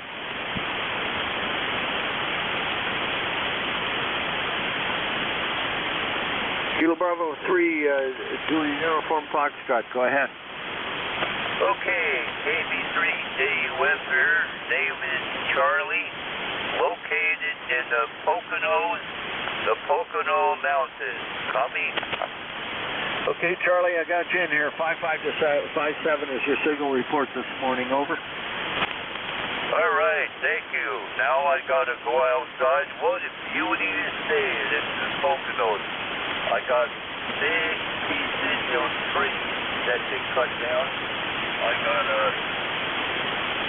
Kilo Bravo 3, Juliet, Uniform Foxtrot. Go ahead. Okay, KB3, David Charlie, located in the Poconos. The Pocono Mountains. Copy. Okay, Charlie, I got you in here. 55 to 57 is your signal report this morning. Over. All right, thank you. Now I gotta go outside. What a beauty this day in the Poconos. I got big pieces of trees that they cut down. I gotta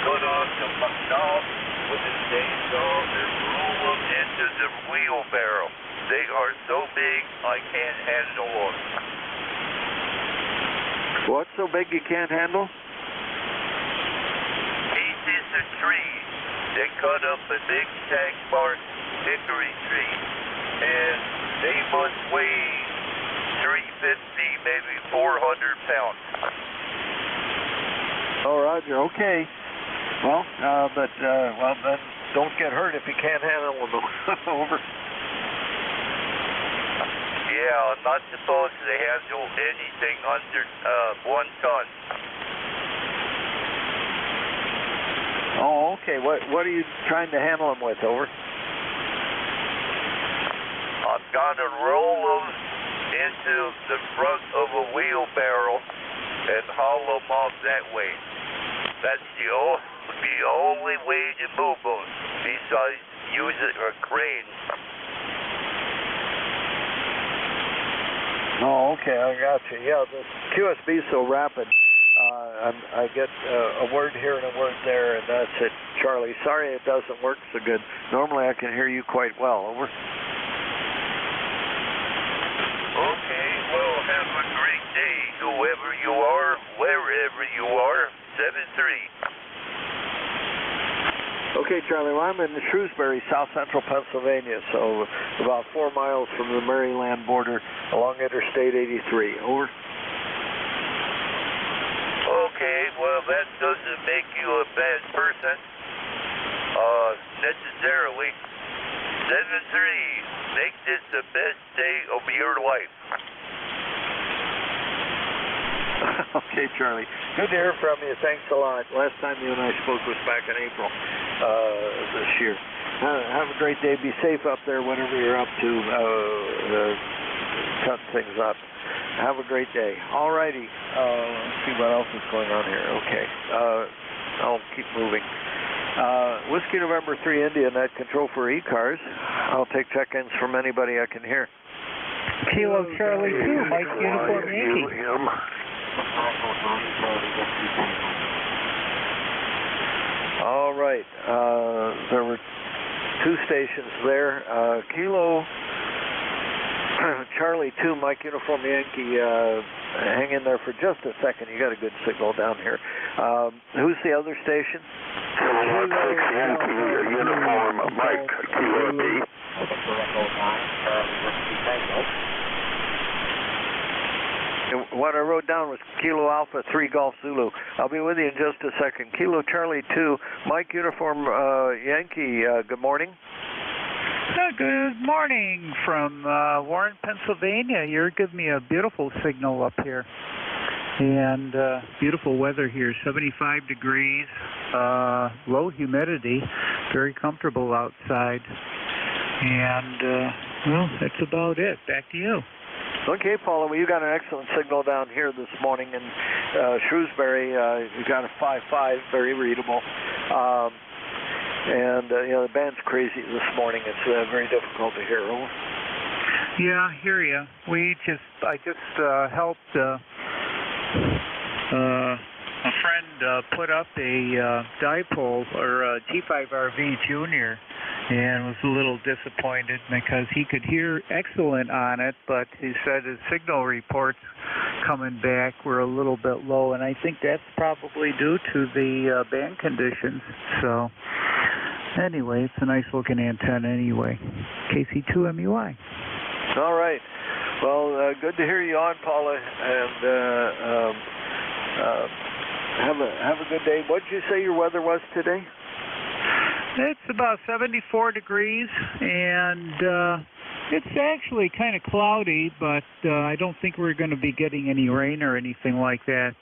cut off the knob with the chainsaw and roll them into the wheelbarrow. They are so big, I can't handle them. What's so big you can't handle? Pieces of trees. They cut up a big shag bark hickory tree, and they must weigh 350, maybe 400 pounds. Oh, Roger, okay. Well, well, then don't get hurt if you can't handle them. Over. Yeah, I'm not supposed to handle anything under 1 ton. Oh, okay. What are you trying to handle them with? Over. I've got a roll of into the front of a wheelbarrow and haul them off that way. That's the only way to move them, besides using a crane. Oh, okay, I got you. Yeah, the QSB is so rapid. I get a word here and a word there, and that's it. Charlie, sorry it doesn't work so good. Normally I can hear you quite well. Over. Okay, well, have a great day, whoever you are, wherever you are. 7-3. Okay, Charlie, well, I'm in Shrewsbury, south central Pennsylvania, so about 4 miles from the Maryland border along Interstate 83. Over. Okay, well, that doesn't make you a bad person, necessarily. 7-3, make this the best day of your life. Okay, Charlie. Good to hear from you. Thanks a lot. Last time you and I spoke was back in April this year. Have a great day. Be safe up there whenever you're up to cut things up. Have a great day. All righty. Let's see what else is going on here. Okay. I'll keep moving. Whiskey November 3 India, net control for ECARS. I'll take check-ins from anybody I can hear. Kilo Charlie 2, Mike Uniform Yankee. All right. There were 2 stations there. Kilo Charlie 2, Mike Uniform Yankee, hang in there for just a second. You got a good signal down here. Who's the other station? Yankee Uniform Mike, Kilo B. What I wrote down was Kilo Alpha 3 Golf Zulu. I'll be with you in just a second. Kilo Charlie 2, Mike Uniform Yankee, good morning. Good morning from Warren, Pennsylvania. You're giving me a beautiful signal up here. And beautiful weather here, 75 degrees, low humidity, very comfortable outside. And, well, that's about it. Back to you. Okay, Paula, well, you got an excellent signal down here this morning in Shrewsbury. You got a 5.5, very readable. And, you know, the band's crazy this morning. It's very difficult to hear. Yeah, I hear you. I just helped a friend put up a dipole or a G5RV Junior, and was a little disappointed because he could hear excellent on it, but he said his signal reports coming back were a little bit low, and I think that's probably due to the band conditions. So anyway, it's a nice looking antenna anyway. KC2MUI. All right. Well, good to hear you on, Paula, and have a good day. What did you say your weather was today? It's about 74 degrees, and it's actually kind of cloudy, but I don't think we're going to be getting any rain or anything like that.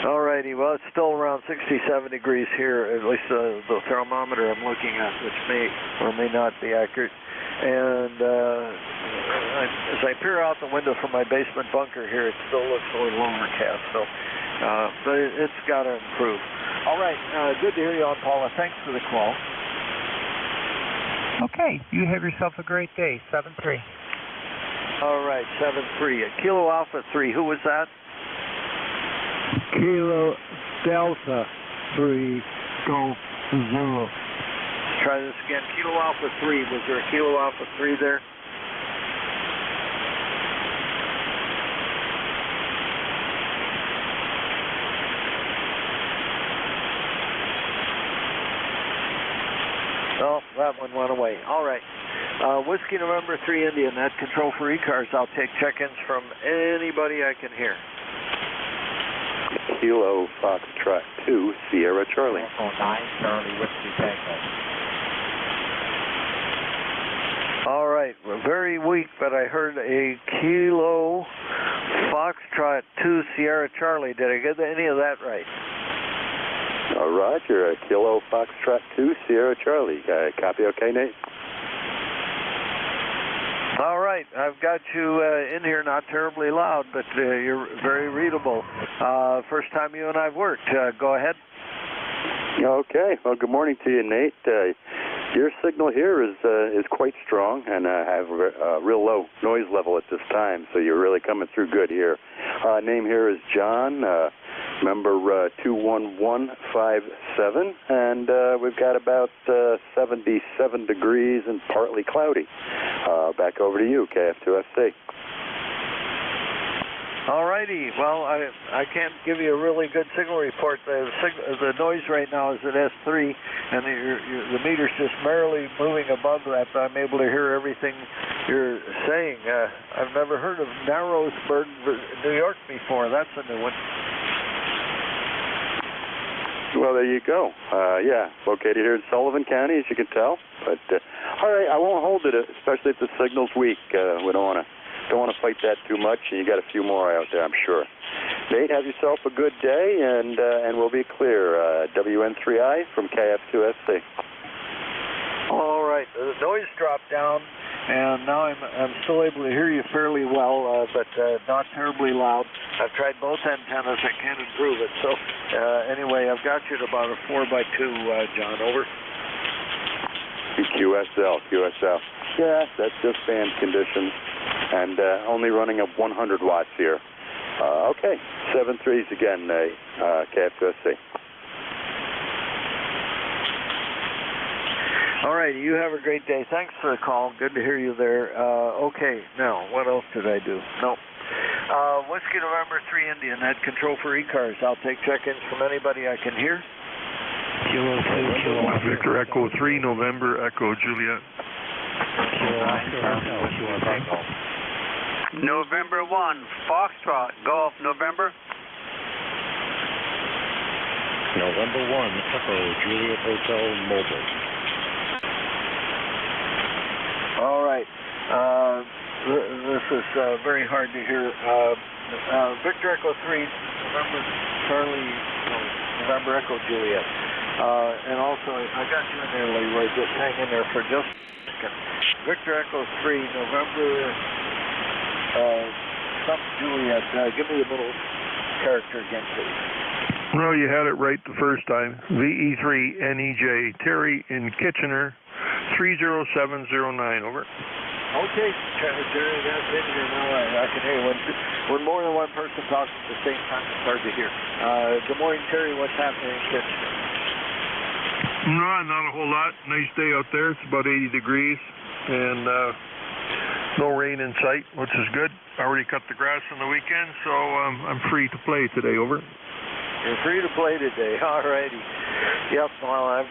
All righty. Well, it's still around 67 degrees here, at least the thermometer I'm looking at, which may or may not be accurate. And as I peer out the window from my basement bunker here, it still looks a little overcast. So, but it's got to improve. All right. Good to hear you on, Paula. Thanks for the call. Okay. You have yourself a great day. 7-3. All right. 7-3. Kilo Alpha 3. Who was that? Kilo Delta 3 Golf Zulu. Try this again. Kilo Alpha 3. Was there a Kilo Alpha 3 there? Oh, that one went away. All right. Whiskey November 3 India, net control for ECARS. I'll take check-ins from anybody I can hear. Kilo Foxtrot 2, Sierra Charlie. 9, Charlie Whiskey Tango. All right. We're very weak, but I heard a Kilo Foxtrot 2, Sierra Charlie. Did I get any of that right? Roger. A Kilo Foxtrot 2, Sierra Charlie. Copy okay, Nate? All right. right. I've got you in here, not terribly loud, but you're very readable. First time you and I've worked. Go ahead. Okay. Well, good morning to you, Nate. Your signal here is quite strong, and I have a real low noise level at this time, so you're really coming through good here. Name here is John, member 21157, and we've got about 77 degrees and partly cloudy. Back over to you, KF2SC. All righty. Well, I can't give you a really good signal report. The noise right now is at S3, and the meter's just merely moving above that, but I'm able to hear everything you're saying. I've never heard of Narrowsburg, New York before. That's a new one. Well, there you go. Yeah, located here in Sullivan County, as you can tell. But all right, I won't hold it, especially if the signal's weak. We don't want to fight that too much, and you got a few more out there, I'm sure. Nate, have yourself a good day, and we'll be clear. WN3I from KF2SC. All right, the noise dropped down, and now I'm still able to hear you fairly well, but not terribly loud. I've tried both antennas. I can't improve it. So anyway, I've got you at about a 4x2, John. Over. QSL. Yeah, that's just band conditions, and only running at 100 watts here. Okay, 7.3s again, KF2SC. All right, you have a great day. Thanks for the call. Good to hear you there. Okay, now, what else did I do? No. Whiskey November 3 Indian, head control for ECARS. I'll take check-ins from anybody I can hear. Kilo 2, Kilo 1. Victor Echo 3, November Echo Juliet. November 1, Foxtrot, Golf, November. November 1, Echo, Juliet Hotel, Mobile. All right. This is very hard to hear. Victor Echo 3, November Echo Juliet. And also, I got you in there, Leroy. Just hang in there for just a second. Victor Echo 3, November Juliet. Give me the middle character again, please. Well, you had it right the first time. VE3NEJ, Terry in Kitchener, 30709, over. Okay, Terry, that's in here now. I can hear you. When more than one person talks at the same time, it's hard to hear. Good morning, Terry. What's happening in Kitchener? No, not a whole lot. Nice day out there. It's about 80 degrees, and no rain in sight, which is good. I already cut the grass on the weekend, so I'm free to play today, over. You're free to play today, all righty. Yep, well, I'm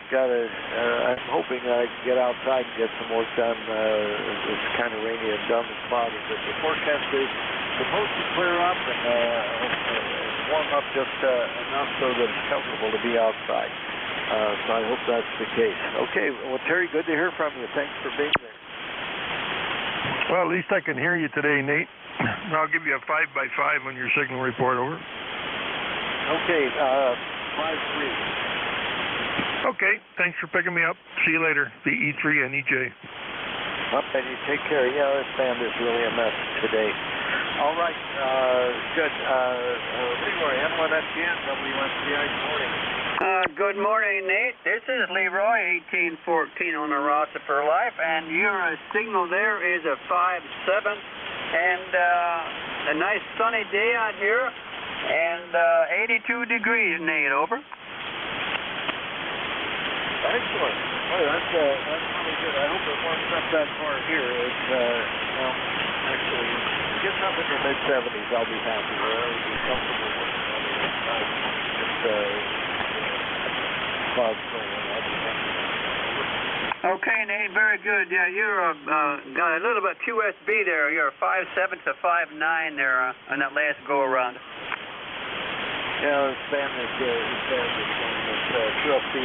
hoping I can get outside and get some work done. It's kind of rainy and dumb and cloudy, but the forecast is supposed to clear up and warm up just enough so that it's comfortable to be outside. So I hope that's the case. Okay, well, Terry, good to hear from you. Thanks for being there. Well, at least I can hear you today, Nate. I'll give you a 5x5 on your signal report, over. Okay, 5-3. Okay, thanks for picking me up. See you later. VE3NEJ. Okay, you take care. Yeah, this band is really a mess today. All right, good. Leroy, N1FGN, WNCI, good morning. Good morning, Nate. This is Leroy, 1814 on the roster for life, and your signal there is a 5-7, and a nice sunny day out here, and 82 degrees, Nate, over. Excellent. Well, that's really good. I hope it warms up that far here. It's, actually, if it gets up in the mid-70s, I'll be happy. I'll be comfortable working on the inside. Just, clouds going on. I'll be happy. Okay, Nate, very good. Yeah, you're got a little bit QSB there. You're a 5-7 to 5-9 there on that last go-around. Yeah, this band is QSB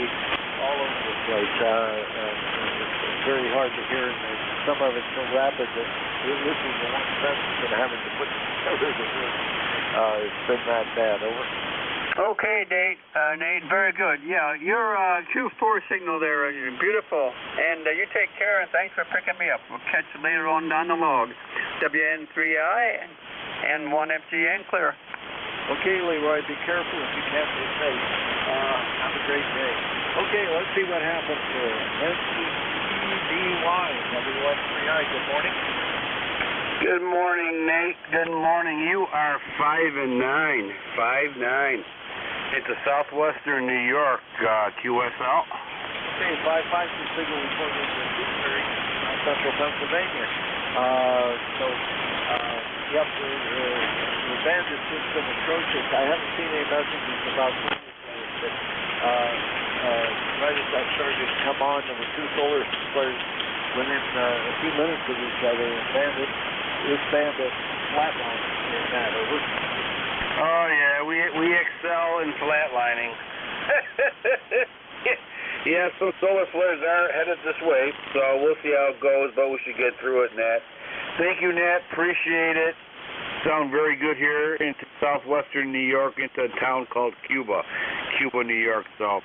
all over the place. It's very hard to hear, and some of it's so rapid that this is the one sentence and having to put together the room. It's been that bad, over. Okay, Nate, very good. Yeah, your Q4 signal there is beautiful. And you take care, and thanks for picking me up. We'll catch you later on down the log. WN3I and 1FGN clear. Okay, Leroy, be careful if you can't be safe. Have a great day. Okay, let's see what happens here. NJ2US, W13I, good morning. Good morning, Nate. Good morning. You are 5 and 9. 5-9. It's a southwestern New York QSL. Okay, 5-5 signal reported in Dewsbury, central Pennsylvania. Yep, the band has just been atrocious. I haven't seen any messages about this, but right as I started to come on, there were two solar flares within a few minutes of each other, and this band is flatlined in that, over. Oh, yeah, we excel in flatlining. Yeah, some solar flares are headed this way, so we'll see how it goes, but we should get through it, Nat. Thank you, Nat. Appreciate it. Sound very good here into southwestern New York, into a town called Cuba, New York. So,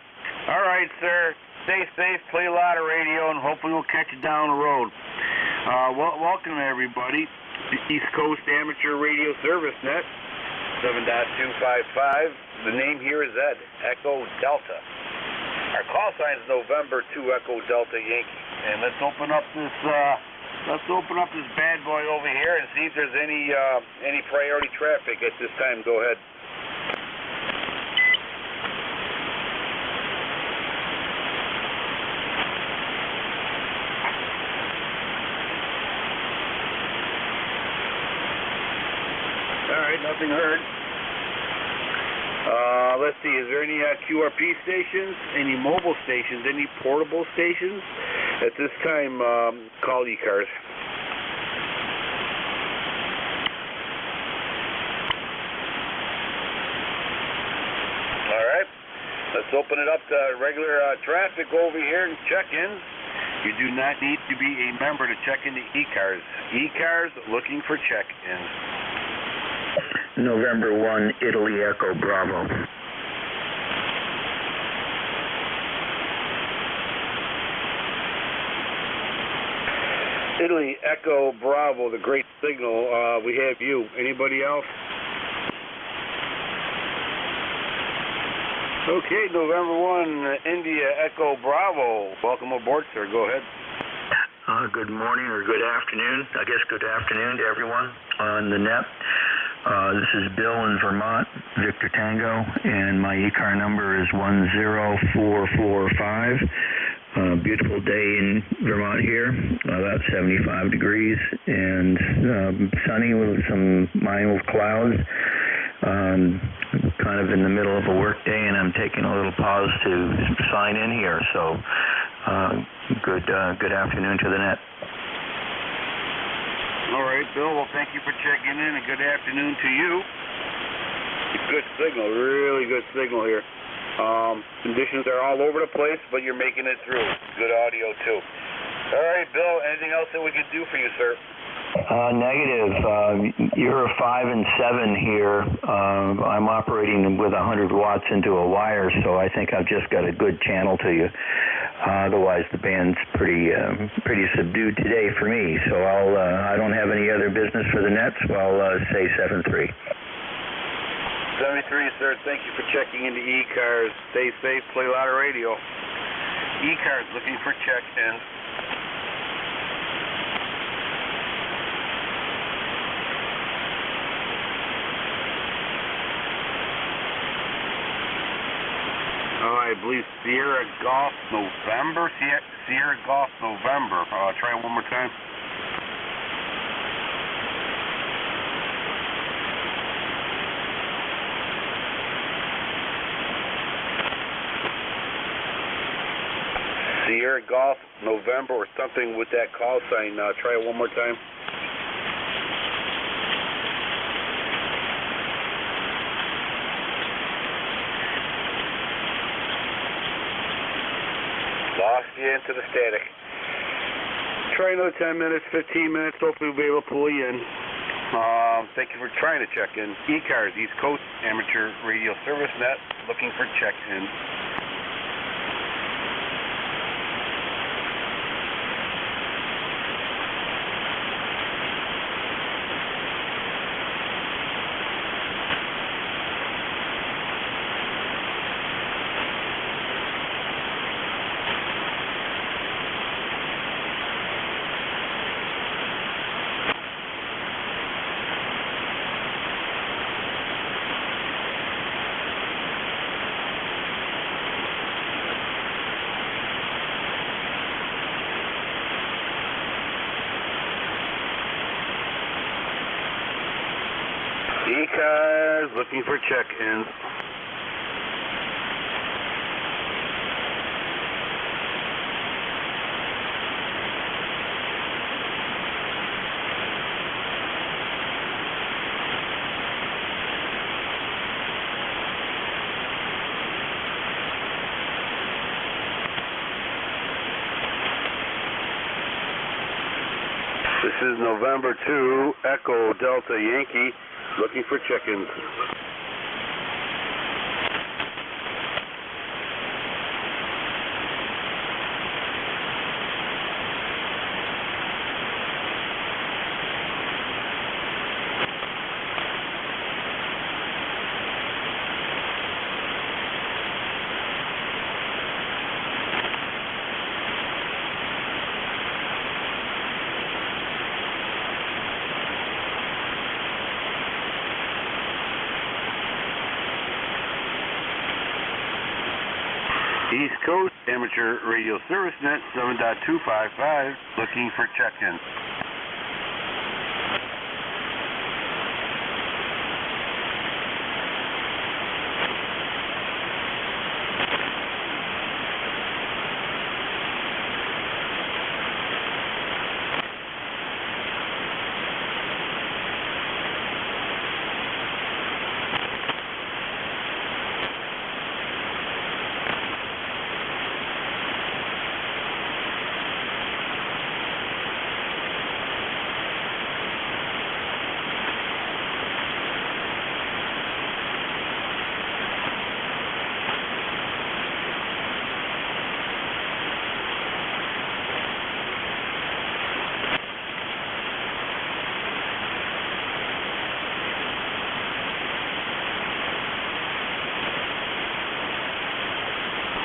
all right, sir. Stay safe, play a lot of radio, and hopefully we'll catch you down the road. Welcome, everybody, to East Coast Amateur Radio Service Net, 7.255. The name here is Ed, Echo Delta. Our call sign is November 2 Echo Delta Yankee. And let's open up this bad boy over here and see if there's any priority traffic at this time. Go ahead. All right, nothing heard. Let's see, is there any QRP stations, any mobile stations, any portable stations? At this time, call ECARS. All right, let's open it up to regular traffic over here and check-ins. You do not need to be a member to check into ECARS. ECARS looking for check-ins. November 1, Italy Echo Bravo. Italy Echo Bravo, the great signal. We have you. Anybody else? Okay, November 1, India Echo Bravo. Welcome aboard, sir. Go ahead. Good morning or good afternoon. I guess good afternoon to everyone on the net. This is Bill in Vermont, Victor Tango, and my ECAR number is 10445. Beautiful day in Vermont here, about 75 degrees, and sunny with some mild clouds. Kind of in the middle of a work day, and I'm taking a little pause to sign in here. So, good afternoon to the net. All right, Bill. Well, thank you for checking in, and good afternoon to you. Good signal, really good signal here. Conditions are all over the place, but you're making it through. Good audio, too. All right, Bill, anything else that we can do for you, sir? Negative. You're 5 and 7 here. I'm operating with 100 watts into a wire, so I think I've just got a good channel to you. Otherwise, the band's pretty subdued today for me. So I don't have any other business for the net, so I'll say 7-3. 73, sir. Thank you for checking into ECARS. Stay safe, play a lot of radio. ECARS looking for check-in. Oh, I believe Sierra Golf November. Sierra Golf November. Try it one more time. Sierra Golf November or something with that call sign. Try it one more time. Lost you into the static. Try another 10 minutes, 15 minutes. Hopefully we'll be able to pull you in. Thank you for trying to check in. ECARS, East Coast Amateur Radio Service Net, looking for check-in. ECARS, looking for check-ins. This is November 2, Echo Delta Yankee, looking for check-ins. East Coast Amateur Radio Service Net 7.255, looking for check-in.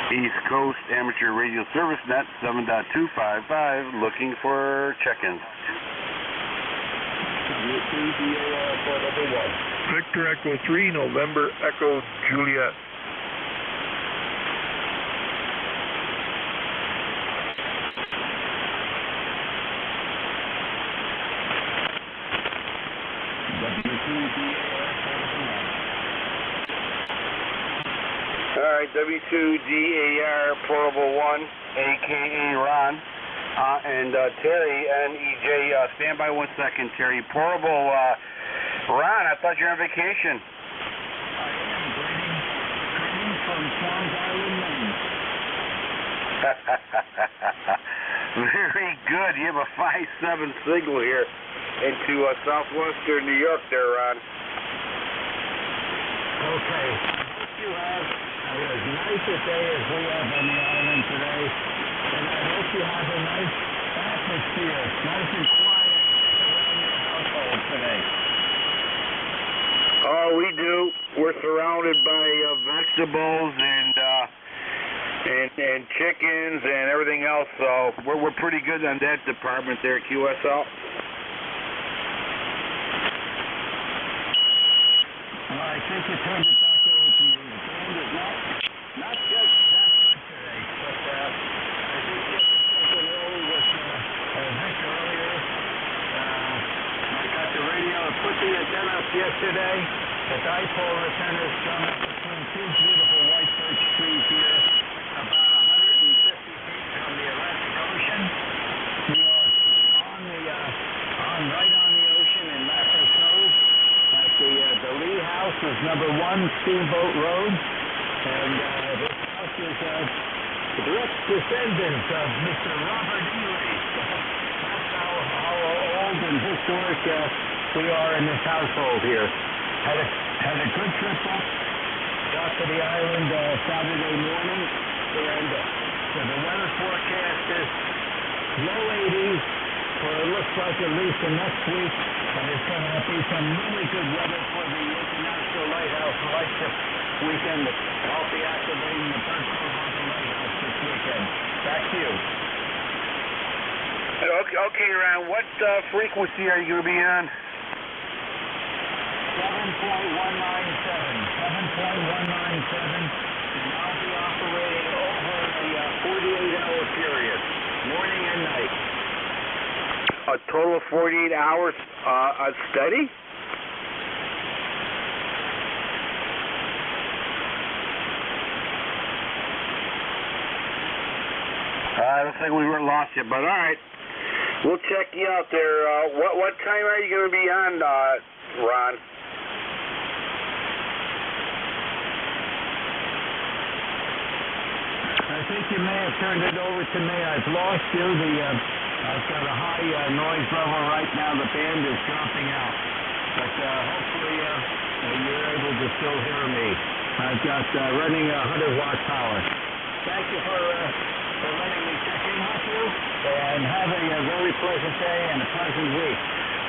East Coast Amateur Radio Service Net 7.255, looking for check-ins. Victor Echo 3, November Echo Juliet. All right, W2DAR Portable 1, a.k.a. Ron, and Terry, NEJ, stand by 1 second, Terry. Portable, Ron, I thought you were on vacation. I am greeting from Swans Island, Maine. Very good. You have a 5.7 signal here into southwestern New York there, Ron. Okay. You have as nice a day as we have on the island today, and I hope you have a nice atmosphere, nice and quiet around your household today. Oh, we do. We're surrounded by vegetables and chickens and everything else, so we're pretty good on that department there at QSL. Well, I think you turned it back over to me. The band is not just that good today, but I think you have to check in early with Victor earlier. I got the radio, put the antenna up yesterday. The dipole antenna is done up between two beautiful white birch trees here, about 150 feet from the Atlantic Ocean. We are right on the ocean in Lasso Cove. The Lee House is number 1 Steamboat Road, and this house is the direct descendant of Mr. Robert E. Lee. That's how old and historic we are in this household here. Had a good trip up. Got to the island Saturday morning, and so the weather forecast is low 80s for it looks like at least the next week, and it's going to be some really good weather for the International Lighthouse Lightship weekend. I'll be activating the Bird Club on the Lighthouse this weekend. Back to you. Okay, Ron, what frequency are you going to be on? 7.197, and I'll be operating over a 48-hour period, morning and night. A total of 48 hours steady? Looks like we weren't lost yet, but all right. We'll check you out there. What time are you going to be on, Ron? I think you may have turned it over to me. I've lost you. I've got a high noise level right now. The band is dropping out. But hopefully you're able to still hear me. I've got running 100-watt power. Thank you for letting me check in with you. And have a very pleasant day and a pleasant week.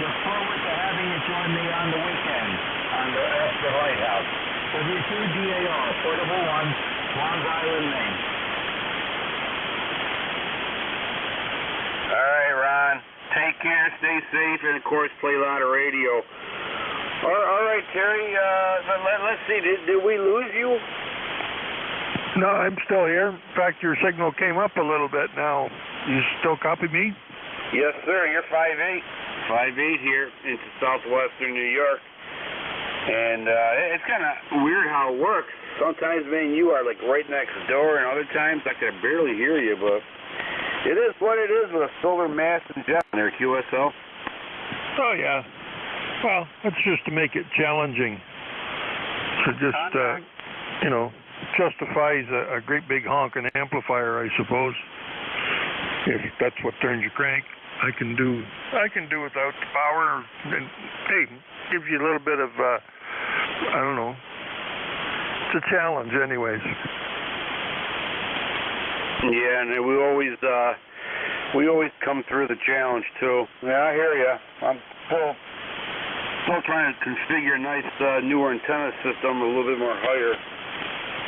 Look forward to having you join me on the weekend on the Extra Lighthouse. W2DAR, Portable 1, Swans Island, Maine. All right, Ron. Take care, stay safe, and of course, play a lot of radio. All right, Terry. Let's see. Did we lose you? No, I'm still here. In fact, your signal came up a little bit now. You still copy me? Yes, sir. You're 5'8". 5'8" here into southwestern New York. And it's kind of weird how it works. Sometimes, man, you are like right next door, and other times I can barely hear you, but it is what it is with a solar mass and jet there, QSL. Oh, yeah. Well, that's just to make it challenging. To just, justifies a great big honking amplifier, I suppose. If that's what turns your crank, I can do without the power. And hey, gives you a little bit of, I don't know. It's a challenge, anyways. Yeah, and we always come through the challenge too. Yeah, I hear you. I'm still trying to configure a nice newer antenna system a little bit more higher.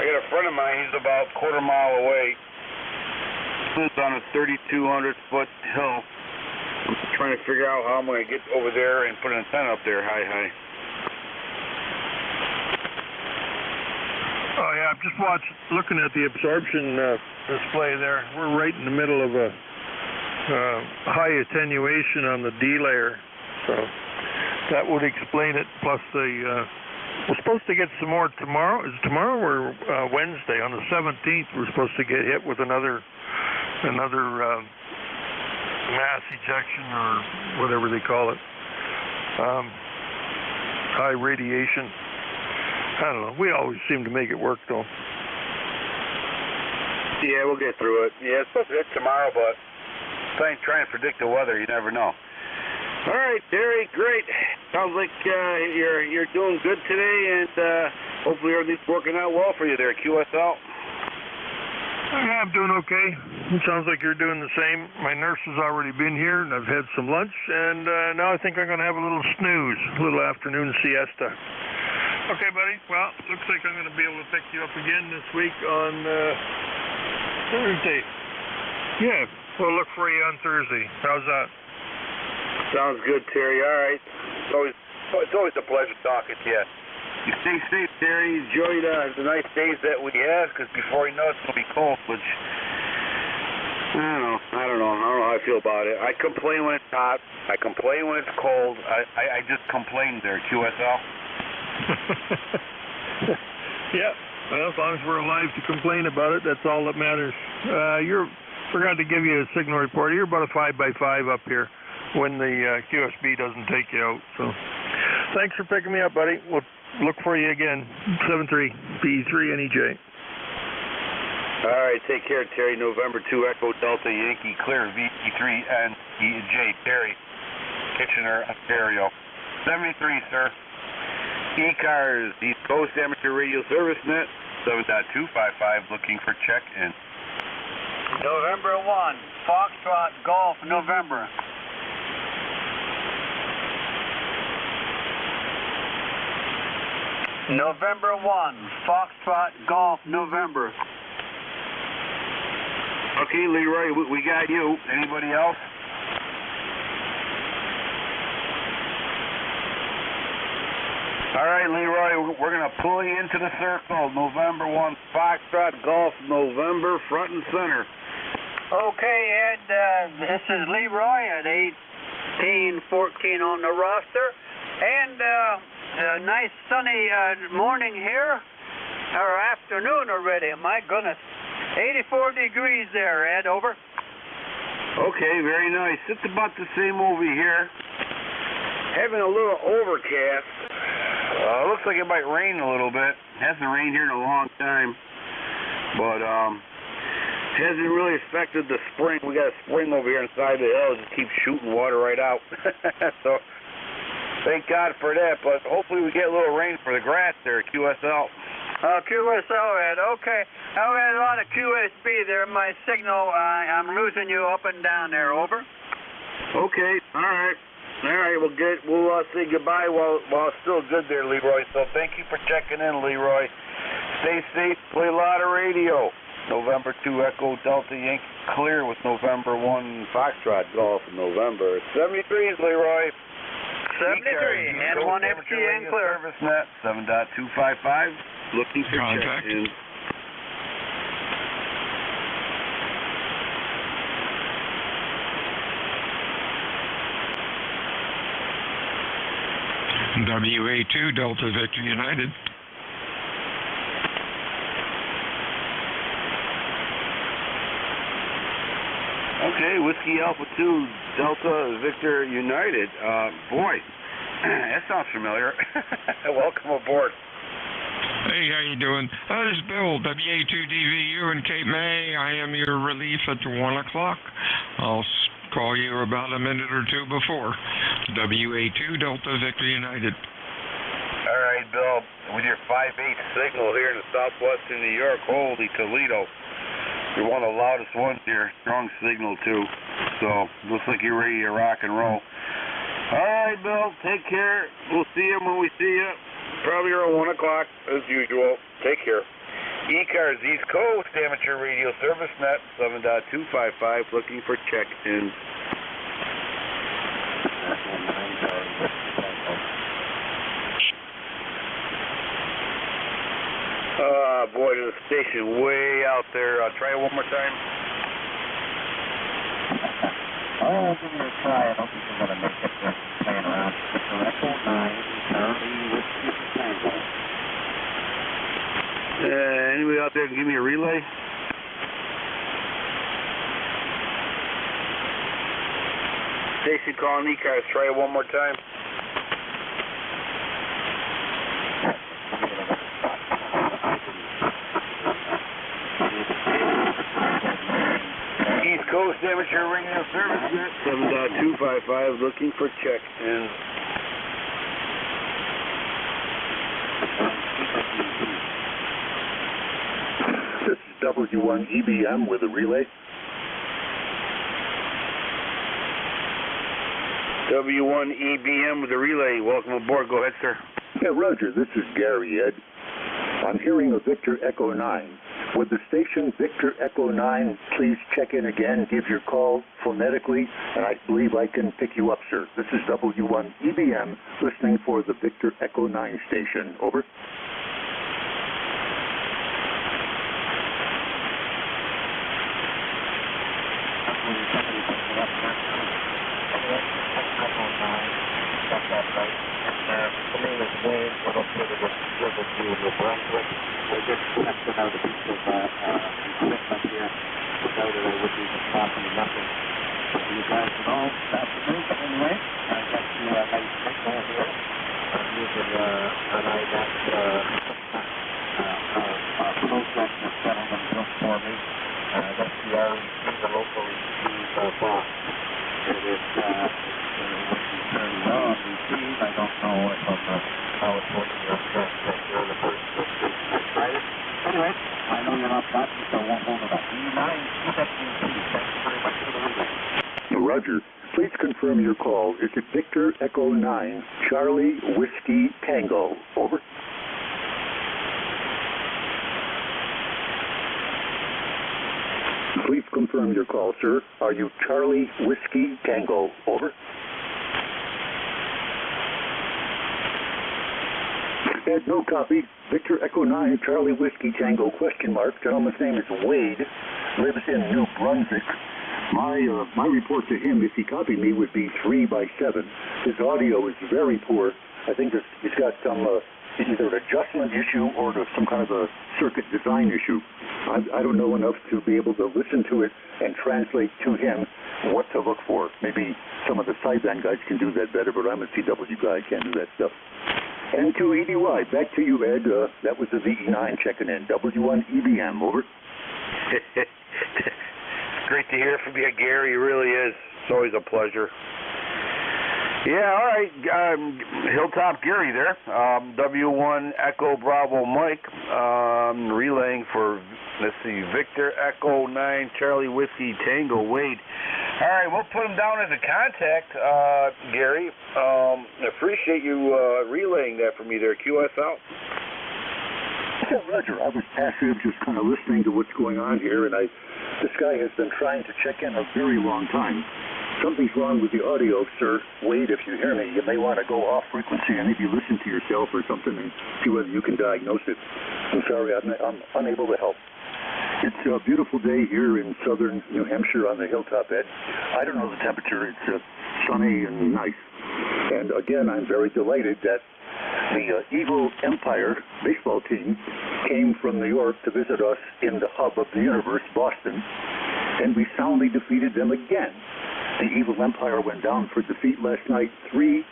I got a friend of mine. He's about a quarter mile away. Lives on a 3,200-foot hill. I'm trying to figure out how I'm going to get over there and put an antenna up there high. Oh yeah, I'm just looking at the absorption display there. We're right in the middle of a high attenuation on the D layer, so that would explain it. Plus we're supposed to get some more tomorrow. Is it tomorrow or Wednesday? On the 17th, we're supposed to get hit with another mass ejection or whatever they call it. High radiation. I don't know. We always seem to make it work, though. Yeah, we'll get through it. Yeah, it's supposed to hit tomorrow, but trying to predict the weather, you never know. All right, Terry, great. Sounds like you're doing good today, and hopefully everything's working out well for you there, QSL. Yeah, I'm doing okay. It sounds like you're doing the same. My nurse has already been here, and I've had some lunch, and now I think I'm going to have a little snooze, a little afternoon siesta. Okay, buddy. Well, looks like I'm going to be able to pick you up again this week on Thursday. Yeah, we'll look for you on Thursday. How's that? Sounds good, Terry. All right. It's always a pleasure talking to you. You stay safe, Terry. Enjoy the nice days that we have, because before you know it, it's going to be cold, which I don't know how I feel about it. I complain when it's hot. I complain when it's cold. I just complain there, QSL. Yeah. Well, as long as we're alive to complain about it, that's all that matters. Forgot to give you a signal report. You're about a 5x5 up here when the QSB doesn't take you out. So thanks for picking me up, buddy. We'll look for you again. 73B3NEJ. All right, take care, Terry. November 2 Echo Delta Yankee Clear VE3NEJ. Terry, Kitchener, Ontario. 73, sir. ECARS, East Coast Amateur Radio Service Net, 7.255, looking for check-in. November 1, Foxtrot Golf, November. November 1, Foxtrot Golf, November. Okay, Leroy, we got you. Anybody else? All right, Leroy, we're going to pull you into the circle. November 1, Foxtrot Golf, November, front and center. Okay, Ed, this is Leroy at 1814 on the roster. And a nice sunny morning here, or afternoon already. My goodness, 84 degrees there, Ed, over. Okay, very nice. It's about the same over here. Having a little overcast. Looks like it might rain a little bit. Hasn't rained here in a long time. But hasn't really affected the spring. We got a spring over here inside the hill. Just keeps shooting water right out. So thank God for that. But hopefully we get a little rain for the grass there at QSL. QSL, Ed, okay. I had a lot of QSB there. My signal, I'm losing you up and down there, over. Okay, all right. All right, we'll say goodbye while it's still good there, Leroy. So thank you for checking in, Leroy. Stay safe, play a lot of radio. November 2 Echo Delta Yankee clear with November 1 Foxtrot Golf in November. 73 is Leroy. 73, and 1 FTN clear. Service net, 7.255, looking for check-in. WA2 Delta Victor United. Okay, Whiskey Alpha 2 Delta Victor United. Boy, that sounds familiar. Welcome aboard. Hey, how you doing? This is Bill, WA2DVU in Cape May. I am your relief at 1 o'clock. I'll call you about a minute or two before. WA2 Delta Victor United. All right, Bill, with your 5/8 signal here in the southwestern New York, holy Toledo. You're one of the loudest ones here. Strong signal, too. So, looks like you're ready to rock and roll. All right, Bill, take care. We'll see you when we see you. Probably around 1 o'clock, as usual. Take care. ECARS East Coast Amateur Radio Service Net, 7.255, looking for check-in. Boy, there's a station way out there. Try it one more time. Oh, give it a try. I don't think you're going to make it playing around. It's Echo 9, Charlie Whiskey Tango. Anybody out there can give me a relay? Station calling ECARS. Try it one more time. East Coast Amateur Radio Service Net, 7.255, looking for check-in. This is W1EBM with a relay. W1EBM with a relay. Welcome aboard. Go ahead, sir. Yeah, Roger. This is Gary, Ed. I'm hearing a Victor Echo 9. With the station Victor Echo 9, please check in again, give your call phonetically, and I believe I can pick you up, sir. This is W1EBM, listening for the Victor Echo 9 station. Over. We're just testing out a piece of equipment here. We know that I would be responsible nothing. You guys know that's the truth. Anyway, I got you a nice signal here. I'm using an IDAC project that gentleman built for me. That's the REC, the local ECARS box. It is I don't know if how it's working your current you're the first anyway, I know you're not gotten, so I won't hold it up. E9, EWC, thank you very much for the relay. Roger. Please confirm your call. Is it Victor Echo 9, Charlie Whiskey Tango? Over. Please confirm your call, sir. Are you Charlie Whiskey Tango? Over. Ed, no copy. Victor Echo 9, Charlie Whiskey Tango, question mark. Gentleman's name is Wade, lives in New Brunswick. My report to him, if he copied me, would be 3 by 7. His audio is very poor. I think he's got some either an adjustment issue or some kind of a circuit design issue. I don't know enough to be able to listen to it and translate to him what to look for. Maybe some of the sideband guys can do that better, but I'm a CW guy. I can't do that stuff. N2EDY, back to you, Ed. That was the VE9 checking in. W1EBM, over. Great to hear from you, Gary. It really is. It's always a pleasure. Yeah, all right. Hilltop Gary there. W1 Echo Bravo Mike. Relaying for, let's see, Victor Echo 9 Charlie Whiskey Tango Wade. All right, we'll put him down as a contact, Gary. Appreciate you relaying that for me there. QS out. Yeah, Roger. I was passive, just kind of listening to what's going on here, and this guy has been trying to check in a very long time. Something's wrong with the audio, sir. Wade, if you hear me, you may want to go off frequency and maybe listen to yourself or something and see whether you can diagnose it. I'm sorry, I'm unable to help. It's a beautiful day here in southern New Hampshire on the hilltop edge. I don't know the temperature. It's sunny and nice. And again, I'm very delighted that the Evil Empire baseball team came from New York to visit us in the hub of the universe, Boston, and we soundly defeated them again. The Evil Empire went down for defeat last night 3-0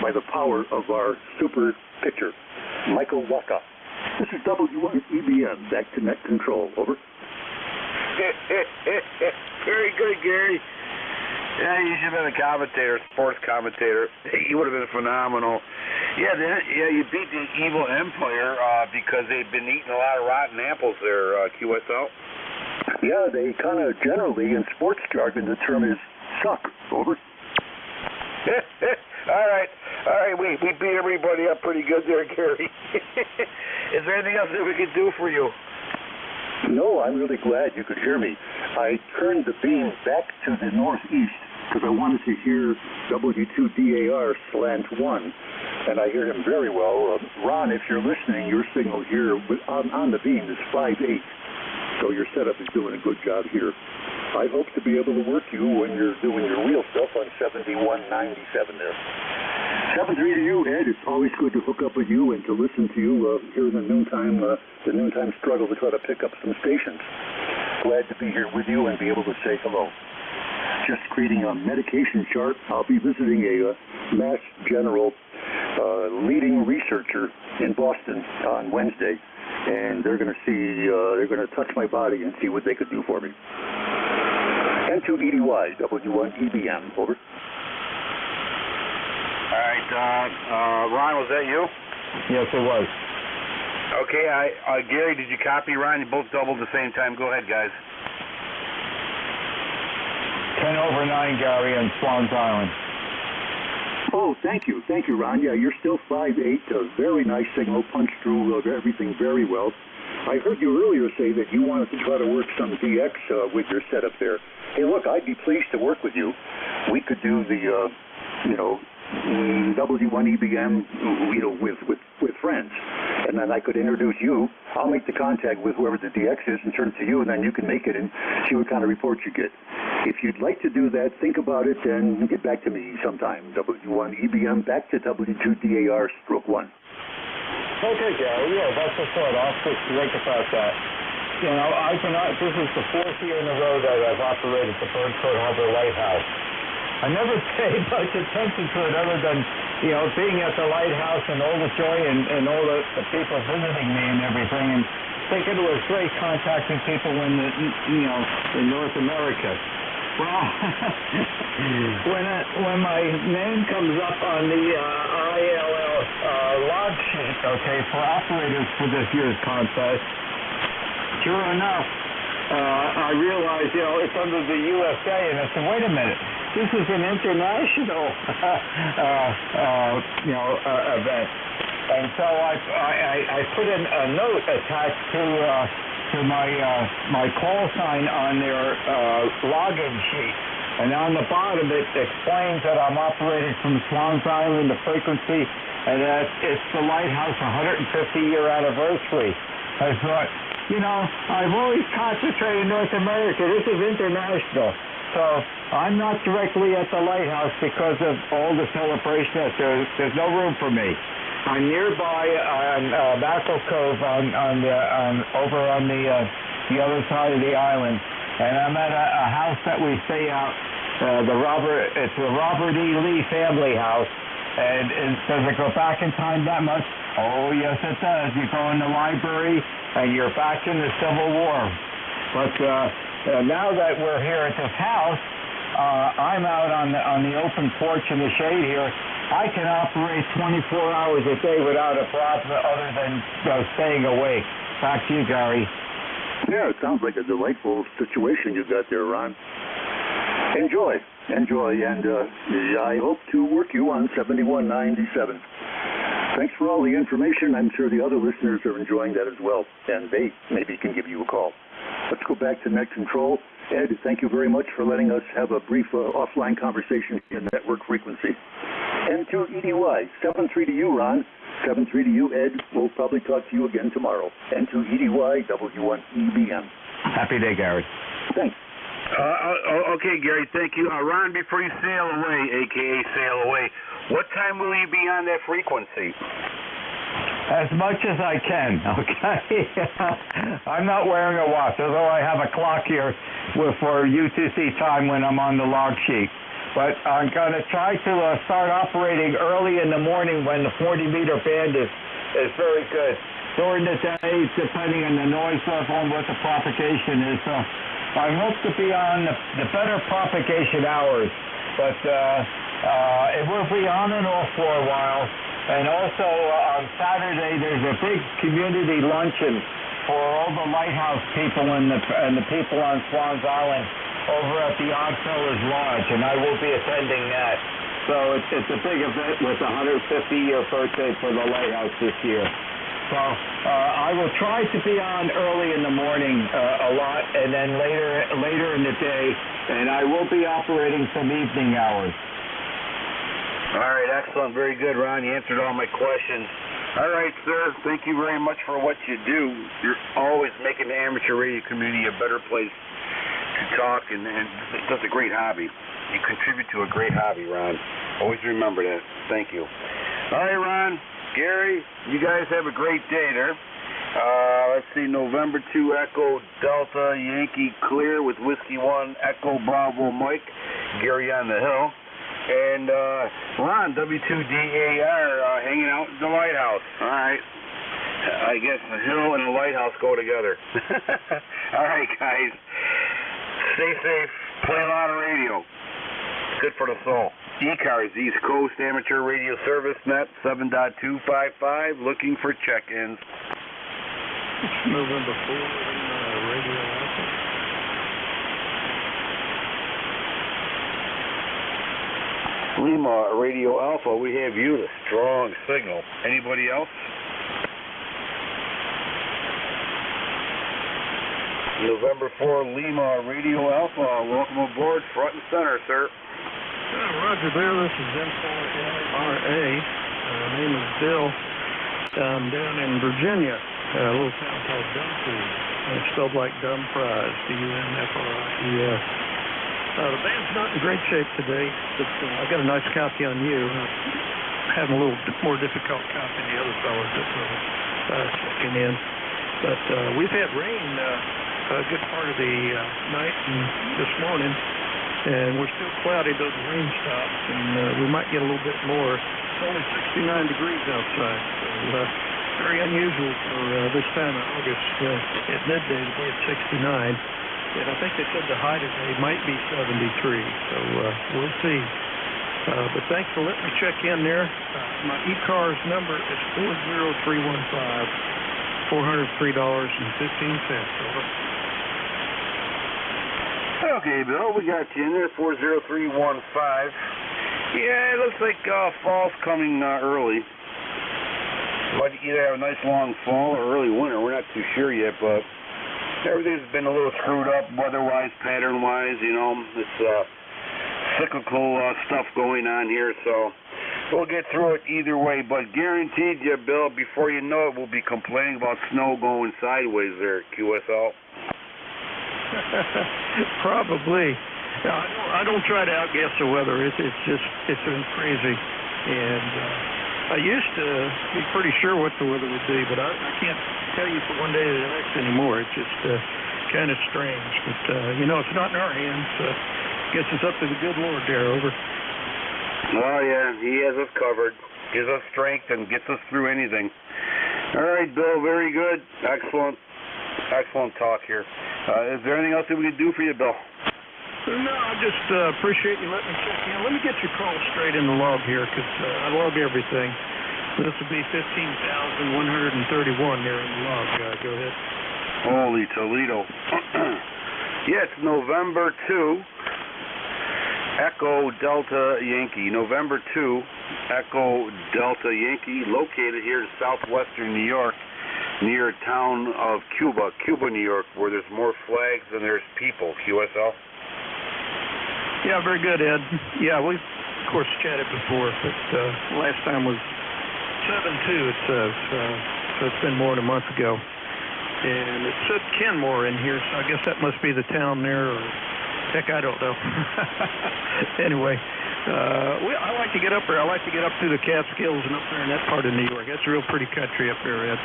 by the power of our super pitcher, Michael Waka. This is W1EBM, back to net control, over. Very good, Gary. Yeah, you should have been a commentator, sports commentator. You would have been phenomenal. Yeah, you beat the Evil Empire because they've been eating a lot of rotten apples there, QSL. Yeah, they kind of generally, in sports jargon, the term is suck, over. All right, we beat everybody up pretty good there, Gary. Is there anything else that we could do for you? No, I'm really glad you could hear me. I turned the beam back to the northeast because I wanted to hear W2DAR slant 1, and I hear him very well. Ron, if you're listening, your signal here on the beam is 5.8, so your setup is doing a good job here. I hope to be able to work you when you're doing your real stuff on 7197 there. 7-3 to you, Ed. It's always good to hook up with you and to listen to you here in the noontime struggle to try to pick up some stations. Glad to be here with you and be able to say hello. Just creating a medication chart. I'll be visiting a Mass General leading researcher in Boston on Wednesday, and they're going to touch my body and see what they could do for me. N2EDY, W1EBM, over. All right, Ron, was that you? Yes, it was. Okay, Gary, did you copy Ron? You both doubled at the same time. Go ahead, guys. 10/9, Gary, on Swans Island. Oh, thank you, Ron. Yeah, you're still 5.8. A very nice signal, punched through everything very well. I heard you earlier say that you wanted to try to work some DX with your setup there. Hey, look, I'd be pleased to work with you. We could do the, W1EBM, with friends. And then I could introduce you. I'll make the contact with whoever the DX is and turn it to you, and then you can make it and see what kind of report you get. If you'd like to do that, think about it and get back to me sometime. W1EBM back to W2DAR /1. Okay, Gary, yeah, that's the thought. I'll think about that. This is the 4th year in a row that I've operated the Birdcote Harbor Lighthouse. I never paid much attention to it other than, being at the lighthouse and all the joy and all the people visiting me and everything, and thinking it was great contacting people in North America. Well, when my name comes up on the ILL log sheet, okay, for operators for this year's contest, sure enough, I realized, it's under the USA, and I said, wait a minute, this is an international, event. And so I put in a note attached to my call sign on their login sheet. And on the bottom, it explains that I'm operating from Swans Island, the frequency, and that it's the Lighthouse 150-year anniversary. I thought, I've always concentrated in North America. This is international. So I'm not directly at the lighthouse because of all the celebration. There's no room for me. I'm nearby on Mackerel Cove over on the other side of the island, and I'm at a house that we stay out. It's the Robert E. Lee family house. And does it go back in time that much? Oh yes, it does. You go in the library and you're back in the Civil War. But now that we're here at this house, I'm out on the open porch in the shade here. I can operate 24 hours a day without a problem other than staying awake. Back to you, Gary. Yeah, it sounds like a delightful situation you got there, Ron. Enjoy, and I hope to work you on 7197. Thanks for all the information. I'm sure the other listeners are enjoying that as well, and they maybe can give you a call. Let's go back to Net Control. Ed, thank you very much for letting us have a brief offline conversation in network frequency. N2EDY, 73 to you, Ron. 73 to you, Ed. We'll probably talk to you again tomorrow. N2EDY, W1EBM. Happy day, Gary. Thanks. Okay, Gary, thank you. Ron, before you sail away, a.k.a. sail away, what time will you be on that frequency? As much as I can, okay? I'm not wearing a watch, although I have a clock here for UTC time when I'm on the log sheet. But I'm going to try to start operating early in the morning when the 40-meter band is very good. During the day, depending on the noise level and what the propagation is, I hope to be on the better propagation hours. But it will be on and off for a while. And also on Saturday, there's a big community luncheon for all the lighthouse people and the people on Swans Island over at the Oddfellows Lodge, and I will be attending that. So it's a big event with the 150-year birthday for the lighthouse this year. So I will try to be on early in the morning a lot, and then later in the day, and I will be operating some evening hours. All right, excellent. Very good, Ron. You answered all my questions. All right, sir. Thank you very much for what you do. You're always making the amateur radio community a better place to talk, and that's a great hobby. You contribute to a great hobby, Ron. Always remember that. Thank you. All right, Ron, Gary, you guys have a great day there. Let's see, November 2 Echo Delta Yankee clear with Whiskey 1 Echo Bravo Mike, Gary on the hill. And Ron, W2DAR, hanging out at the lighthouse. All right. I guess the hill and the lighthouse go together. All right, guys. Stay safe. Play a lot of radio. Good for the soul. ECARS, East Coast Amateur Radio Service Net 7.255, looking for check-ins. November 4 Radio Alpha. Lima Radio Alpha, we have you, the strong signal. Anybody else? November 4 Lima Radio Alpha, welcome aboard, front and center, sir. Roger there, this is M4RA. Name is Bill. I'm down in Virginia, a little town called Dumfries. It's spelled like dumb fries, D-U-M-F-R-I-E-S. The band's not in great shape today, but I've got a nice copy on you. I'm having a little more difficult copy than the other fellows that were checking in. But we've had rain a good part of the night and this morning, and we're still cloudy. Those rain stops, and we might get a little bit more. It's only 69 degrees outside, so very unusual for this time of August at midday to be at 69. and I think they said the high today might be 73. So we'll see. But thanks for letting me check in there. My ECARS number is 40315, $403.15. Over. Okay, Bill, we got you in there, 40315. Yeah, it looks like fall's coming early. Might either have a nice long fall or early winter. We're not too sure yet, but everything's been a little screwed up weather-wise, pattern-wise. You know, it's cyclical stuff going on here, so we'll get through it either way. But guaranteed you, Bill, before you know it, we'll be complaining about snow going sideways there at QSL. Probably. I don't try to outguess the weather. It's been crazy, and I used to be pretty sure what the weather would be, but I can't tell you from one day to the next anymore. It's just kind of strange. But you know, it's not in our hands. Guess it's up to the good Lord there. Over. Oh yeah, He has us covered. Gives us strength and gets us through anything. All right, Bill. Very good. Excellent talk here. Is there anything else that we can do for you, Bill? No, I just appreciate you letting me check in. Let me get your call straight in the log here, because I log everything. This will be 15,131 there in the log. Go ahead. Holy Toledo. Yeah, it's November 2, Echo Delta Yankee. November 2, Echo Delta Yankee, located here in southwestern New York, near a town of Cuba, New York, where there's more flags than there's people. QSL. Yeah, very good, Ed. Yeah, we've, of course, chatted before, but last time was 7-2, it says. So it's been more than a month ago. And it said Kenmore in here, so I guess that must be the town there, or heck, I don't know. Anyway, I like to get up there. I like to get up through the Catskills and up there in that part of New York. That's a real pretty country up there, Ed.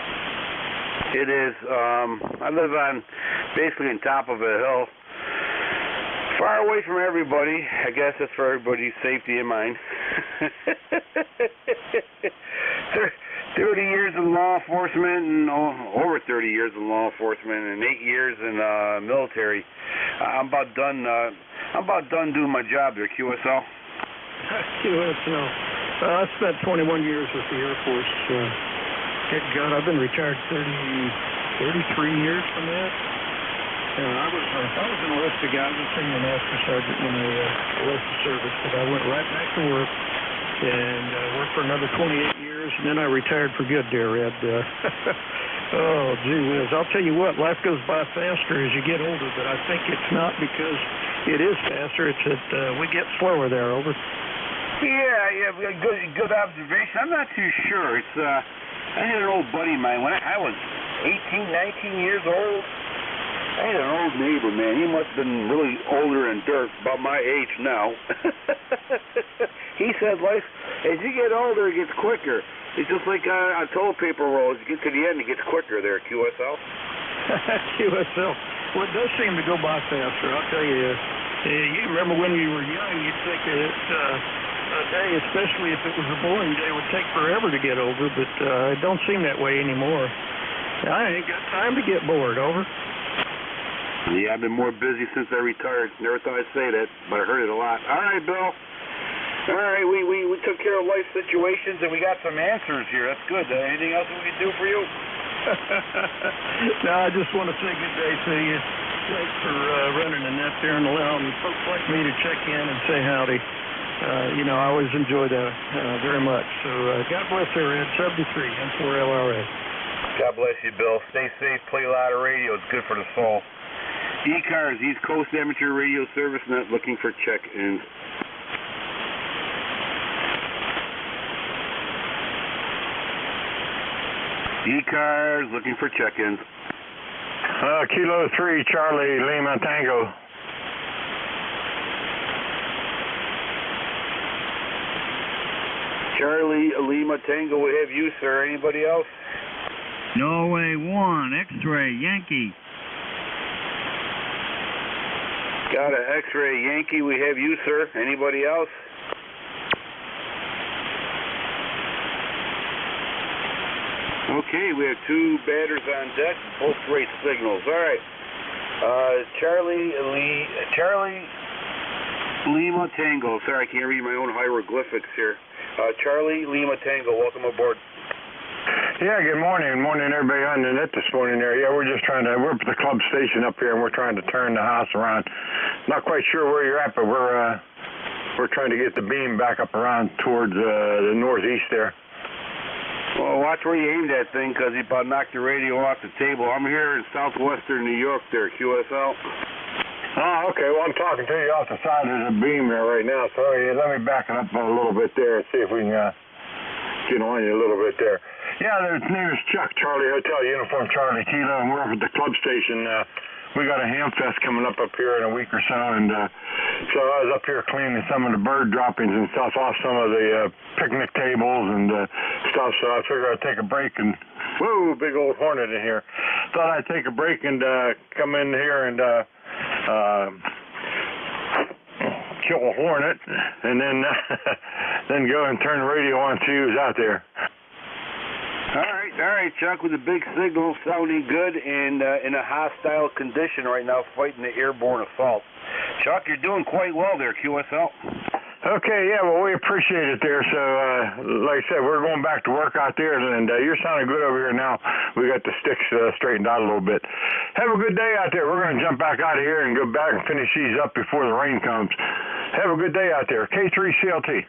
It is. I live on basically on top of a hill. Far away from everybody. I guess that's for everybody's safety and mine. 30 years in law enforcement, and over 30 years in law enforcement, and 8 years in military. I'm about done doing my job there. QSL. QSL. I spent 21 years with the Air Force. Good God, I've been retired 33 years from that. I was an enlisted guy. I was a senior master sergeant when I left the service, but I went right back to work and worked for another 28 years, and then I retired for good there, Ed. Oh, gee whiz. I'll tell you what, life goes by faster as you get older, but I think it's not because it is faster. It's that we get slower there. Over. Yeah, good observation. I'm not too sure. It's I had an old buddy of mine when I was 18, 19 years old. I had an old neighbor, man. He must have been really older and dirt, about my age now. He said, life, as you get older, it gets quicker. It's just like on toilet paper rolls. You get to the end, it gets quicker there, QSL. QSL. Well, it does seem to go by faster, I'll tell you. You remember when you were young, you'd think that a day, especially if it was a boring day, would take forever to get over, but it don't seem that way anymore. I ain't got time to get bored. Over. Yeah, I've been more busy since I retired. Never thought I'd say that, but I heard it a lot. All right, Bill. All right, we took care of life situations, and we got some answers here. That's good. Anything else we can do for you? No, I just want to say good day to you. Thanks for running the net there and allowing folks like me to check in and say howdy. I always enjoy that very much. So God bless there, Ed. 73, M4LRA. God bless you, Bill. Stay safe. Play a lot of radio. It's good for the soul. ECARS, East Coast Amateur Radio Service Net, looking for check-ins. ECARS, looking for check-ins. Kilo 3, Charlie, Lima Tango. Charlie, Lima Tango, we have you, sir. Anybody else? Norway 1, X-Ray, Yankee. Got an X-Ray Yankee, we have you, sir. Anybody else? Okay, we have two batters on deck, both great signals. All right. Charlie Lima Tango. Sorry, I can't read my own hieroglyphics here. Charlie Lima Tango, welcome aboard. Yeah, good morning. Good morning, everybody on the net this morning there. Yeah, we're up at the club station up here, and we're trying to turn the house around. Not quite sure where you're at, but we're trying to get the beam back up around towards the northeast there. Well, watch where you aim that thing, because you about knocked the radio off the table. I'm here in southwestern New York there, QSL. Oh, okay. Well, I'm talking to you off the side of the beam there right now, so let me back it up a little bit there and see if we can get on you a little bit there. Yeah, his name is Chuck, Charlie Hotel, Uniform Charlie Kilo, and we're up at the club station. We got a ham fest coming up here in a week or so, and so I was up here cleaning some of the bird droppings and stuff off some of the picnic tables and stuff, so I figured I'd take a break and, whoa, big old hornet in here. Thought I'd take a break and come in here and kill a hornet, and then go and turn the radio on, see who's out there. All right, Chuck, with a big signal, sounding good, and in a hostile condition right now, fighting the airborne assault. Chuck, you're doing quite well there, QSL. Okay, yeah, well, we appreciate it there. So, like I said, we're going back to work out there, and you're sounding good over here now. We got the sticks straightened out a little bit. Have a good day out there. We're going to jump back out of here and go back and finish these up before the rain comes. Have a good day out there. K3CLT.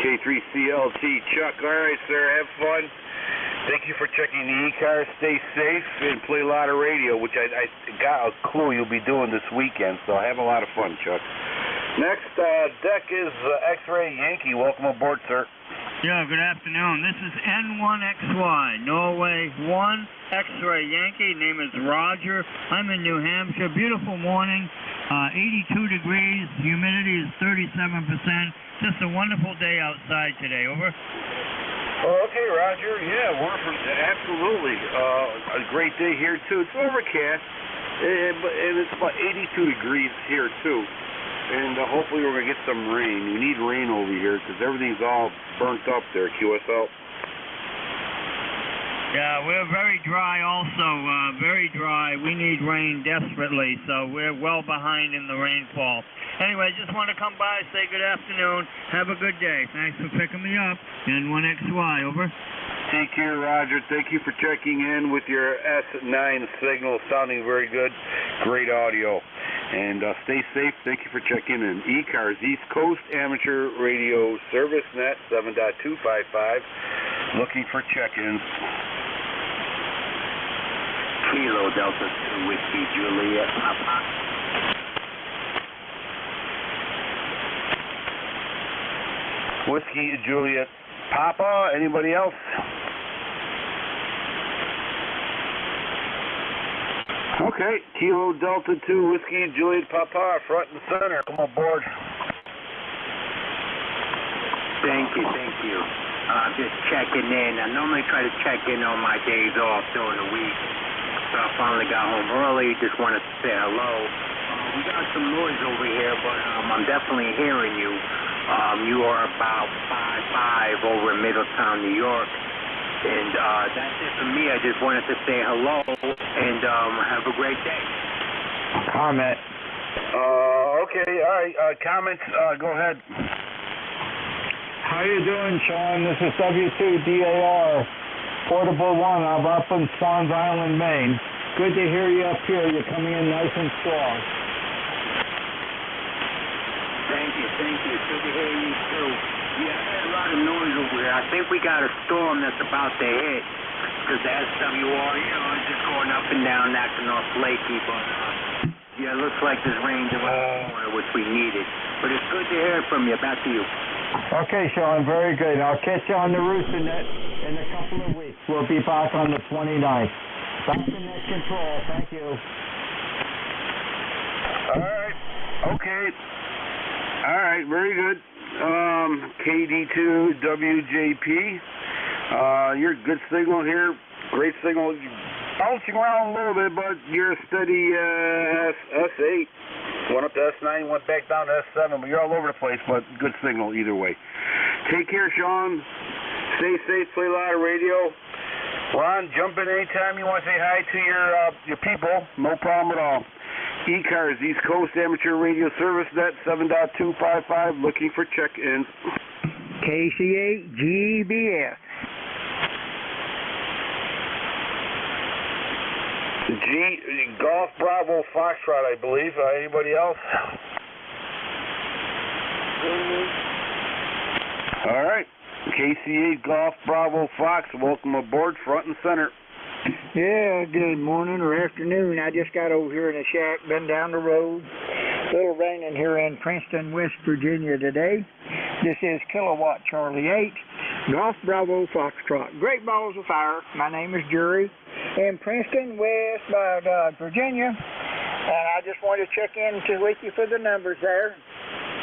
K3CLT, Chuck. All right, sir, have fun. Thank you for checking the ECARS. Stay safe and play a lot of radio, which I got a clue you'll be doing this weekend, so have a lot of fun, Chuck. Next deck is X-Ray Yankee. Welcome aboard, sir. Yeah, good afternoon. This is N1XY, Norway 1, X-Ray Yankee. Name is Roger. I'm in New Hampshire. Beautiful morning. 82 degrees. Humidity is 37%. Just a wonderful day outside today. Over. Oh, okay, Roger. Yeah, wonderful. Absolutely. A great day here, too. It's overcast, and it's about 82 degrees here, too. And hopefully we're going to get some rain. We need rain over here because everything's all burnt up there, QSL. Yeah, we're very dry also, very dry. We need rain desperately, so we're well behind in the rainfall. Anyway, just want to come by, say good afternoon, have a good day. Thanks for picking me up. N1XY, over. Take care, Roger. Thank you for checking in with your S9 signal, sounding very good. Great audio. And stay safe. Thank you for checking in. ECARS, East Coast Amateur Radio Service Net 7.255. Looking for check-ins. Kilo Delta 2 Whiskey Juliet Papa. Whiskey Juliet Papa. Anybody else? Okay, Kilo Delta 2 Whiskey Juliet Papa, front and center. Come aboard. Thank you. Just checking in. I normally try to check in on my days off during the week. So I finally got home early. Just wanted to say hello. We got some noise over here, but I'm definitely hearing you. You are about 5'5" over in Middletown, New York. And that's it for me. I just wanted to say hello and have a great day. Comment. Okay, all right. Comments, go ahead. How you doing, Sean? This is W2DAR, Portable 1. I'm up in Swans Island, Maine. Good to hear you up here. You're coming in nice and strong. Thank you. Good to hear you, too. Yeah, I heard a lot of noise over here. I think we got a storm that's about to hit. Because the SWR, is just going up and down, knocking off flaky. But, yeah, it looks like there's rain around the corner, which we needed. But it's good to hear from you. Back to you. Okay, Sean, very good. I'll catch you on the Rooster Net in a couple of weeks. We'll be back on the 29th. Back to net control. Thank you. All right. Okay. All right, very good. KD2WJP. You're a good signal here. Great signal. Bouncing around a little bit, but you're a steady S8. Went up to S9, went back down to S7, but you're all over the place, but good signal either way. Take care, Sean. Stay safe, play a lot of radio. Ron, jump in anytime you want to say hi to your people. No problem at all. ECARS, East Coast Amateur Radio Service Net 7.255, looking for check-ins. KC8GBS. Golf Bravo Foxtrot, I believe. Anybody else? All right. KC8 Golf Bravo Fox, welcome aboard, front and center. Yeah, good morning or afternoon. I just got over here in the shack, been down the road. A little raining here in Princeton, West Virginia today. This is Kilowatt Charlie 8, Golf Bravo Foxtrot. Great Balls of Fire. My name is Jury in Princeton, West Virginia. And I just wanted to check in with you for the numbers there.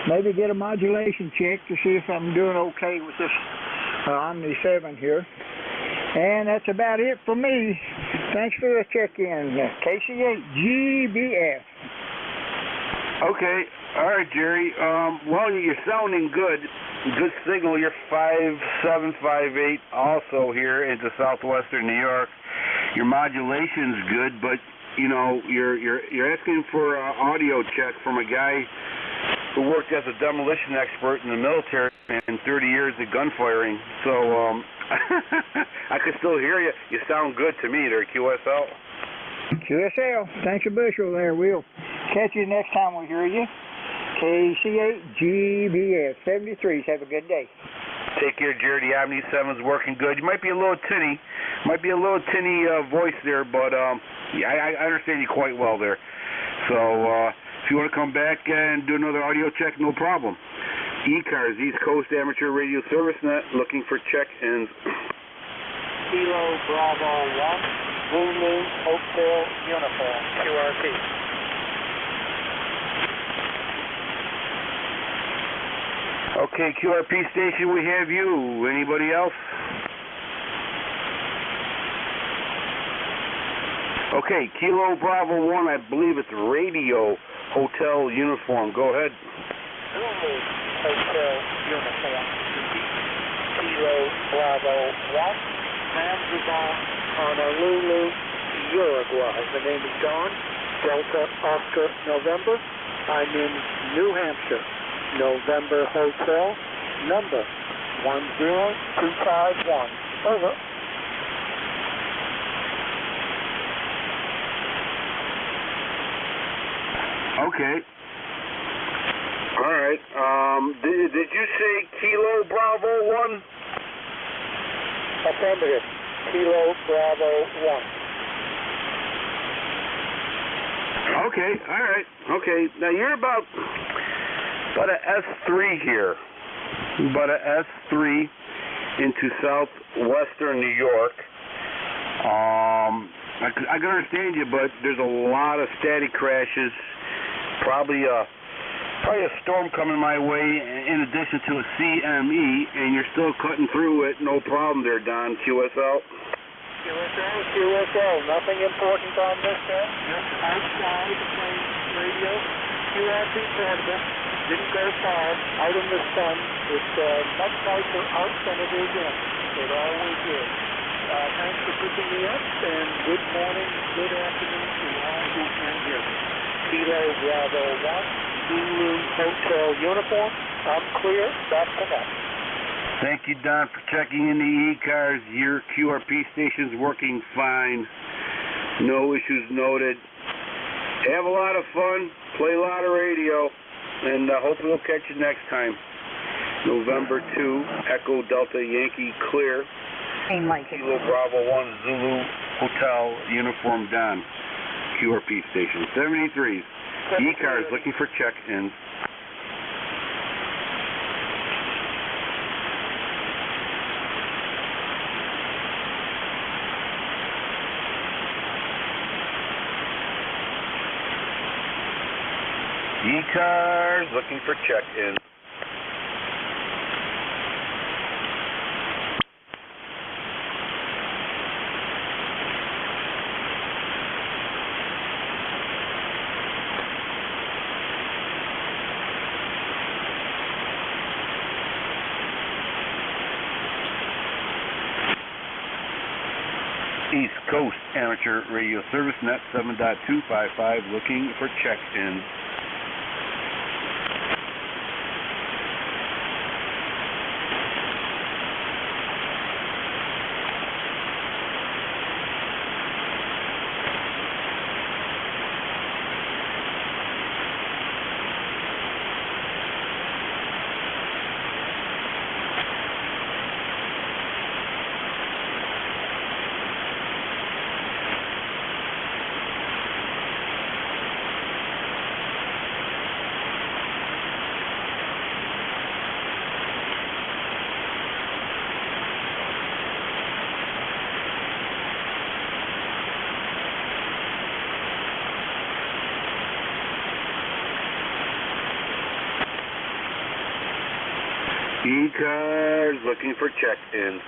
Maybe get a modulation check to see if I'm doing okay with this Omni 7 here. And that's about it for me. Thanks for the check-in. KC8GBS. Okay. All right, Jerry. Well, you're sounding good. Good signal. You're 5758 also here into southwestern New York. Your modulation's good, but you know you're asking for an audio check from a guy who worked as a demolition expert in the military and 30 years of gunfiring. So I can still hear you. You sound good to me there, QSL. QSL. Thanks a bushel there. We'll catch you next time we hear you. KC8GBS 73s. Have a good day. Take care, Jerry. The Omni 7's working good. You might be a little tinny. Voice there, but I understand you quite well there. So if you want to come back and do another audio check, no problem. ECARS, East Coast Amateur Radio Service Net, looking for check-ins. Kilo Bravo 1, Zulu Hotel Uniform, QRP. Okay, QRP station, we have you. Anybody else? Okay, Kilo Bravo 1, I believe it's Radio Hotel Uniform. Go ahead. Zulu Hotel Uniform. Kilo Bravo 1, Zanzibar, Honolulu, Uruguay. The name is Don, Delta Oscar November. I'm in New Hampshire. November Hotel, number 10251. Over. Okay. All right. Did you say Kilo Bravo 1? Affirmative. Kilo Bravo 1. Okay. All right. Okay. Now you're about an S3 here. About an S3 into southwestern New York. I can understand you, but there's a lot of static crashes. Probably a storm coming my way in addition to a CME, and you're still cutting through it. No problem there, Don. QSL. QSL. Nothing important on this end. Just outside playing radio. QRP portable. Didn't go far. Out in the sun. It's much nicer out than it is in. It always is. Thanks for picking me up, and good morning, good afternoon to all who can hear me. Kilo Bravo 1, Zulu Hotel Uniform. I'm clear. Back to that. Thank you, Don, for checking in the ECARS. Your QRP station's working fine. No issues noted. Have a lot of fun. Play a lot of radio. And hopefully we'll catch you next time. November 2, Echo Delta Yankee clear. Kilo Bravo 1, Zulu Hotel Uniform Don. QRP station. 73s. ECARS looking for check-ins. ECARS looking for check-ins. East Coast Amateur Radio Service Net 7.255, looking for check-ins. ECARS looking for check-ins.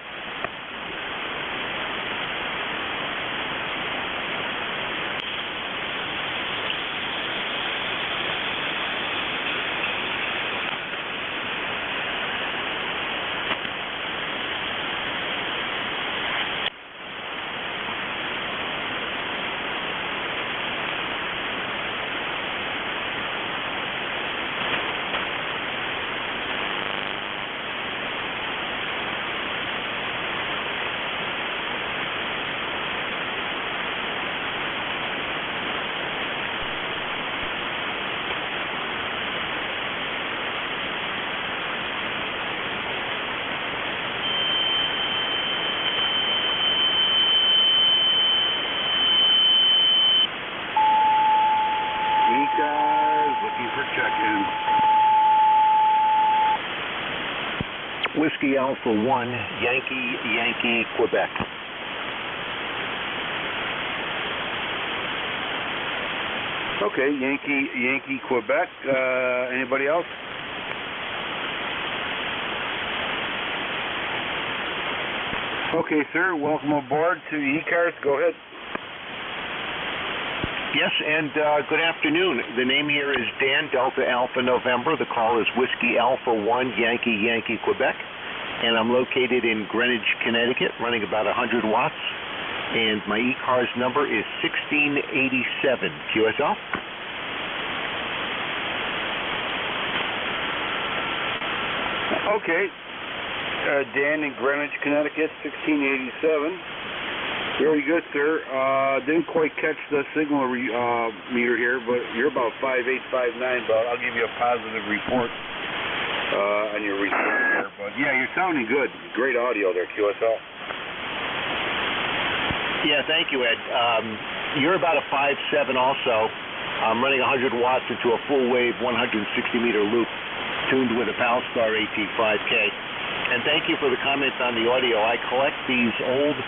Whiskey Alpha 1, Yankee, Quebec. Okay, Yankee, Quebec. Anybody else? Okay, sir. Welcome aboard to ECARS. Go ahead. Yes, and good afternoon. The name here is Dan, Delta Alpha November. The call is Whiskey Alpha 1, Yankee, Quebec. And I'm located in Greenwich, Connecticut, running about 100 watts. And my ECARS number is 1687. QSL? Okay. Dan in Greenwich, Connecticut, 1687. Very good, sir. Didn't quite catch the signal meter here, but you're about 5859, but I'll give you a positive report on your report here. But yeah, you're sounding good. Great audio there, QSL. Yeah, thank you, Ed. You're about a 5.7 also. I'm running 100 watts into a full wave 160-meter loop tuned with a Valstar AT5K. And thank you for the comments on the audio. I collect these old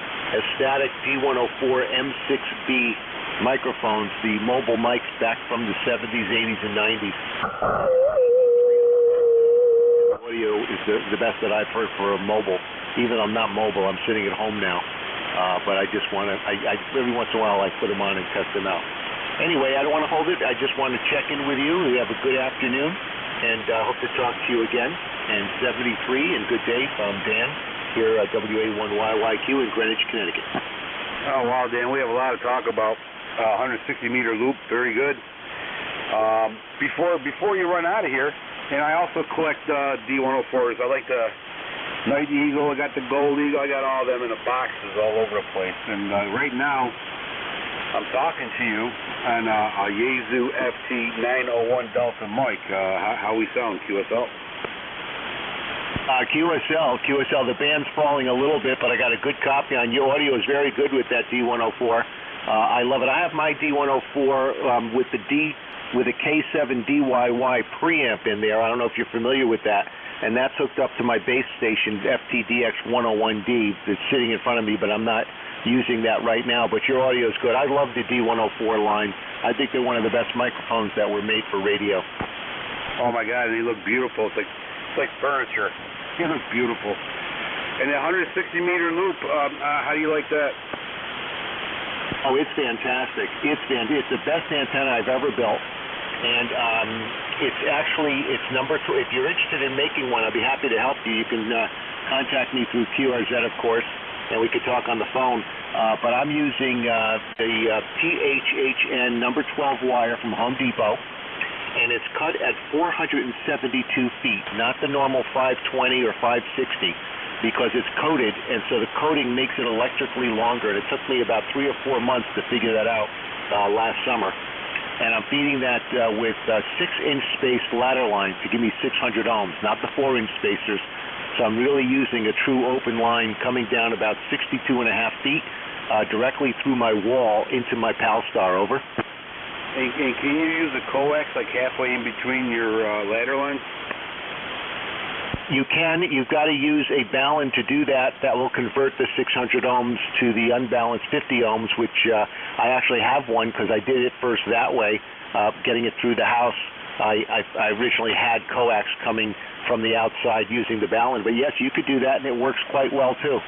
static D104 M6B microphones, the mobile mics back from the 70s, 80s, and 90s. Audio is the best that I've heard for a mobile. Even though I'm not mobile, I'm sitting at home now. But I just want to, every once in a while I put them on and test them out. Anyway, I don't want to hold it. I just want to check in with you. You have a good afternoon, and I hope to talk to you again. And 73, and good day from Dan here at WA1YYQ in Greenwich, Connecticut. Oh, wow, Dan, we have a lot to talk about. 160-meter loop, very good. Before you run out of here, and I also collect D104s. I like the Night Eagle, I got the Gold Eagle, I got all of them in the boxes all over the place. And right now, I'm talking to you on a Yaesu FT901 Delta mic. How we sound, QSL? QSL, the band's falling a little bit, but I got a good copy on your audio. Is very good with that D104. I love it. I have my D104 with a K7 DYY preamp in there. I don't know if you're familiar with that. And that's hooked up to my base station, FTDX101D, that's sitting in front of me, but I'm not using that right now. But your audio is good. I love the D104 line. I think they're one of the best microphones that were made for radio. Oh, my God, they look beautiful. It's like furniture. It looks beautiful. And the 160-meter loop, how do you like that? Oh, it's fantastic. It's the best antenna I've ever built. And it's number 2. If you're interested in making one, I'll be happy to help you. You can contact me through QRZ, of course. and we could talk on the phone. But I'm using the THHN number 12 wire from Home Depot, and it's cut at 472 feet, not the normal 520 or 560, because it's coated, and so the coating makes it electrically longer. And it took me about 3 or 4 months to figure that out last summer. And I'm feeding that with 6-inch spaced ladder lines to give me 600 ohms, not the 4-inch spacers. So I'm really using a true open line coming down about 62.5 feet directly through my wall into my PALSTAR, over. And can you use a coax like halfway in between your ladder lines? You can. You've got to use a balun to do that. That will convert the 600 ohms to the unbalanced 50 ohms, which I actually have one because I did it first that way, getting it through the house. I originally had coax coming from the outside using the balun, but yes, you could do that, and it works quite well too.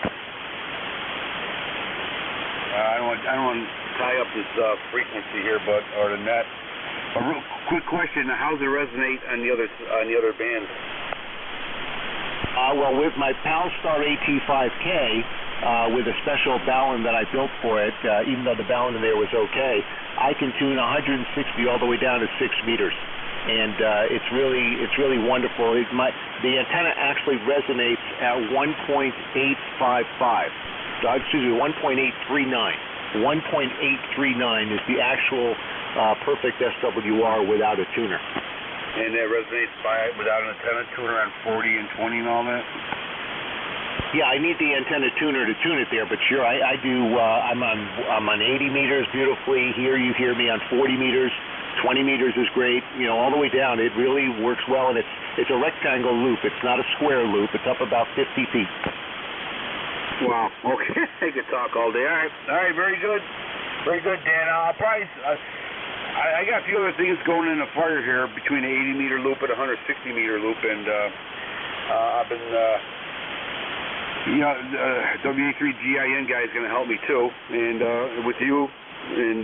I don't want to tie up this frequency here, but or the net. A real quick question: how does it resonate on the other bands? Well, with my PALSTAR AT5K, with a special balun that I built for it, even though the balun in there was okay, I can tune 160 all the way down to 6 meters, and it's really wonderful. The antenna actually resonates at 1.855. Excuse me, 1.839. 1.839 is the actual perfect SWR without a tuner. And that resonates without an antenna tuner on 40 and 20 and all that? Yeah, I need the antenna tuner to tune it there, but sure, I do. I'm on 80 meters beautifully. Here you hear me on 40 meters. 20 meters is great. You know, all the way down. It really works well, and it's a rectangle loop. It's not a square loop. It's up about 50 feet. Wow. Okay. I could talk all day. All right. Very good. Very good, Dan. I'll probably. I got a few other things going in the fire here between an 80-meter loop and a 160-meter loop, and I've been, WA3GIN guy is going to help me too, and with you, and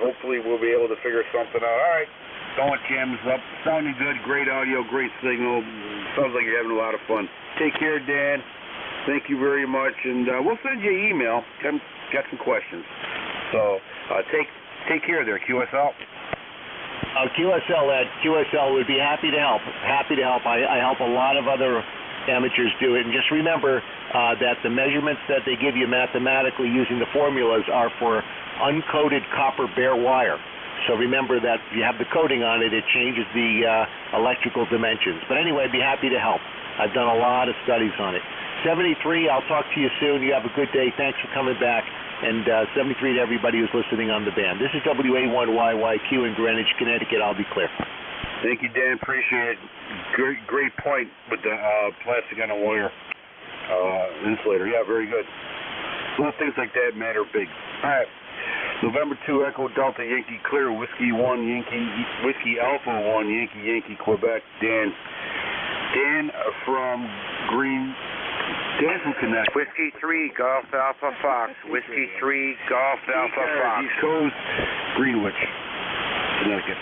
hopefully we'll be able to figure something out. All right, going cams up, sounding good, great audio, great signal. Sounds like you're having a lot of fun. Take care, Dan. Thank you very much, and we'll send you an email. Got some questions. So take care there, QSL. QSL would be happy to help. Happy to help. I help a lot of other amateurs do it. And just remember that the measurements that they give you mathematically using the formulas are for uncoated copper bare wire. So remember that if you have the coating on it, it changes the electrical dimensions. But anyway, I'd be happy to help. I've done a lot of studies on it. 73, I'll talk to you soon. You have a good day. Thanks for coming back. And 73 to everybody who's listening on the band. This is WA1YYQ in Greenwich, Connecticut. I'll be clear. Thank you, Dan. Appreciate it. Great point with the plastic on a wire insulator. Yeah, very good. Little things like that matter big. All right. November 2, Echo Delta Yankee Clear, Whiskey 1, Whiskey Alpha 1, Yankee Quebec. Dan from Green. Dan from Connect. Whiskey 3, Golf Alpha Fox. Whiskey 3, Golf Alpha Fox. East Coast, Greenwich, Connecticut.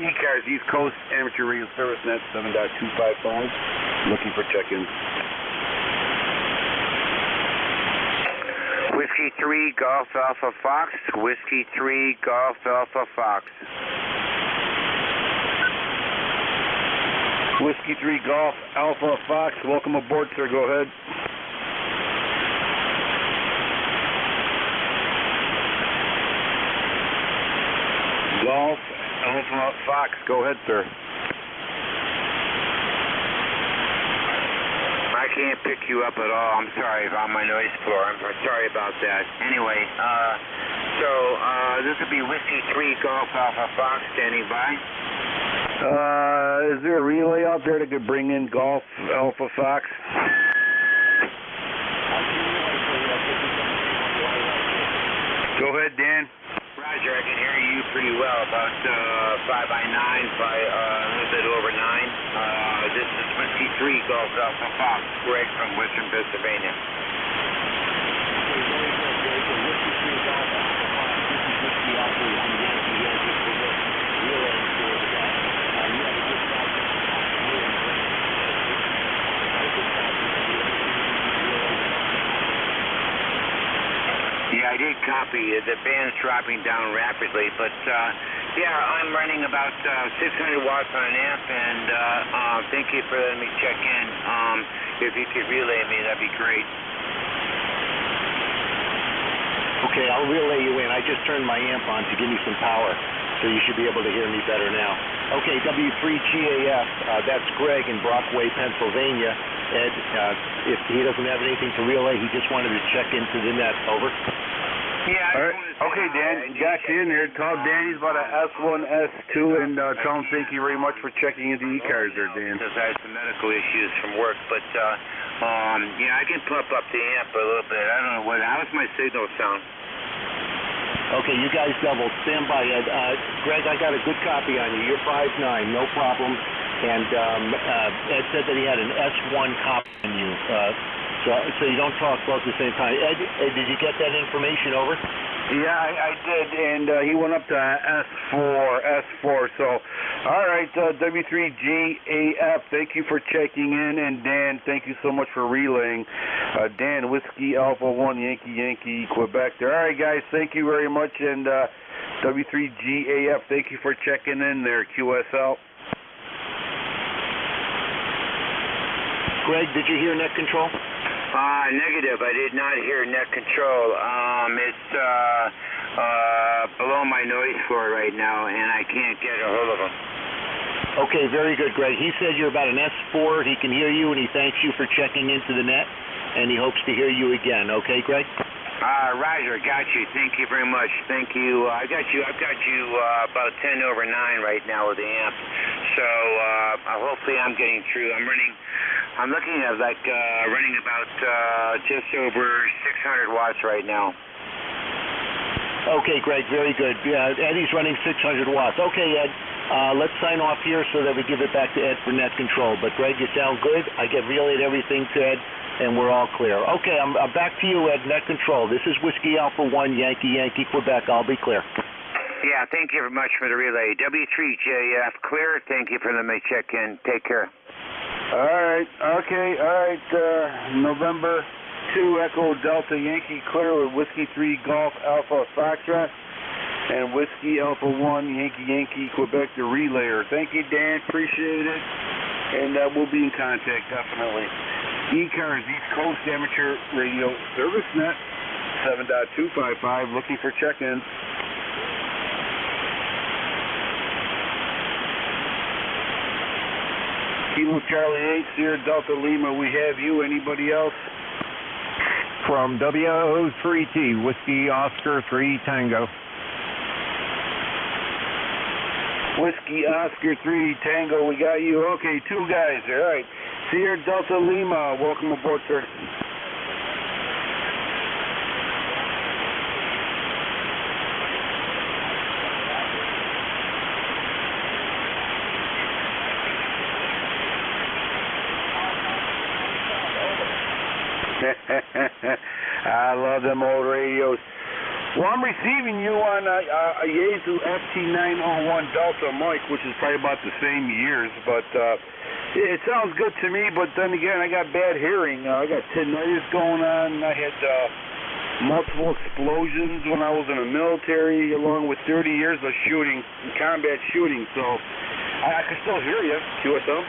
ECARS, East Coast Amateur Radio Service Net 7.255. Looking for check-ins. Whiskey 3, Golf Alpha Fox. Whiskey 3, Golf Alpha Fox. Whiskey 3 Golf Alpha Fox. Welcome aboard, sir. Go ahead. Golf Alpha Fox. Go ahead, sir. I can't pick you up at all. I'm sorry about my noise floor. I'm sorry about that. Anyway, this would be Whiskey 3 Golf Alpha Fox standing by. Is there a relay out there that could bring in Golf Alpha Fox? Go ahead, Dan. Roger, I can hear you pretty well. About 5 by 9, by a little bit over 9. This is Whiskey 3 Golf Alpha Fox. Greg from Western Pennsylvania. copy. The band's dropping down rapidly, but yeah, I'm running about 600 watts on an amp, and thank you for letting me check in. If you could relay me, that'd be great. Okay, I'll relay you in. I just turned my amp on to give me some power, so you should be able to hear me better now. Okay, W3GAF, that's Greg in Brockway, Pennsylvania. Ed, if he doesn't have anything to relay, he just wanted to check into the net. Over. Yeah. All right. Okay, Dan, got you in there. Tell Danny's about a S1, S2, and tell him thank you very much for checking into ECARS there, Dan. Because I had some medical issues from work, but yeah, I can pump up the amp a little bit. I don't know how's my signal sound? Okay, you guys doubled. Stand by, Ed. Greg, I got a good copy on you. You're 5'9", no problem. And Ed said that he had an S1 copy on you. So you don't talk both at the same time. Ed, did you get that information over? Yeah, I did, and he went up to S4. So, all right, W3GAF, thank you for checking in, and Dan, thank you so much for relaying. Dan, Whiskey Alpha 1, Yankee, Quebec there. All right, guys, thank you very much, and W3GAF, thank you for checking in there, QSL. Greg, did you hear net control? Negative. I did not hear net control. It's below my noise floor right now, and I can't get a hold of him. Okay, very good, Greg. He said you're about an S4. He can hear you, and he thanks you for checking into the net, and he hopes to hear you again. Okay, Greg? Roger, got you. Thank you very much. Thank you. I've got you about 10 over 9 right now with the amp. So hopefully I'm getting through. I'm looking at running about just over 600 watts right now. Okay, Greg, very good. Yeah, Eddie's running 600 watts. Okay, Ed, let's sign off here so that we give it back to Ed for net control. But Greg, you sound good. I get relayed everything to Ed, and we're all clear. Okay, I'm back to you, Ed, net control. This is Whiskey Alpha 1, Yankee, Quebec. I'll be clear. Yeah, thank you very much for the relay. W3JF, clear. Thank you for letting me check in. Take care. All right, November 2 Echo Delta Yankee, clear with Whiskey 3 Golf Alpha Foxtrot, and Whiskey Alpha 1 Yankee, Quebec, the relayer. Thank you, Dan, appreciate it, and we'll be in contact, definitely. ECARS, East Coast Amateur Radio Service Net, 7.255, looking for check-ins. Kilo Charlie 8, Sierra Delta Lima, we have you. Anybody else? From WO3T, Whiskey Oscar 3 Tango. Whiskey Oscar 3 Tango, we got you. Okay, 2 guys there. All right. Sierra Delta Lima, welcome aboard, sir. I love them old radios. Well, I'm receiving you on a Yaesu FT901 Delta mic, which is probably about the same years, but it sounds good to me, but then again, I got bad hearing. I got tinnitus going on. I had multiple explosions when I was in the military, along with 30 years of shooting, combat shooting, so I can still hear you, QSL.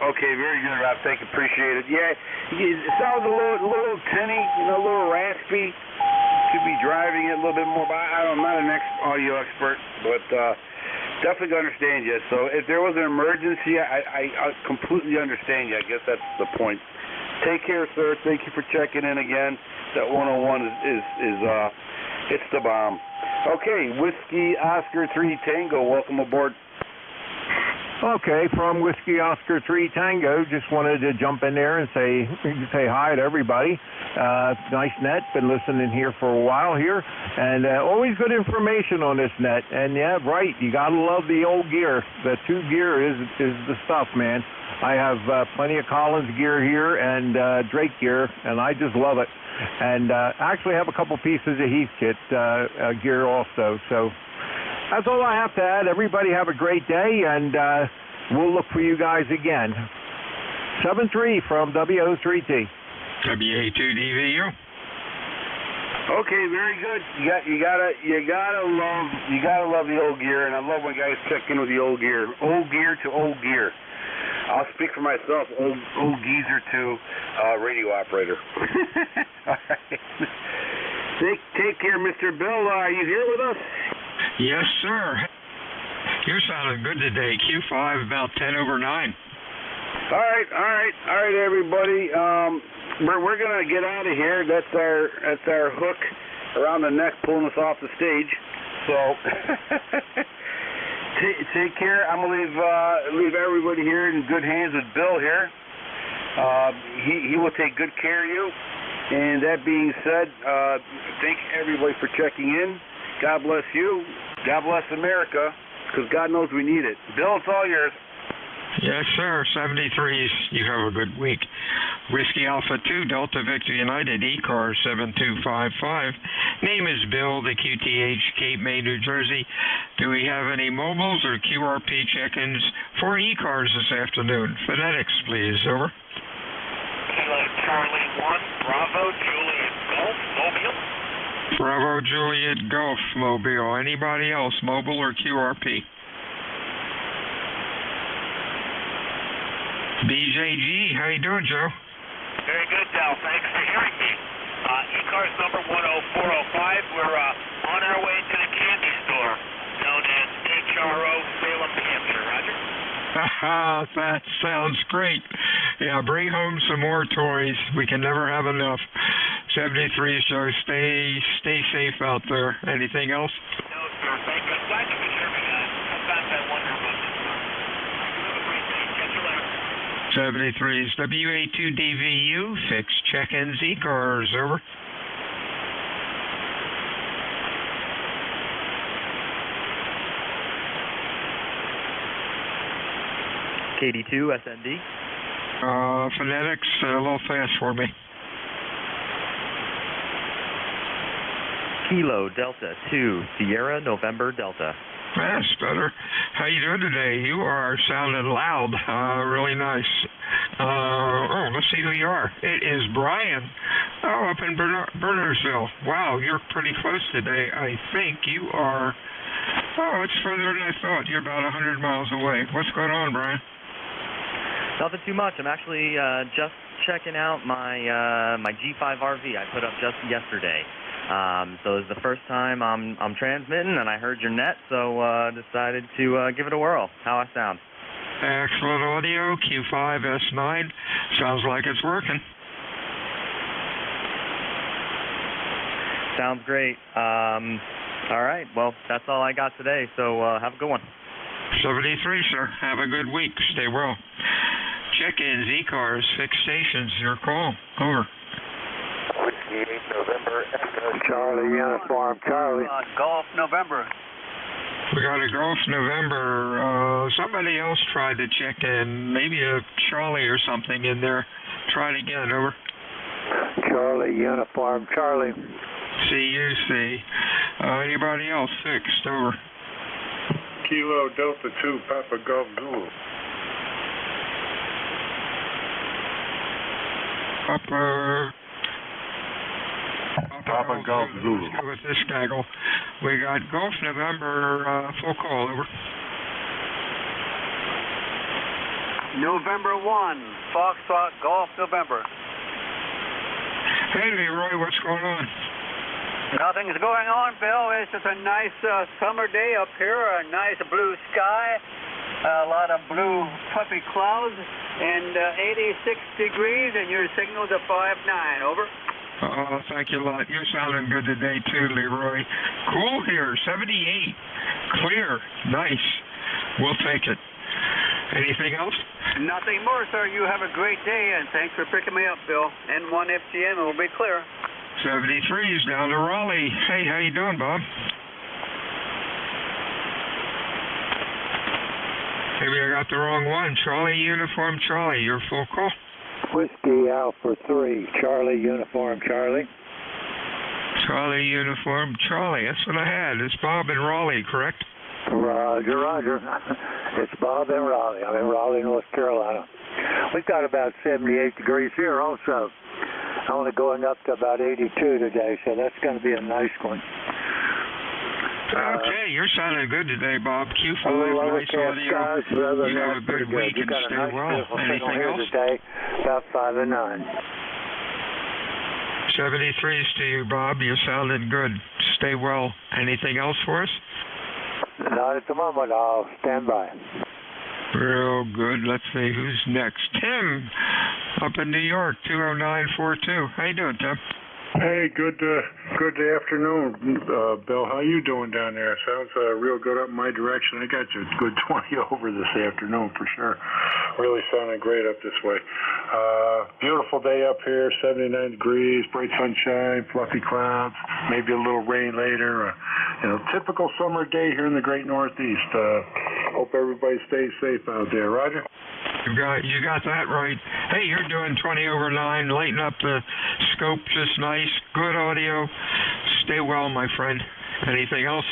Okay, very good, Rob. Thank you. Appreciate it. Yeah, it sounds a little tinny, a little raspy. Could be driving it a little bit more, but I'm not an audio expert, but definitely understand you. So if there was an emergency, I completely understand you. I guess that's the point. Take care, sir. Thank you for checking in again. That 101 is it's the bomb. Okay, Whiskey Oscar 3 Tango. Welcome aboard. Okay, from Whiskey Oscar 3 Tango, just wanted to jump in there and say hi to everybody. Nice net, been listening here for a while here, and always good information on this net. And yeah, right, you gotta love the old gear. The 2 gear is the stuff, man. I have plenty of Collins gear here and Drake gear, and I just love it. And actually have a couple pieces of Heathkit gear also, so that's all I have to add. Everybody have a great day, and we'll look for you guys again. 7-3 from WO3T. WA2DVU. Okay, very good. You gotta love the old gear, and I love when guys check in with the old gear. Old gear to old gear. I'll speak for myself. Old geezer to radio operator. All right. Take care, Mr. Bill. Are you here with us? Yes, sir. You're sounding good today. Q5 about 10 over 9. All right, everybody. We're gonna get out of here. That's our hook around the neck, pulling us off the stage. So take care. I'm gonna leave everybody here in good hands with Bill here. He will take good care of you. And that being said, thank everybody for checking in. God bless you. God bless America, because God knows we need it. Bill, it's all yours. Yes, sir. 73s. You have a good week. Whiskey Alpha 2, Delta Victor United, ECARS 7255. Name is Bill, the QTH, Cape May, New Jersey. Do we have any mobiles or QRP check-ins for ECARS this afternoon? Phonetics, please. Over. Kilo Charlie 1, Bravo, Juliet Golf, Mobile. Bravo, Juliet Golf, Mobile. Anybody else, mobile or QRP? BJG, how you doing, Joe? Very good, Del. Thanks for hearing me. ECARS number 10405. We're on our way to the candy store known as HRO Salem, New Hampshire. Roger? That sounds great. Yeah, bring home some more toys. We can never have enough. 73, so stay safe out there. Anything else? No, sir. Thank you. I'm glad you could hear me. Sometimes I wonder about this. Have a great day. Catch you later. 73's WA2DVU, fixed check-ins, ECARS, over. KD2 SND. Phonetics, a little fast for me. Kilo Delta 2 Sierra November Delta. That's better. How you doing today? You are sounding loud. Really nice. Let's see who you are. It is Brian. Oh, up in Bernardsville. Wow, you're pretty close today. I think you are. Oh, it's further than I thought. You're about 100 miles away. What's going on, Brian? Nothing too much. I'm actually just checking out my G5 RV I put up just yesterday. So it's the first time I'm transmitting, and I heard your net, so decided to give it a whirl. How I sound? Excellent audio, Q5S9. Sounds like it's working. Sounds great. All right, well, that's all I got today, so have a good one. 73, sir. Have a good week. Stay well. Check-ins, ECARS, fixed stations, your call. Over. Whiskey 8 November, Echo Charlie Uniform, Charlie. Golf November. We got a Golf November. Somebody else tried to check in, maybe a Charlie or something in there. Try it again, over. Charlie Uniform, Charlie. CUC. Anybody else fixed, over. Kilo Delta 2 Papa Golf Zulu. Papa Golf Zulu. Let's go with this gaggle. We got Golf November, full call, over. November 1, Foxtrot Golf November. Hey, Leroy, what's going on? Nothing's going on, Bill. It's just a nice summer day up here, a nice blue sky, a lot of blue puffy clouds, and 86 degrees, and your signal's a 5.9, over. Oh, thank you a lot. You're sounding good today, too, Leroy. Cool here, 78. Clear. Nice. We'll take it. Anything else? Nothing more, sir. You have a great day, and thanks for picking me up, Bill. N1FGM, it'll be clear. 73's down to Raleigh. Hey, how you doing, Bob? Maybe I got the wrong one. Charlie Uniform Charlie, your full call. Whiskey Alpha 3, Charlie Uniform Charlie. Charlie Uniform Charlie, that's what I had. It's Bob in Raleigh, correct? Roger, Roger. It's Bob in Raleigh. I'm in Raleigh, North Carolina. We've got about 78 degrees here also. Only going up to about 82 today, so that's going to be a nice one. Okay, you're sounding good today, Bob. Q5, nice audio. You have a good week and stay well. Anything else? Today, about 5 and 9. 73's to you, Bob. You're sounding good. Stay well. Anything else for us? Not at the moment. I'll stand by. Real good. Let's see who's next. Tim, up in New York, 20942. How you doing, Tim? Hey, good afternoon, Bill. How you doing down there? Sounds real good up in my direction. I got you a good 20 over this afternoon for sure. Really sounding great up this way. Beautiful day up here, 79 degrees, bright sunshine, fluffy clouds, maybe a little rain later. Typical summer day here in the great Northeast. Hope everybody stays safe out there. Roger? You got that right. Hey, you're doing 20 over 9, lighting up the scope just nice. Good audio. Stay well, my friend. Anything else?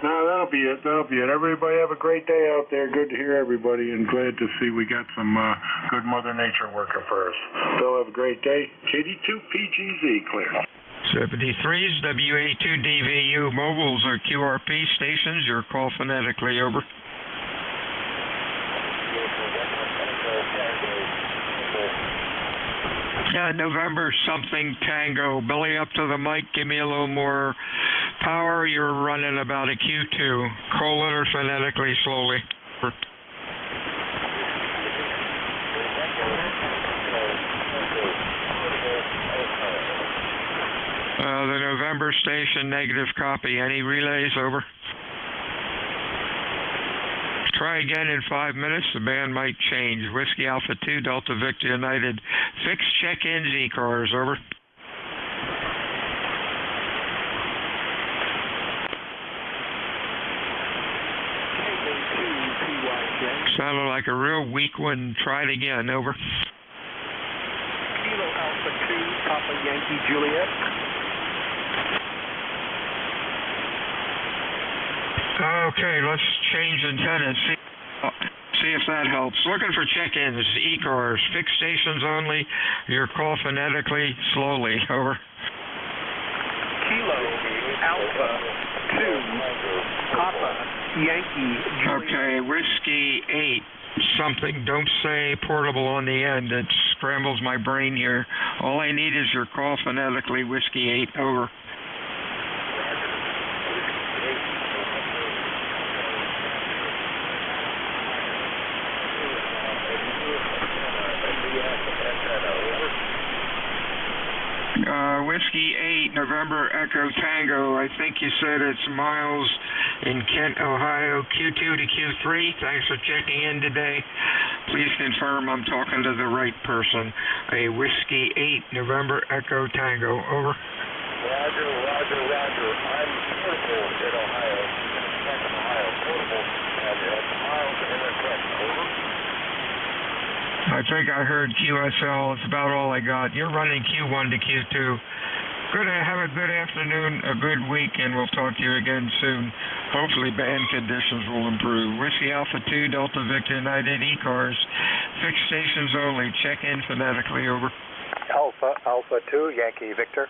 No, that'll be it. Everybody have a great day out there. Good to hear everybody, and glad to see we got some good Mother Nature working for us. Bill, have a great day. KD2PGZ, clear. 73's WA2DVU mobiles are QRP stations. Your call phonetically, over. November something Tango. Belly up to the mic. Give me a little more power. You're running about a Q2. Call it or phonetically slowly. The November station, negative copy. Any relays, over? Try again in 5 minutes. The band might change. Whiskey Alpha 2, Delta Victor United. Fixed check-ins, ECARS, over. Sounded like a real weak one. Try it again, over. Kilo Alpha 2, Papa Yankee Juliet. Okay, let's change antennas. See if that helps. Looking for check-ins, ECARS, fixed stations only. Your call phonetically, slowly, over. Kilo Alpha 2, Papa Yankee Juliet. Okay, Whiskey 8, something. Don't say portable on the end. It scrambles my brain here. All I need is your call phonetically, Whiskey 8, over. Whiskey 8, November Echo Tango. I think you said it's Miles in Kent, Ohio, Q2 to Q3. Thanks for checking in today. Please confirm I'm talking to the right person. A Whiskey 8, November Echo Tango, over. Roger. I'm portable in Ohio. Kent, Ohio, portable. And it's Miles in Kent, over. I think I heard QSL. It's about all I got. You're running Q1 to Q2. Good. Have a good afternoon, a good week, and we'll talk to you again soon. Hopefully band conditions will improve. Whiskey Alpha 2, Delta Victor United, ECARS. Fixed stations only. Check in phonetically, over. Alpha 2, Yankee Victor.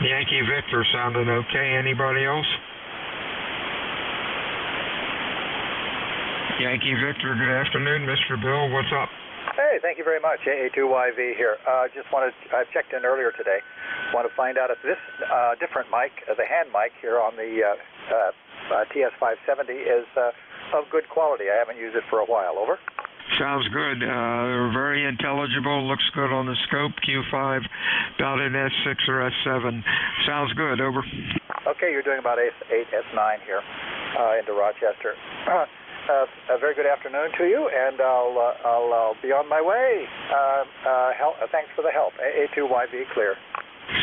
Yankee Victor sounded okay. Anybody else? Yankee Victor, good afternoon. Mr. Bill, what's up? Hey, thank you very much. A2YV here. I checked in earlier today. Want to find out if this different mic, the hand mic here on the TS570 is of good quality. I haven't used it for a while. Over. Sounds good. Very intelligible. Looks good on the scope. Q5, about an S6 or S7. Sounds good. Over. Okay, you're doing about S8, S9 here into Rochester. a very good afternoon to you, and I'll be on my way. Thanks for the help. A2YV clear.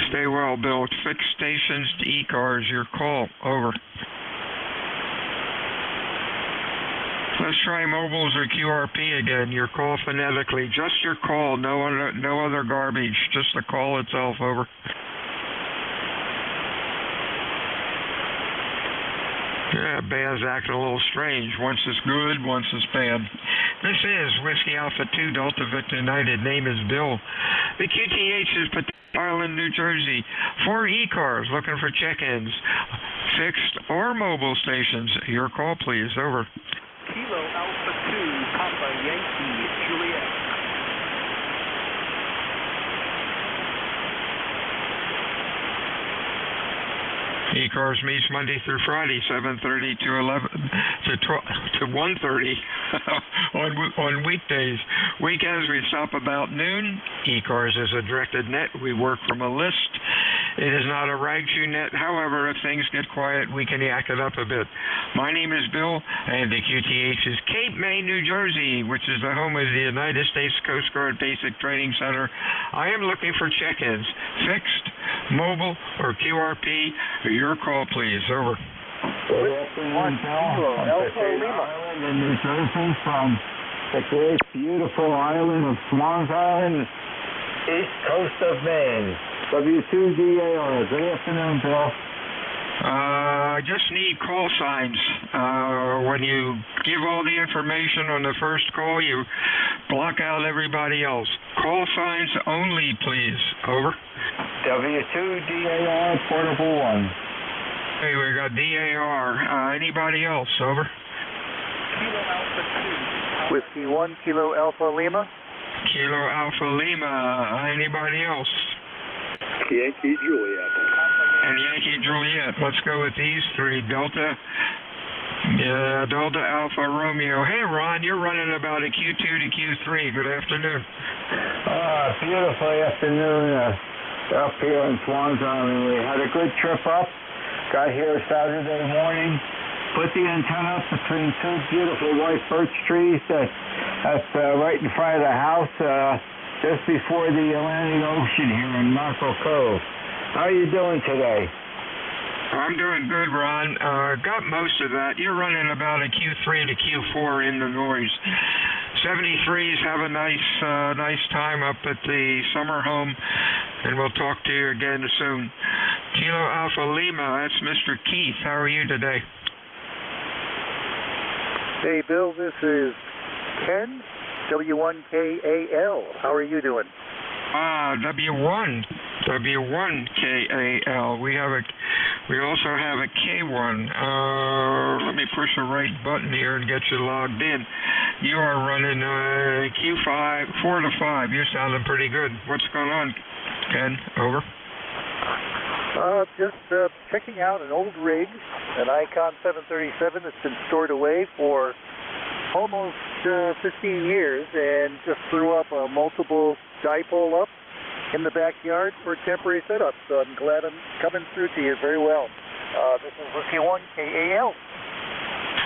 Stay well, Bill. Fixed stations to ECARS. Your call. Over. Let's try mobiles or QRP again. Your call phonetically. Just your call. No other garbage. Just the call itself. Over. Yeah, band's acting a little strange. Once it's good, once it's bad. This is Whiskey Alpha 2 Delta Victor United. Name is Bill. The QTH is Pacific Island, New Jersey. 4 ECARS looking for check-ins, fixed or mobile stations. Your call, please. Over. Kilo Alpha 2 Papa Yankee Juliet. ECARS meets Monday through Friday, 7:30 to 1:30 on weekdays. Weekends we stop about noon. ECARS is a directed net. We work from a list. It is not a rag shoe net. However, if things get quiet, we can yak it up a bit. My name is Bill, and the QTH is Cape May, New Jersey, which is the home of the United States Coast Guard Basic Training Center. I am looking for check-ins, fixed, mobile, or QRP. Your call, please. Over. Good afternoon, Bill. Island in New Jersey from the great, beautiful island of Swans Island, east coast of Maine. W2DAR. Good afternoon, Bill. I just need call signs. When you give all the information on the first call, you block out everybody else. Call signs only, please. Over. W2DAR, Portable 1. Hey, we got DAR. Anybody else? Over. Kilo Alpha 2. Whiskey 1 Kilo Alpha Lima. Kilo Alpha Lima. Anybody else? Yankee Juliet. And Yankee Juliet. Let's go with these three. Delta Alpha Romeo. Hey, Ron, you're running about a Q2 to Q3. Good afternoon. Beautiful afternoon up here in Swans Island. We had a good trip up. Got here Saturday morning. Put the antenna up between two beautiful white birch trees that's right in front of the house, just before the Atlantic Ocean here in Marco Cove. How are you doing today? I'm doing good, Ron. Got most of that. You're running about a Q3 to Q4 in the noise. 73s, have a nice time up at the summer home, and we'll talk to you again soon. Kilo Alpha Lima, that's Mr. Keith. How are you today? Hey, Bill, this is Ken, W1KAL. How are you doing? W1KAL. We also have a K1. Let me push the right button here and get you logged in. You are running Q5, 4 to 5. You're sounding pretty good. What's going on, Ken? Over. Just checking out an old rig, an Icon 737 that's been stored away for almost 15 years, and just threw up a multiple dipole up in the backyard for a temporary setup. So I'm glad I'm coming through to you very well. This is Whiskey 1 KAL.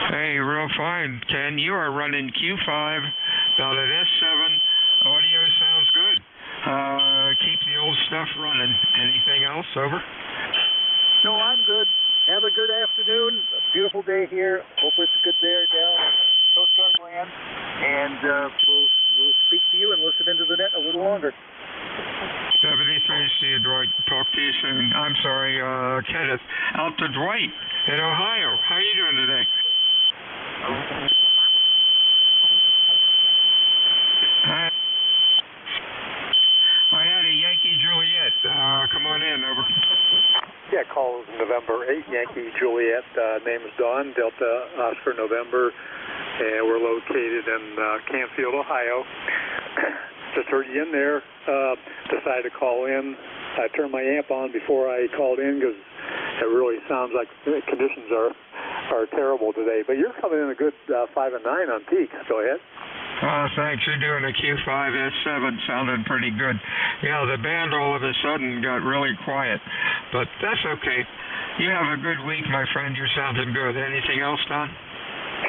Hey, real fine, Ken. You are running Q5, about an S7. Audio sounds good. Keep the old stuff running. Anything else? Over. No, I'm good. Have a good afternoon. A beautiful day here. Hope it's a good day down in Coast Guard land. And we'll speak to you and listen into the net a little longer. 73, see you, Dwight. Talk to you soon. I'm sorry, Kenneth. Out to Dwight in Ohio. How are you doing today? I had a Yankee Juliet. Come on in. Over. Yeah, call is November 8, Yankee Juliet. Name is Dawn, Delta Oscar November, and we're located in Canfield, Ohio. Just heard you in there. Decided to call in. I turned my amp on before I called in because it really sounds like the conditions are terrible today. But you're coming in a good 5 and 9 on peaks. Go ahead. Thanks. You're doing a Q5 S7, sounding pretty good. Yeah, the band all of a sudden got really quiet, but that's okay. You have a good week, my friend. You're sounding good. Anything else, Don?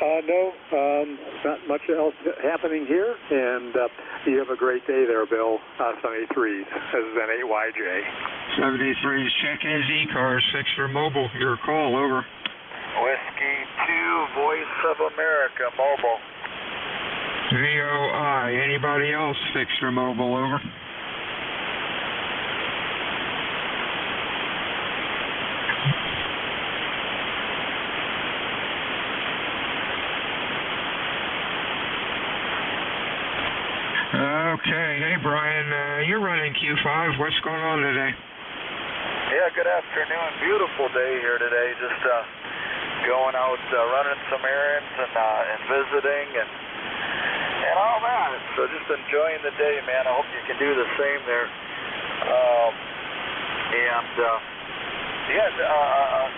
No, not much else happening here, and you have a great day there, Bill. Sunny 3s. This is N8YJ. 73s, check-ins, ECARS, fixed for mobile. Your call, over. Whiskey 2, Voice of America, mobile. VOI, anybody else fixed for mobile, over. Okay, hey Brian, you're running Q5. What's going on today? Yeah, good afternoon. Beautiful day here today. Just going out, running some errands and visiting and all that. So just enjoying the day, man. I hope you can do the same there.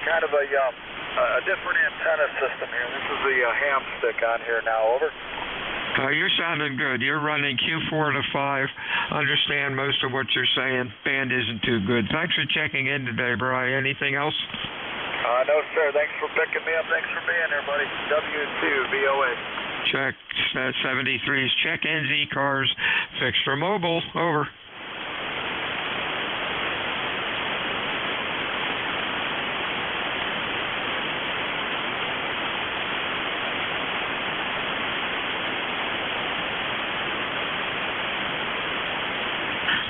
Kind of a different antenna system here. This is the ham stick on here now. Over. You're sounding good. You're running Q4 to 5. Understand most of what you're saying. Band isn't too good. Thanks for checking in today, Brian. Anything else? No, sir. Thanks for picking me up. Thanks for being here, buddy. W2VOA. Check 73s. Check-ins, ECARS. Fixed for mobile. Over.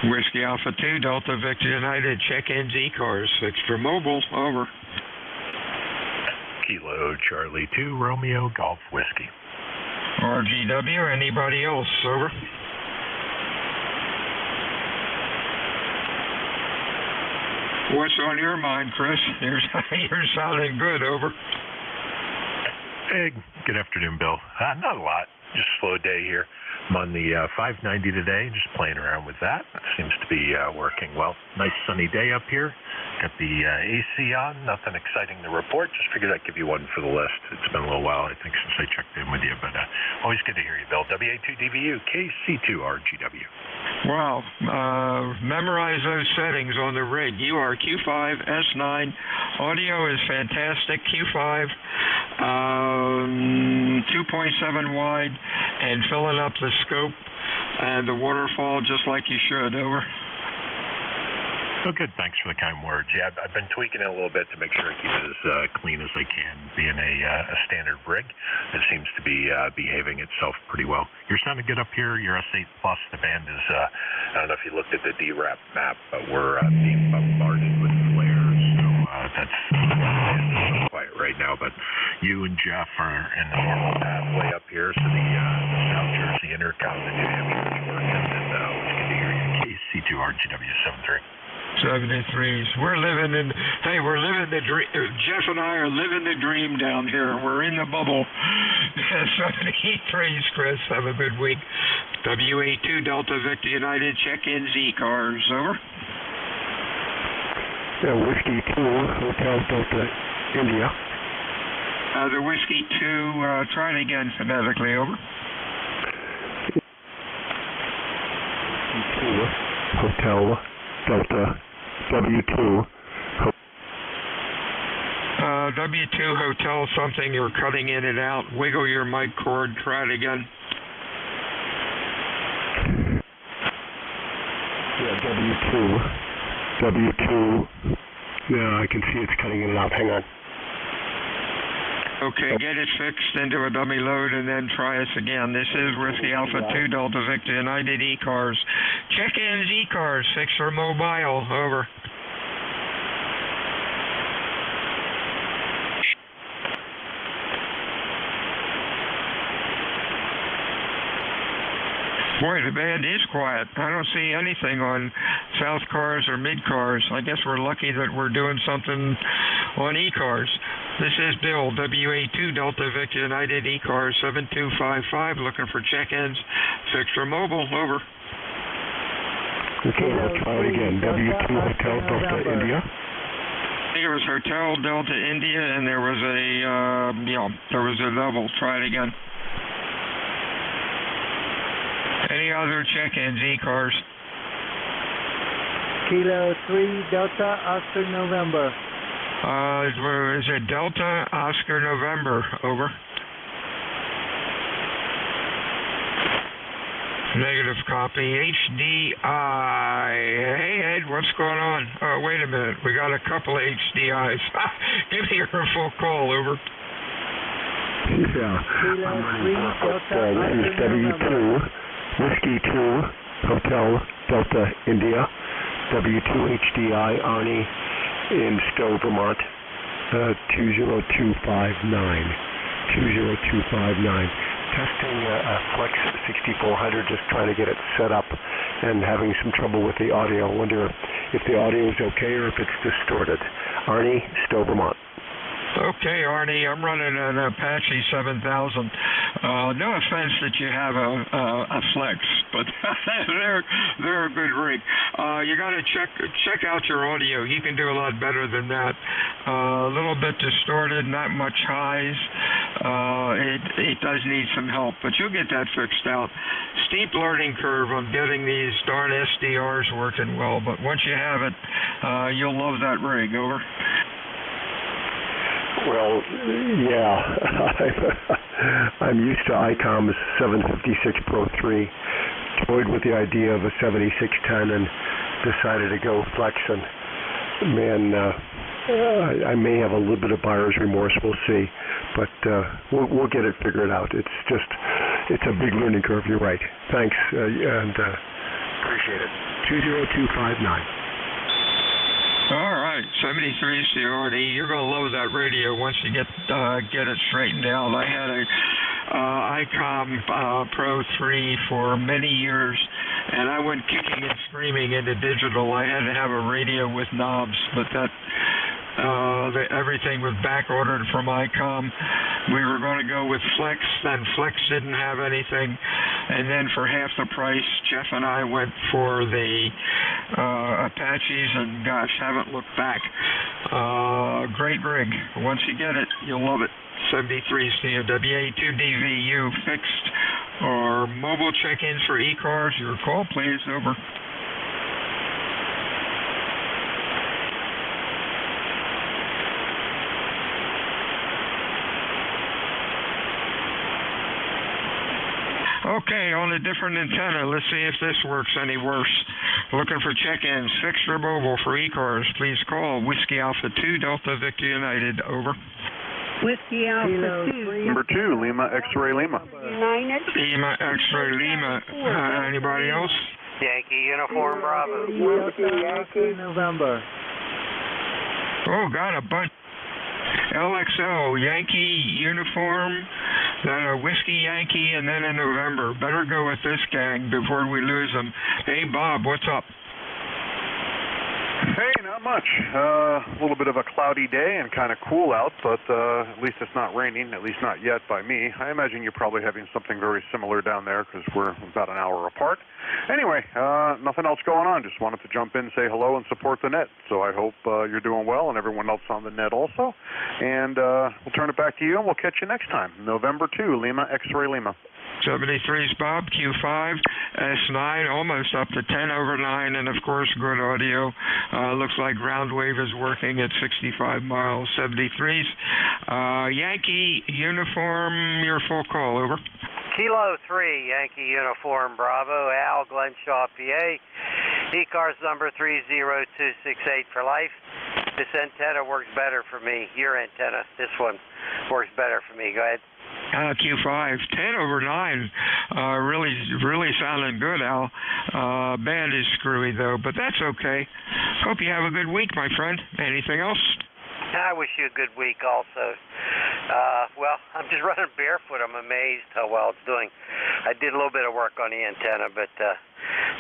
Whiskey Alpha 2, Delta Victor United, check-ins, ECARS, fixed for mobile, over. Kilo Charlie 2, Romeo Golf Whiskey. RGW, anybody else, over. What's on your mind, Chris? You're sounding good, over. Hey, good afternoon, Bill. Not a lot, just a slow day here. I'm on the 590 today, just playing around with that. Seems to be working well. Nice sunny day up here. Got the AC on. Nothing exciting to report. Just figured I'd give you one for the list. It's been a little while, I think, since I checked in with you, but always good to hear you, Bill. WA2DVU, KC2RGW. Wow. Memorize those settings on the rig. You are Q5, S9. Audio is fantastic. Q5, 2.7 wide, and filling up the scope and the waterfall just like you should, over. Oh, good. Thanks for the kind words. Yeah, I've been tweaking it a little bit to make sure I keep it as clean as I can. Being a standard rig, it seems to be behaving itself pretty well. You're sounding good up here. You're S8 plus. The band is, I don't know if you looked at the DRAP map, but we're being bombarded with flares. So that's so quiet right now. But you and Jeff are in the normal pathway up here. So the South Jersey intercom, the New Hampshire is working. And it's good to hear you. KC2RGW73. 73s. We're living the dream. Jeff and I are living the dream down here. We're in the bubble. 73s, Chris. Have a good week. WA2 Delta Victor United, check-ins, ECARS, over. Whiskey 2, Hotel Delta India. The Whiskey 2, try it again phonetically, over. 2, Hotel Delta W2. W2 Hotel something, you're cutting in and out. Wiggle your mic cord, try it again. Yeah, W2. Yeah, I can see it's cutting in and out. Hang on. Okay, get it fixed into a dummy load and then try us again. This is Whiskey Alpha 2 Delta Victor United, ECARS. Check-ins, ECARS, fixed for mobile, over. Boy, the band is quiet. I don't see anything on South Cars or Mid Cars. I guess we're lucky that we're doing something on ECARS. This is Bill, WA2 Delta Victor United, ECARS 7255, looking for check-ins. Fixed for mobile, over. Okay, let's try it again. W2 Hotel Delta India. I think it was Hotel Delta India, and there was a double. Try it again. Any other check-ins, ECARS? Kilo 3 Delta Oscar November. Is it Delta Oscar November, over? Negative copy. HDI. Hey, Ed, what's going on? Oh, wait a minute. We got a couple of HDIs. Give me your full call, over. Yeah. I'm running this is W2, Whiskey 2, Hotel Delta India, W2HDI, Arnie in Stowe, Vermont, 20259. 20259. Testing Flex 6400, just trying to get it set up and having some trouble with the audio. Wonder if the audio is okay or if it's distorted. Arnie, Stowe, Vermont. Okay, Arnie, I'm running an Apache 7000. No offense that you have a Flex, but they're a good rig. You got to check out your audio. You can do a lot better than that. A little bit distorted, not much highs. It does need some help, but you'll get that fixed out. Steep learning curve on getting these darn SDRs working well, but once you have it, you'll love that rig. Over. Well, yeah, I'm used to ICOM's 756 Pro 3, toyed with the idea of a 7610 and decided to go Flex, and man, I may have a little bit of buyer's remorse, we'll see, but we'll get it figured out. It's a big learning curve, you're right. Thanks, and appreciate it. 20259. All right, 73 CRD. You're going to love that radio once you get it straightened out. I had a ICOM Pro 3 for many years, and I went kicking and screaming into digital. I had to have a radio with knobs, but everything was back ordered from ICOM. We were going to go with Flex, then Flex didn't have anything, and then for half the price, Jeff and I went for the Apaches, and gosh, haven't looked back. Great rig. Once you get it, you'll love it. 73 COWA2DVU fixed or mobile check-ins for ECARS. Your call, please. Over. Okay, on a different antenna. Let's see if this works any worse. Looking for check-ins, fixed or mobile for ECARS. Please call Whiskey Alpha 2 Delta Victor United. Over. Whiskey Alpha 2. Number 2, Lima X-Ray Lima. United. Lima X-Ray Lima. Anybody else? Yankee Uniform Bravo. Whiskey Yankee November. Oh, got a bunch. LXL, Yankee Uniform, then a Whiskey Yankee, and then in November. Better go with this gang before we lose them. Hey, Bob, what's up? Hey, not much. A little bit of a cloudy day and kind of cool out, but at least it's not raining, at least not yet by me. I imagine you're probably having something very similar down there because we're about an hour apart. Anyway, nothing else going on. Just wanted to jump in, say hello, and support the net. So I hope you're doing well and everyone else on the net also. And we'll turn it back to you, and we'll catch you next time. November 2, Lima X-Ray Lima. 73's Bob, Q5, S9, almost up to 10 over 9, and of course good audio. Looks like ground wave is working at 65 miles. 73's Yankee Uniform, your full call. Over. Kilo 3, Yankee Uniform Bravo, Al, Glenshaw, PA. ECARS number 30268 for life. This antenna works better for me. Your antenna, this one, works better for me. Go ahead. Q5, 10 over 9, really sounding good, Al. Band is screwy, though, but that's okay. Hope you have a good week, my friend. Anything else? I wish you a good week also. Well, I'm just running barefoot. I'm amazed how well it's doing. I did a little bit of work on the antenna, but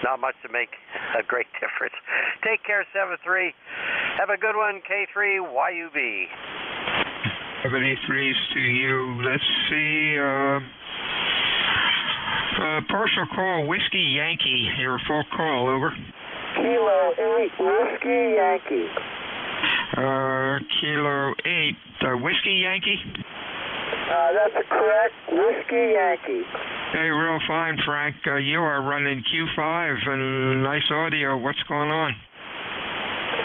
not much to make a great difference. Take care, 7-3. Have a good one, K3YUB. 73's to you. Let's see. Partial call, Whiskey Yankee. Your full call. Over. Kilo 8, Whiskey Yankee. Kilo 8, Whiskey Yankee? That's correct, Whiskey Yankee. Hey, real fine, Frank. You are running Q5 and nice audio. What's going on?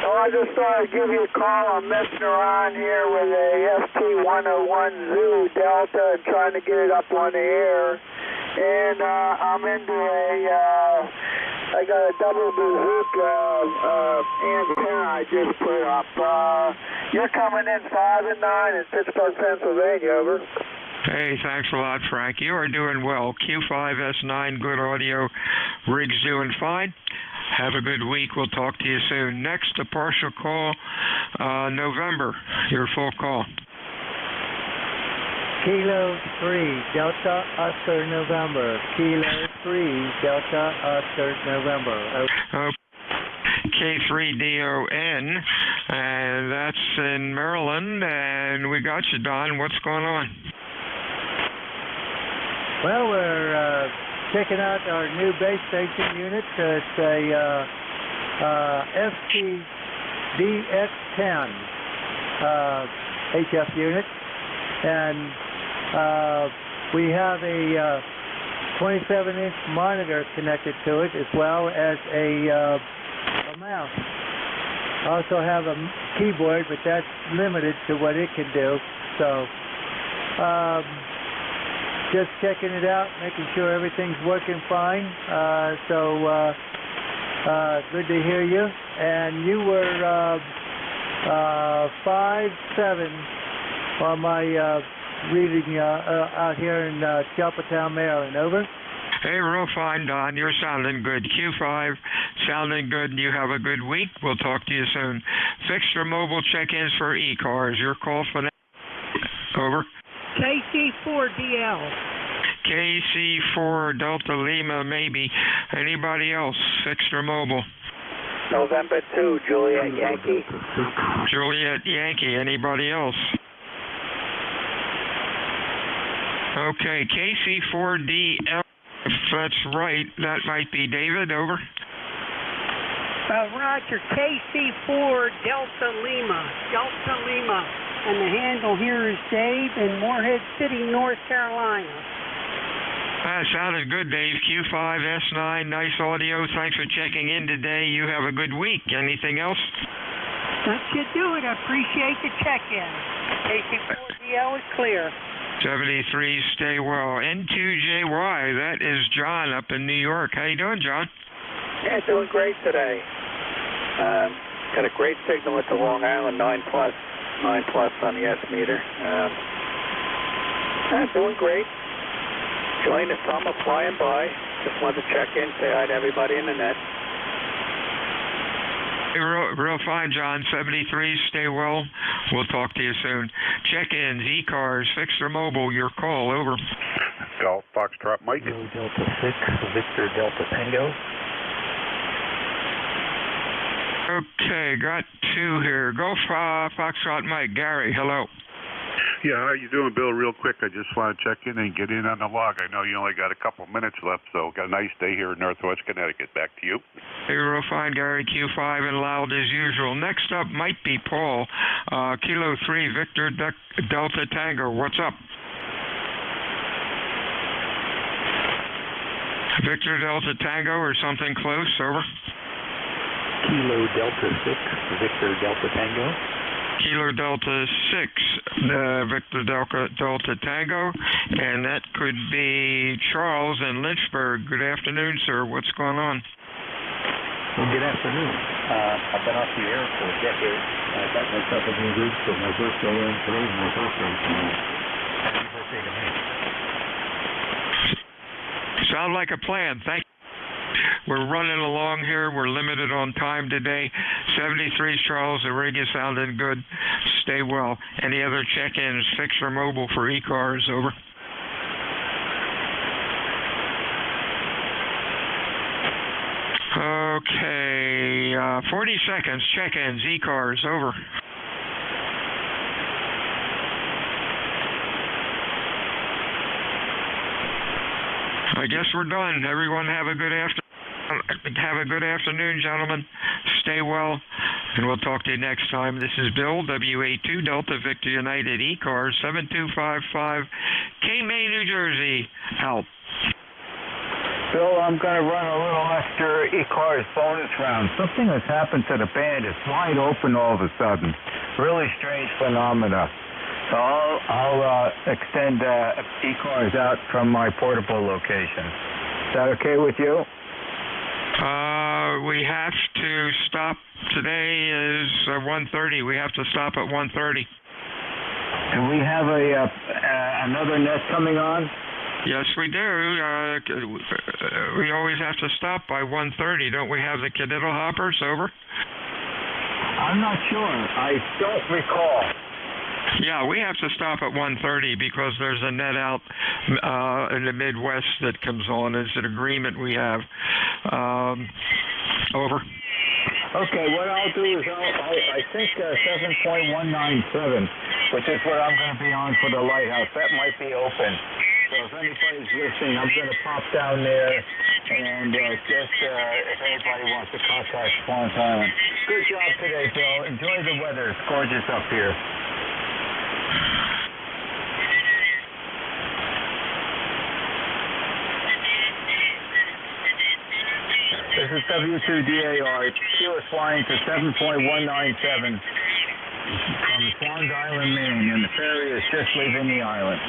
So I just thought I'd give you a call. I'm messing around here with a ST-101 Zulu Delta and trying to get it up on the air. and I'm into I got a double bazooka antenna I just put up. You're coming in 5 and 9 in Pittsburgh, Pennsylvania, over. Hey, thanks a lot, Frank. You are doing well. Q5S9, good audio. Rig's doing fine. Have a good week. We'll talk to you soon. Next, a partial call, November. Your full call. Kilo 3, Delta Oscar November. Kilo 3, Delta Oscar November. K3DON, and that's in Maryland, and we got you, Don. What's going on? Well, we're checking out our new base station unit. It's a FTDX10 HF unit, and we have a 27-inch monitor connected to it, as well as a mouse. I also have a keyboard, but that's limited to what it can do. So, just checking it out, making sure everything's working fine. Good to hear you. And you were 5-7 on my reading out here in Chelpertown, Maryland. Over. Hey, real fine, Don. You're sounding good. Q5, sounding good. You have a good week. We'll talk to you soon. Fixed or mobile check-ins for ECARS. Your call for now. Over. KC4DL. KC4 Delta Lima, maybe. Anybody else? Fixed or mobile? November 2, Juliet Yankee. Juliet Yankee. Anybody else? Okay, KC4DL. If that's right, that might be David. Over. Roger, KC4 Delta Lima. Delta Lima. And the handle here is Dave in Morehead City, North Carolina. That sounded good, Dave. Q5S9, nice audio. Thanks for checking in today. You have a good week. Anything else? That should do it. I appreciate the check-in. KC4DL is clear. 73, stay well. N2JY, that is John up in New York. How you doing, John? Yeah, doing great today. Got a great signal at the Long Island 9 plus on the S meter. Doing great. Enjoying the summer, flying by. Just wanted to check in, say hi to everybody in the net. Real fine, John. 73, stay well. We'll talk to you soon. Check-ins, ECARS, fixed or mobile, your call. Over. Golf Foxtrot Mike. Delta 6, Victor Delta Tango. Okay, got two here. Go Foxtrot Mike. Gary, hello. Yeah, how you doing, Bill? Real quick, I just want to check in and get in on the log. I know you only got a couple minutes left, so got a nice day here in Northwest Connecticut. Back to you. Hey, real fine, Gary. Q5 and loud as usual. Next up might be Paul. Kilo 3, Victor Delta Tango. What's up? Victor Delta Tango or something close. Over. Kilo Delta 6, Victor Delta Tango. Kilo Delta 6, Victor Delta Tango, and that could be Charles in Lynchburg. Good afternoon, sir. What's going on? Well, good afternoon. I've been off the air for a decade. I got myself a new rig for my birthday, and today's my birthday, so happy birthday to me. Sound like a plan. Thank you. We're running along here. We're limited on time today. 73, Charles. The rig is sounding good. Stay well. Any other check-ins, fixed or mobile for ECARS? Over. Okay. 40 seconds. Check-ins, ECARS. Over. I guess we're done. Everyone have a good afternoon. Have a good afternoon, gentlemen. Stay well, and we'll talk to you next time. This is Bill, WA2 Delta Victor United ECARS 7255, K-May, New Jersey. Help. Bill, I'm going to run a little extra ECARS bonus round. Something has happened to the band. It's wide open all of a sudden. Really strange phenomena. So I'll extend ECARS out from my portable location. Is that okay with you? We have to stop. Today is 1:30. We have to stop at 1:30. Do we have another net coming on? Yes, we do. We always have to stop by 1:30. Don't we have the cadiddle hoppers? Over. I'm not sure. I don't recall. Yeah, we have to stop at 1:30 because there's a net out in the Midwest that comes on. It's an agreement we have. Over. Okay, what I'll do is I think 7.197, which is what I'm going to be on for the lighthouse. That might be open. So if anybody's listening, I'm going to pop down there and just if anybody wants to contact Swan Island. Good job today, Bill. Enjoy the weather. It's gorgeous up here. This is W2DAR. Q is flying to 7.197 from Swan Island, Maine, and the ferry is just leaving the island.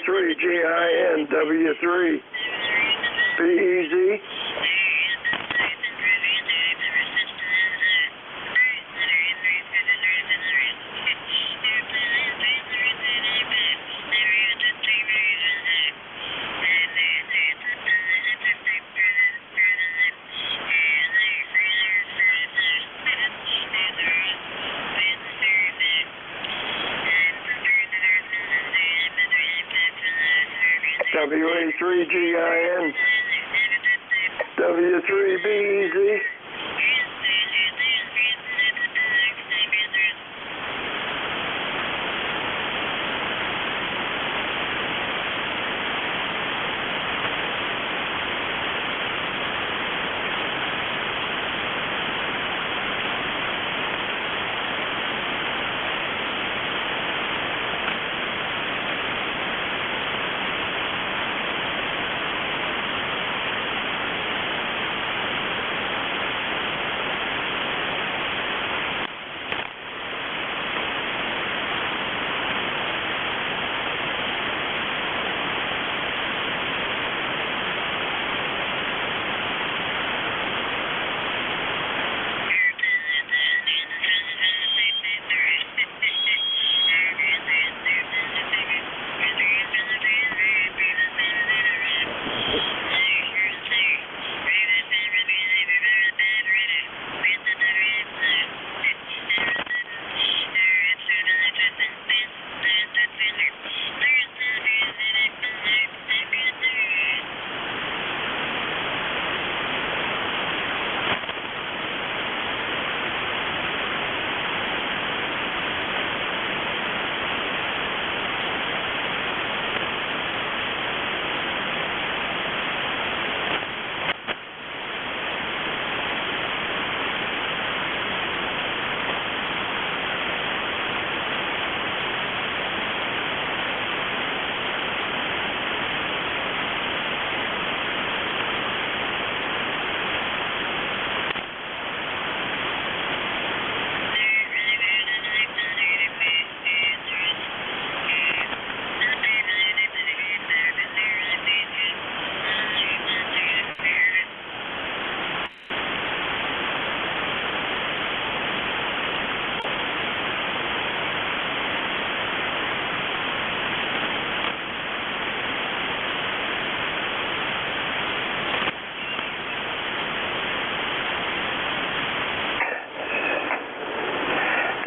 WA3GIN, W3 BEZ. WA3GIN, W3BEZ.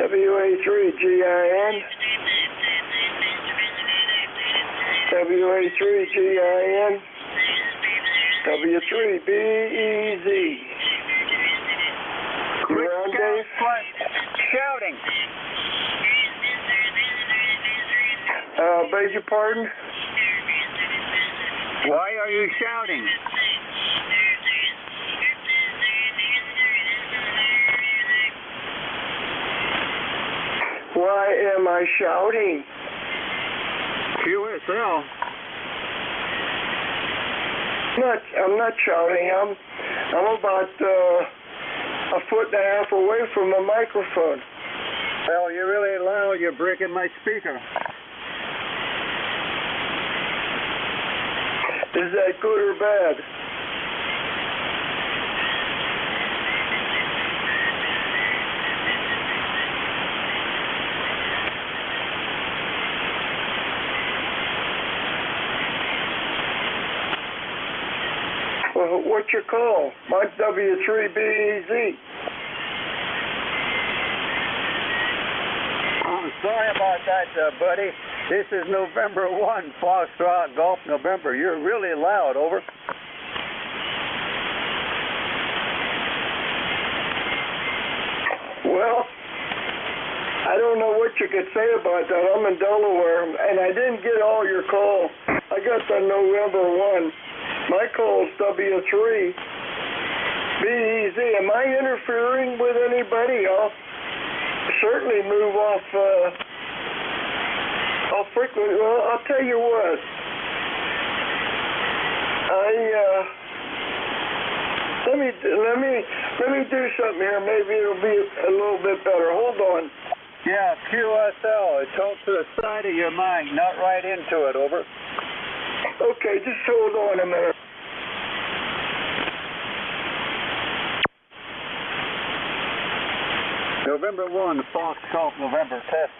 WA3GIN, WA3GIN, W3BEZ. You around, Dave? Shouting. Beg your pardon? Why are you shouting? Why am I shouting? QSL. I'm not shouting. I'm about a foot and a half away from the microphone. Well, you're really loud. You're breaking my speaker. Is that good or bad? Well, what's your call? Mine's W3BEZ. I'm sorry about that, buddy. This is November 1, Foxtrot Golf November. You're really loud, over. Well, I don't know what you could say about that. I'm in Delaware, and I didn't get all your call. I got the November 1. My call's W3 BEZ. Am I interfering with anybody? I'll certainly move off frequently. Well, I'll tell you what. Let me do something here. Maybe it'll be a little bit better. Hold on. Yeah, QSL. Talk to the side of your mic, not right into it. Over. Okay, just hold on a minute. November 1, Foxtrot, November test.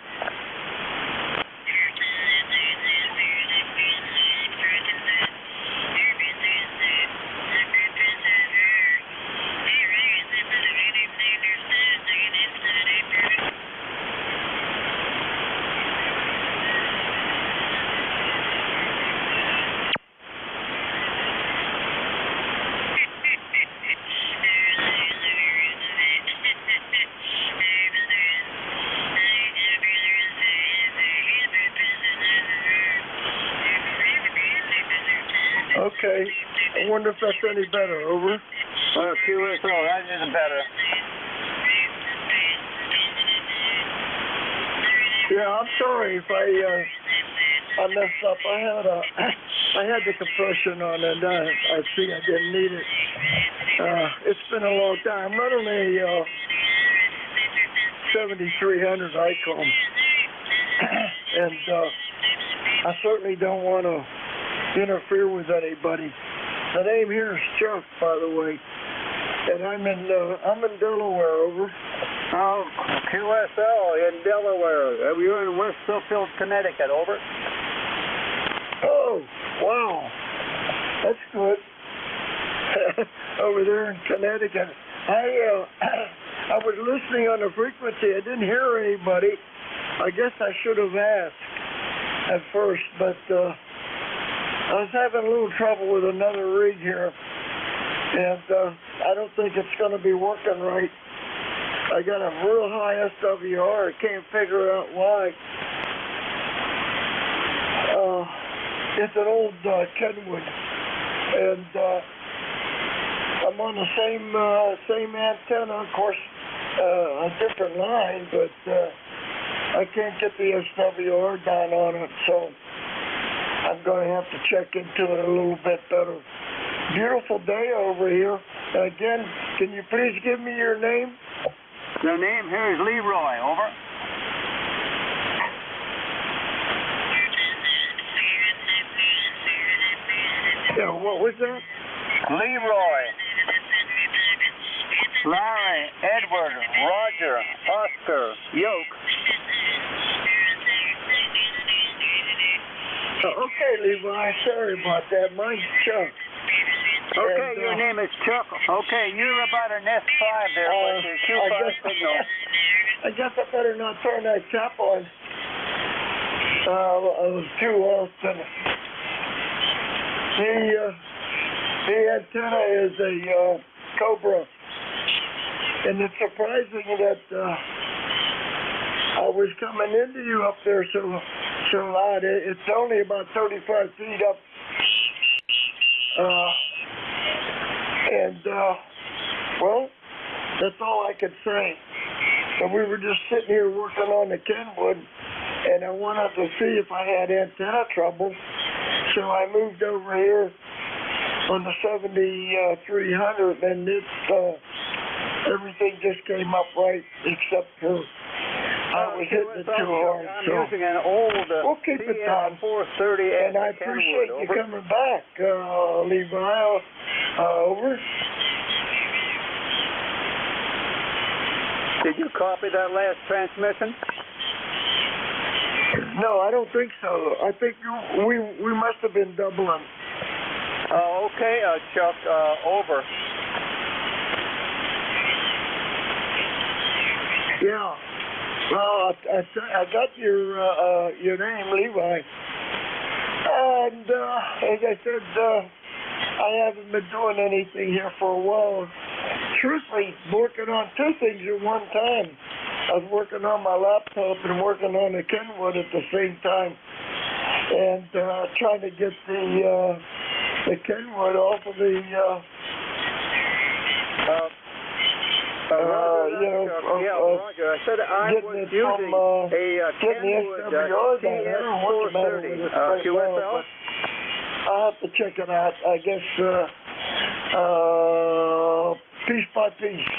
Okay. I wonder if that's any better. Over. QSO, that isn't better. Yeah, I'm sorry if I messed up. I had the compression on and I see I didn't need it. It's been a long time. I'm running a 7300 ICOM, and I certainly don't want to interfere with anybody. The name here is Chuck, by the way, and I'm in Delaware. Over. Oh, QSL in Delaware. You're in West Suffield, Connecticut. Over. Oh, wow, that's good. Over there in Connecticut, I was listening on the frequency. I didn't hear anybody. I guess I should have asked at first, but I was having a little trouble with another rig here, and I don't think it's going to be working right. I got a real high SWR. I can't figure out why. It's an old Kenwood, and I'm on the same antenna, of course, a different line, but I can't get the SWR down on it, so I'm going to have to check into it a little bit better. Beautiful day over here. Again, can you please give me your name? The name here is Leroy. Over. Yeah, what was that? Leroy. Larry, Edward, Roger, Oscar, Yoke. Okay, Levi, sorry about that. Mine's Chuck. Okay, And, your name is Chuck. Okay, you're about an S5 there, but your Q5 signal. I guess I better not turn that cap on. I was too often. The antenna is a Cobra, and it's surprising that I was coming into you up there so loud. It's only about 35 feet up, well, that's all I could say. So we were just sitting here working on the Kenwood, and I wanted to see if I had antenna trouble. So I moved over here on the 7300, and everything just came up right, except for I was hitting it too hard. I'm so using an old we'll keep it down. 430, and I appreciate you coming back, Levi. Over. Did you copy that last transmission? No, I don't think so. I think we must have been doubling. Okay, Chuck, over. Yeah. Well, I got your name, Levi. And as I said, I haven't been doing anything here for a while. Truthfully, working on two things at one time. I was working on my laptop and working on the Kenwood at the same time, and trying to get the Kenwood off of the Roger. I said I was using a Kenwood TS430 QSL. I'll have to check it out. I guess piece by piece.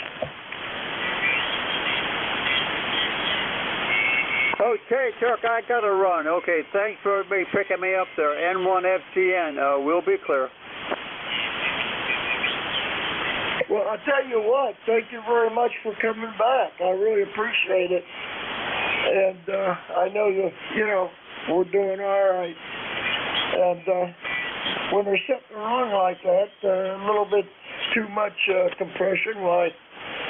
Okay, Chuck, I gotta run. Okay, thanks for picking me up there. N1FTN, we'll be clear. Well, I'll tell you what, thank you very much for coming back. I really appreciate it. And I know we're doing all right. And when there's something wrong like that, a little bit too much compression, why,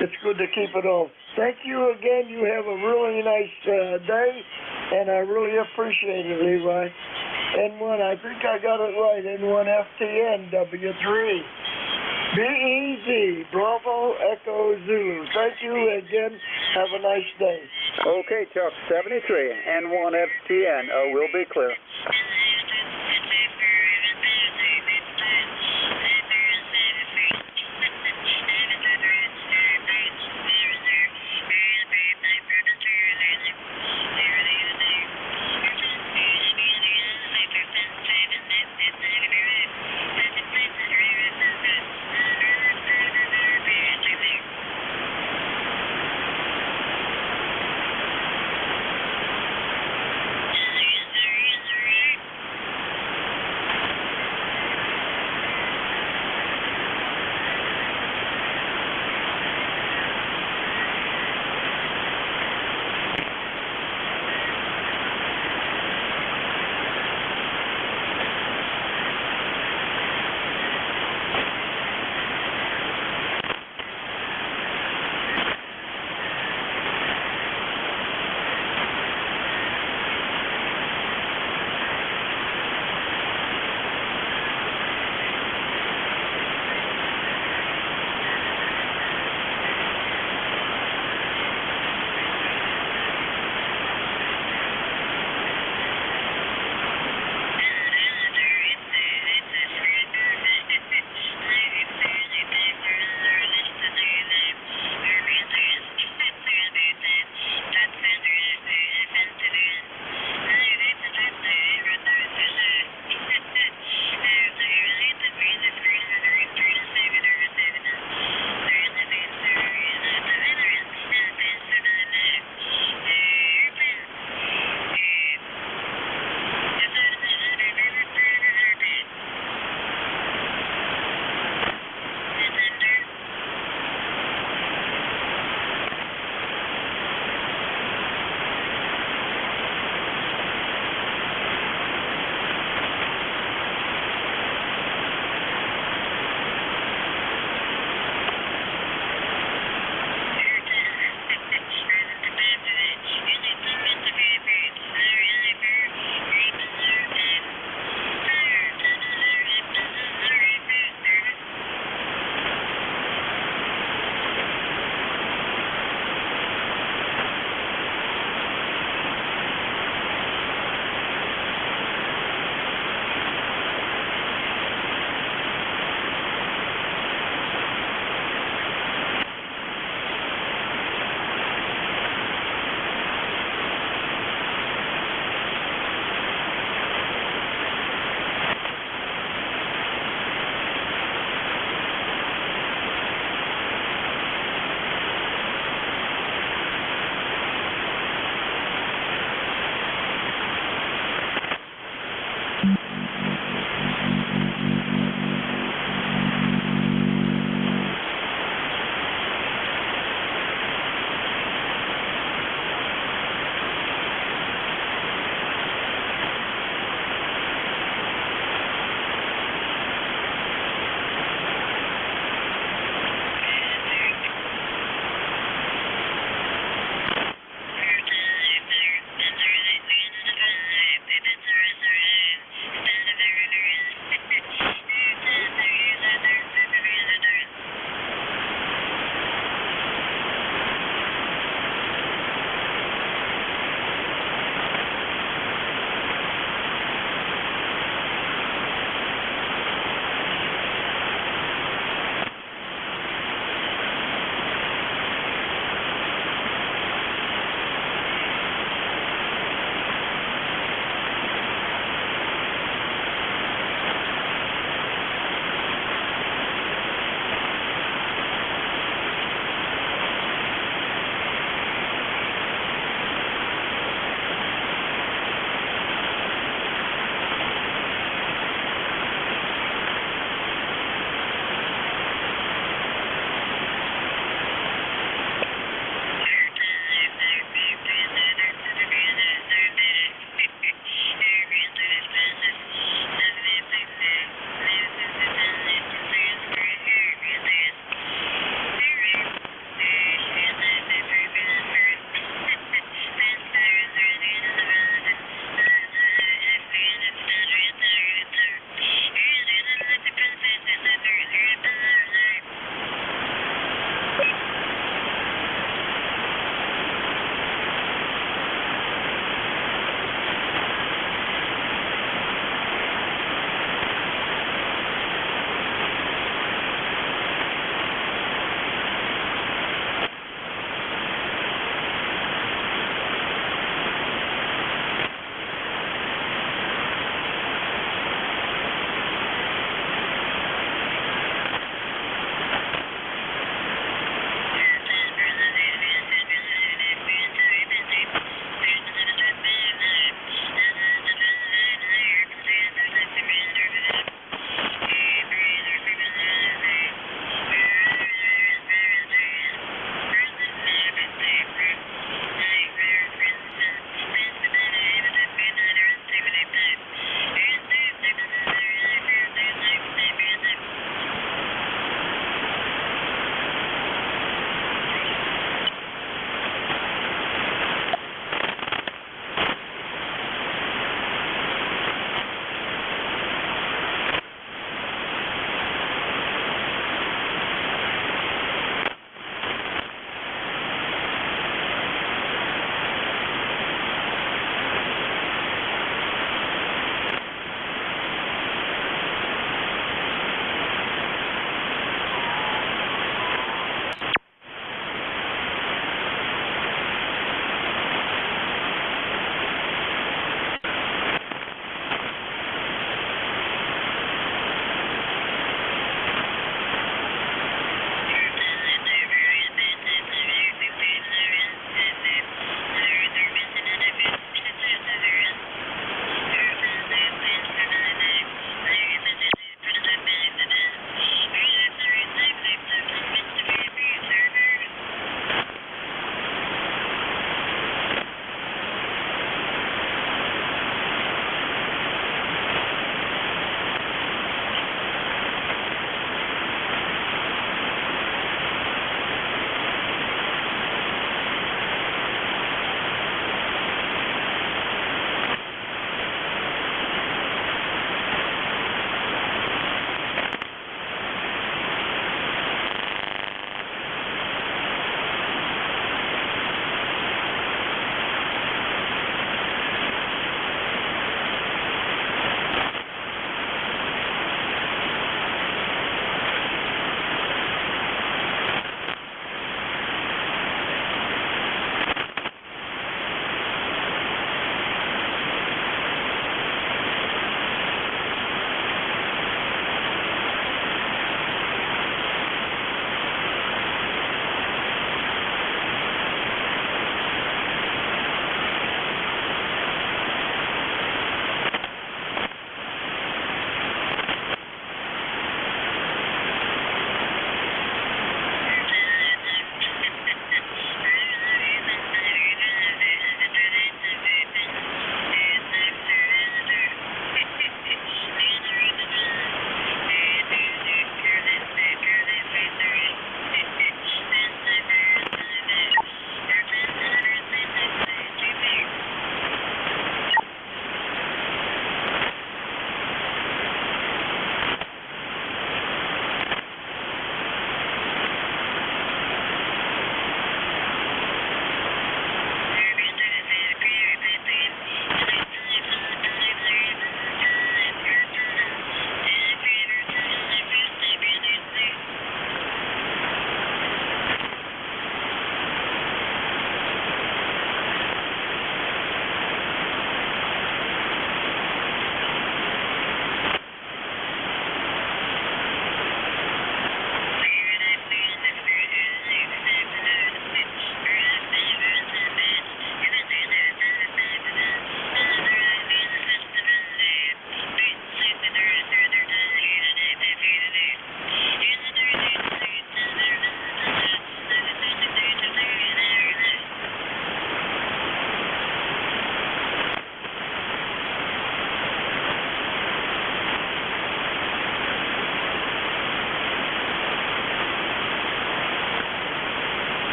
it's good to keep it off. Thank you again. You have a really nice day, and I really appreciate it, Levi. N1, I think I got it right, N1FTN, W3. BEZ, Bravo, Echo, Zulu. Thank you again. Have a nice day. Okay, Chuck, 73, N1FTN, we'll be clear.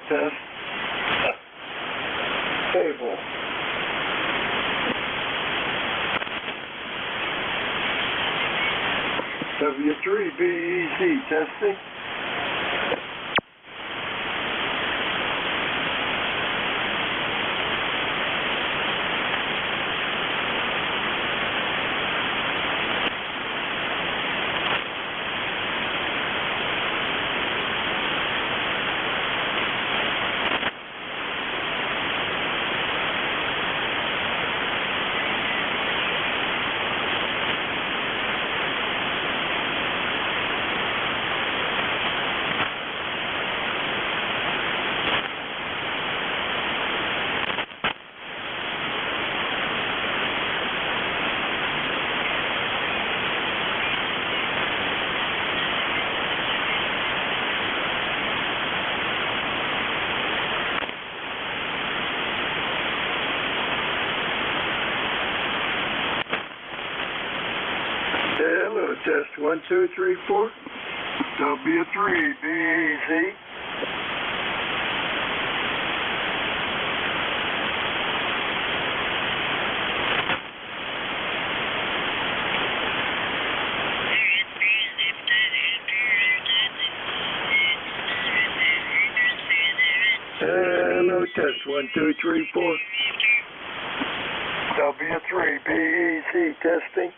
test. Table. W3BEC testing. Hello, test 1, 2, 3, 4. W3BEC. Hello, test 1, 2, 3, 4. W3BEC testing.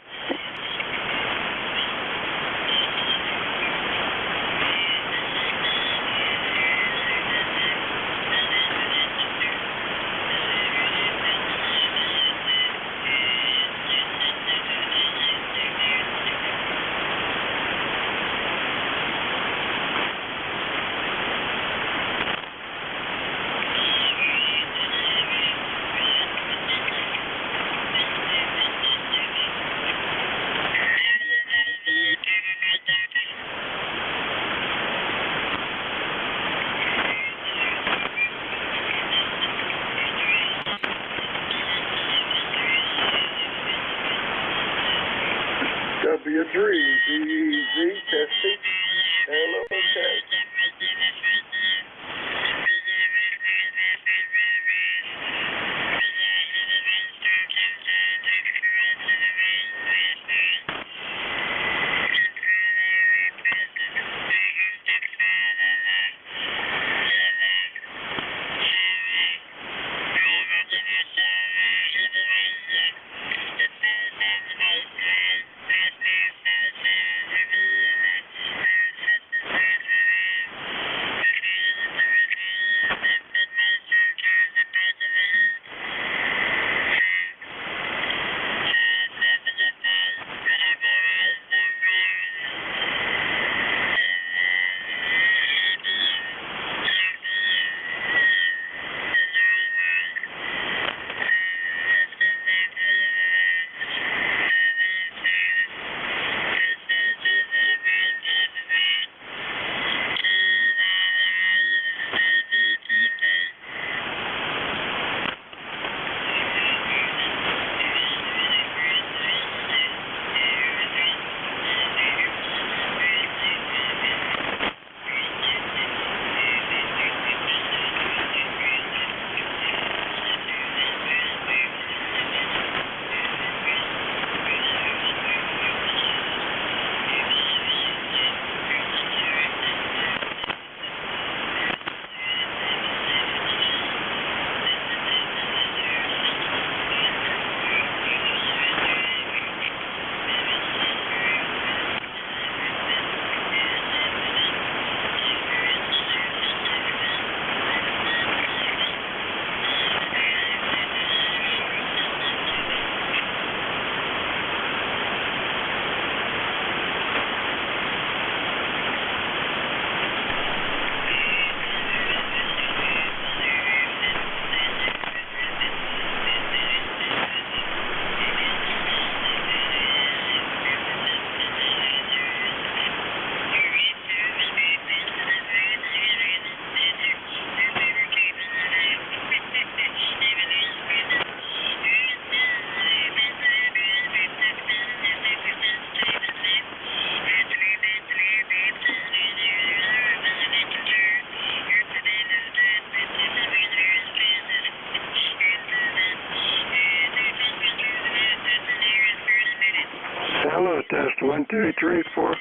2, 3, 4.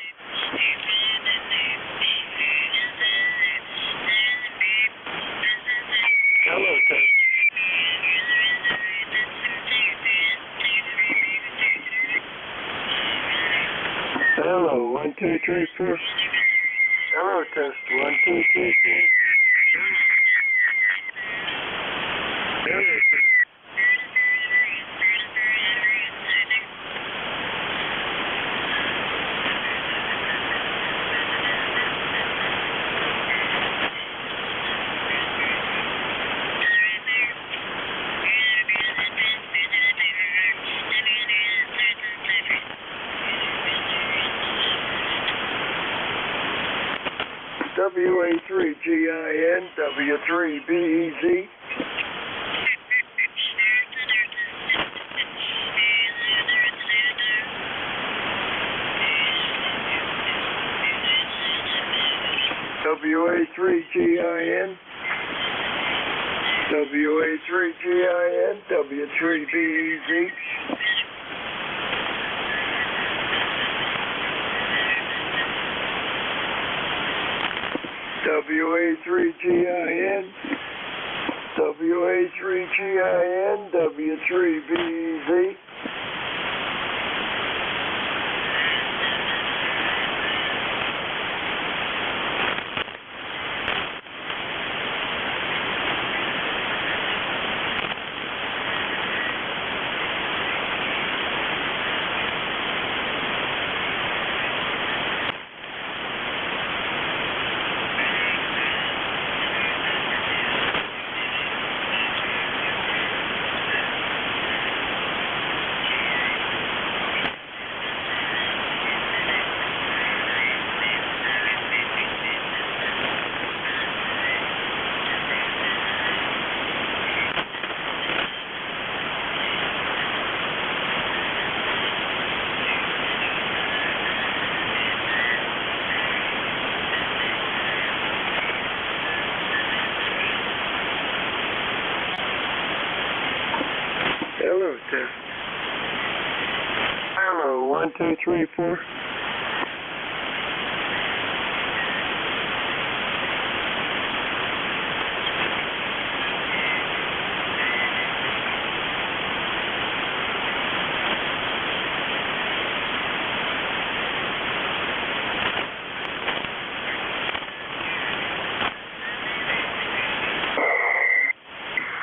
Hello, test. Hello, 1, 2, 3, 4. Hello, test. 1, 2, 3, 4. Hello, test. WA3GIN, W3BEZ. WA3GIN, WA3GIN, W3BEZ. WA3GIN, WA3GIN, W3BEZ. Hello, test. Hello, 1, 2, 3, 4.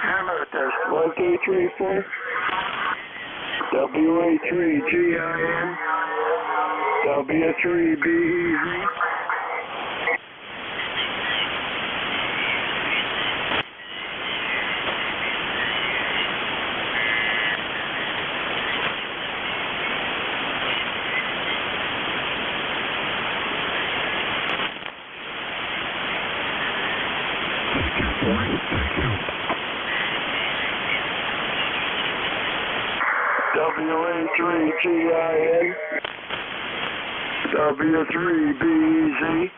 Hello, test. 1, 2, 3, 4. WA3GIN, W3BEZ. WA3GIN, W3BEZ.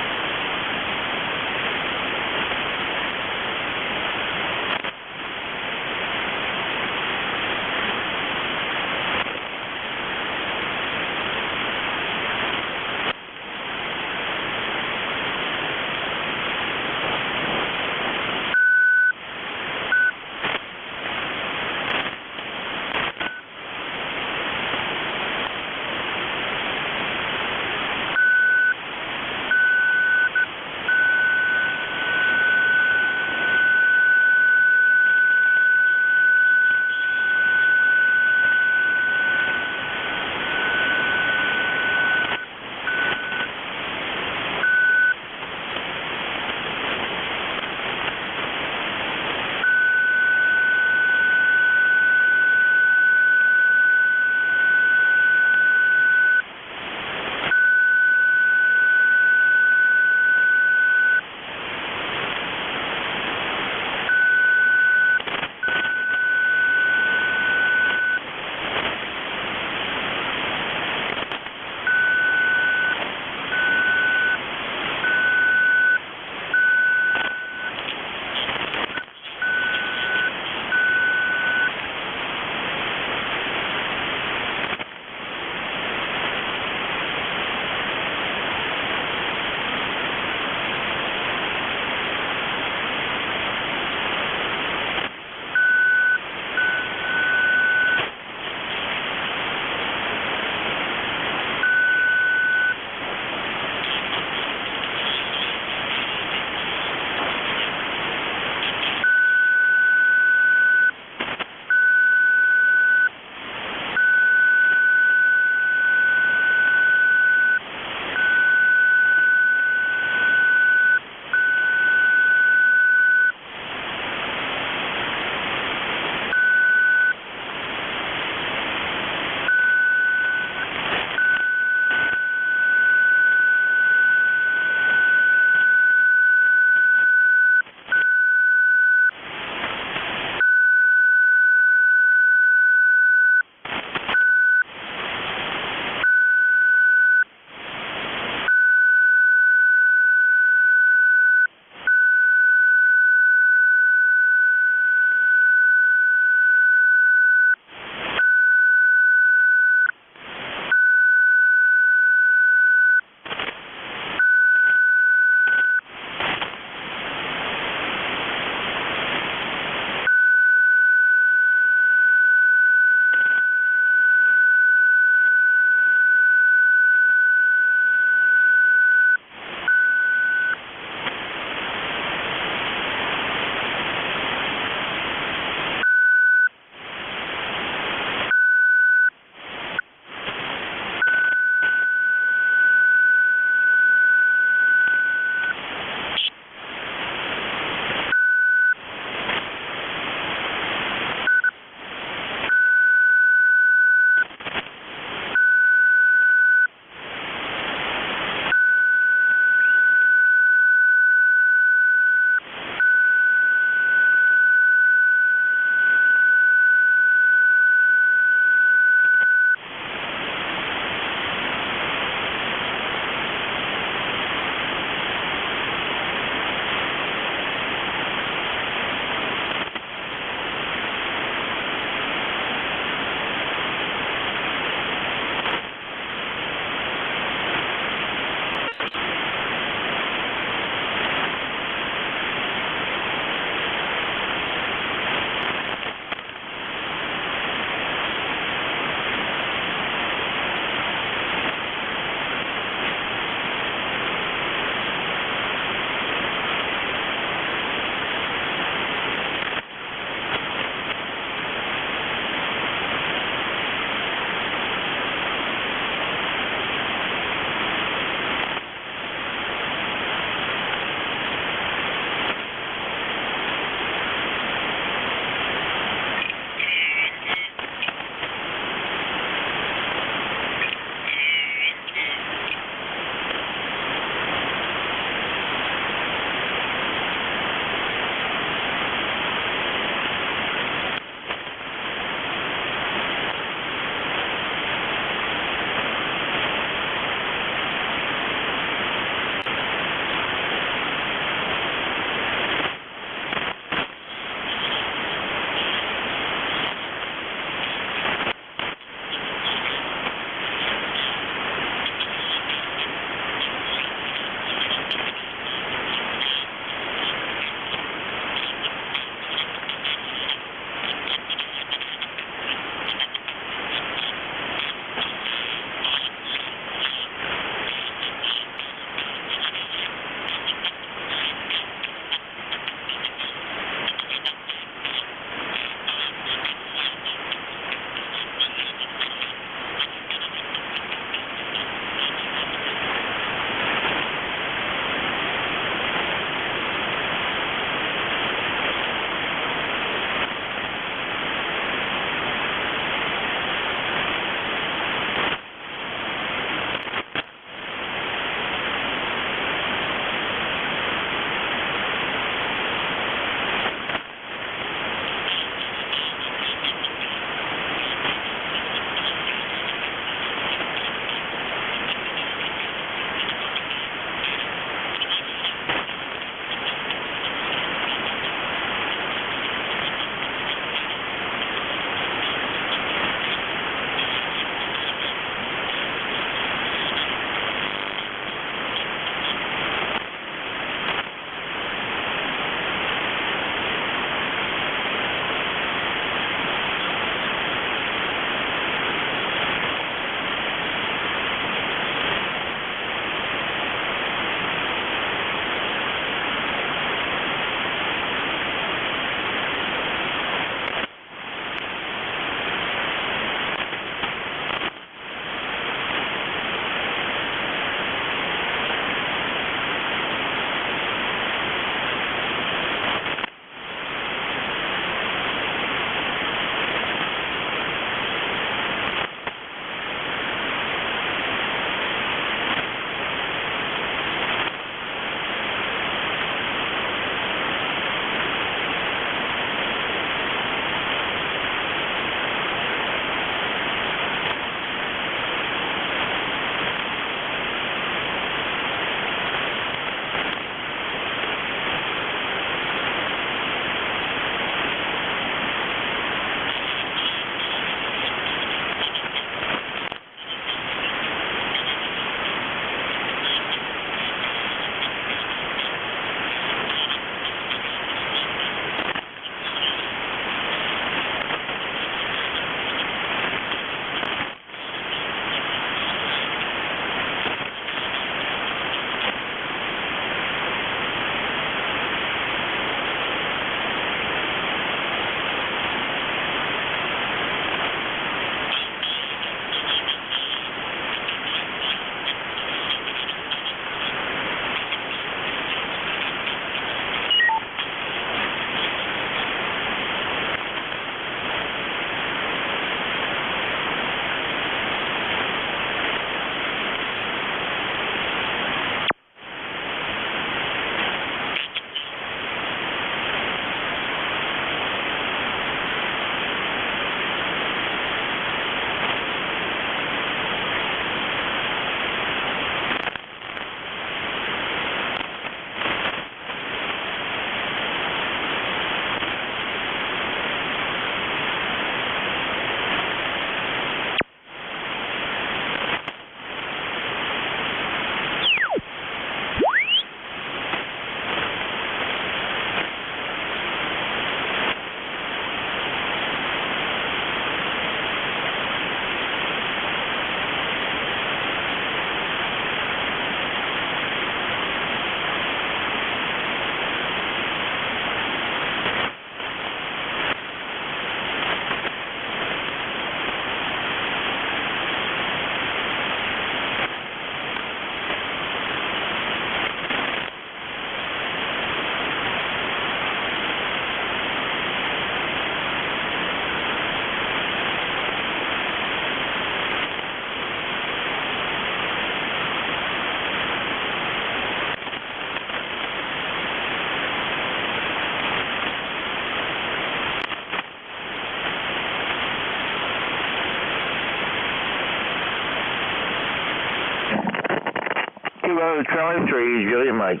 Charlie 3, Juliet Mike.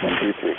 1, 2, 3.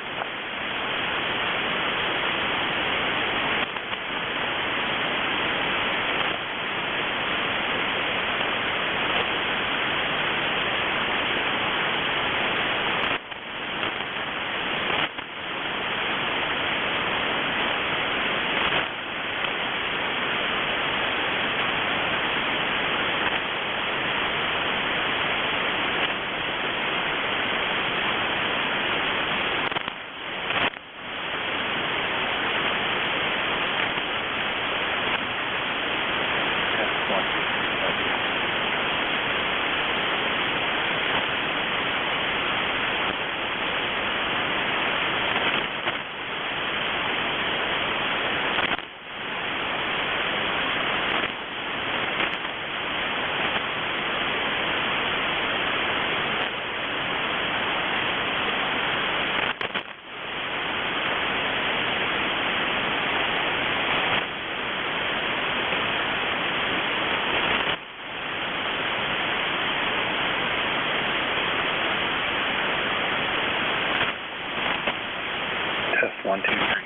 Test 1, 2, 3.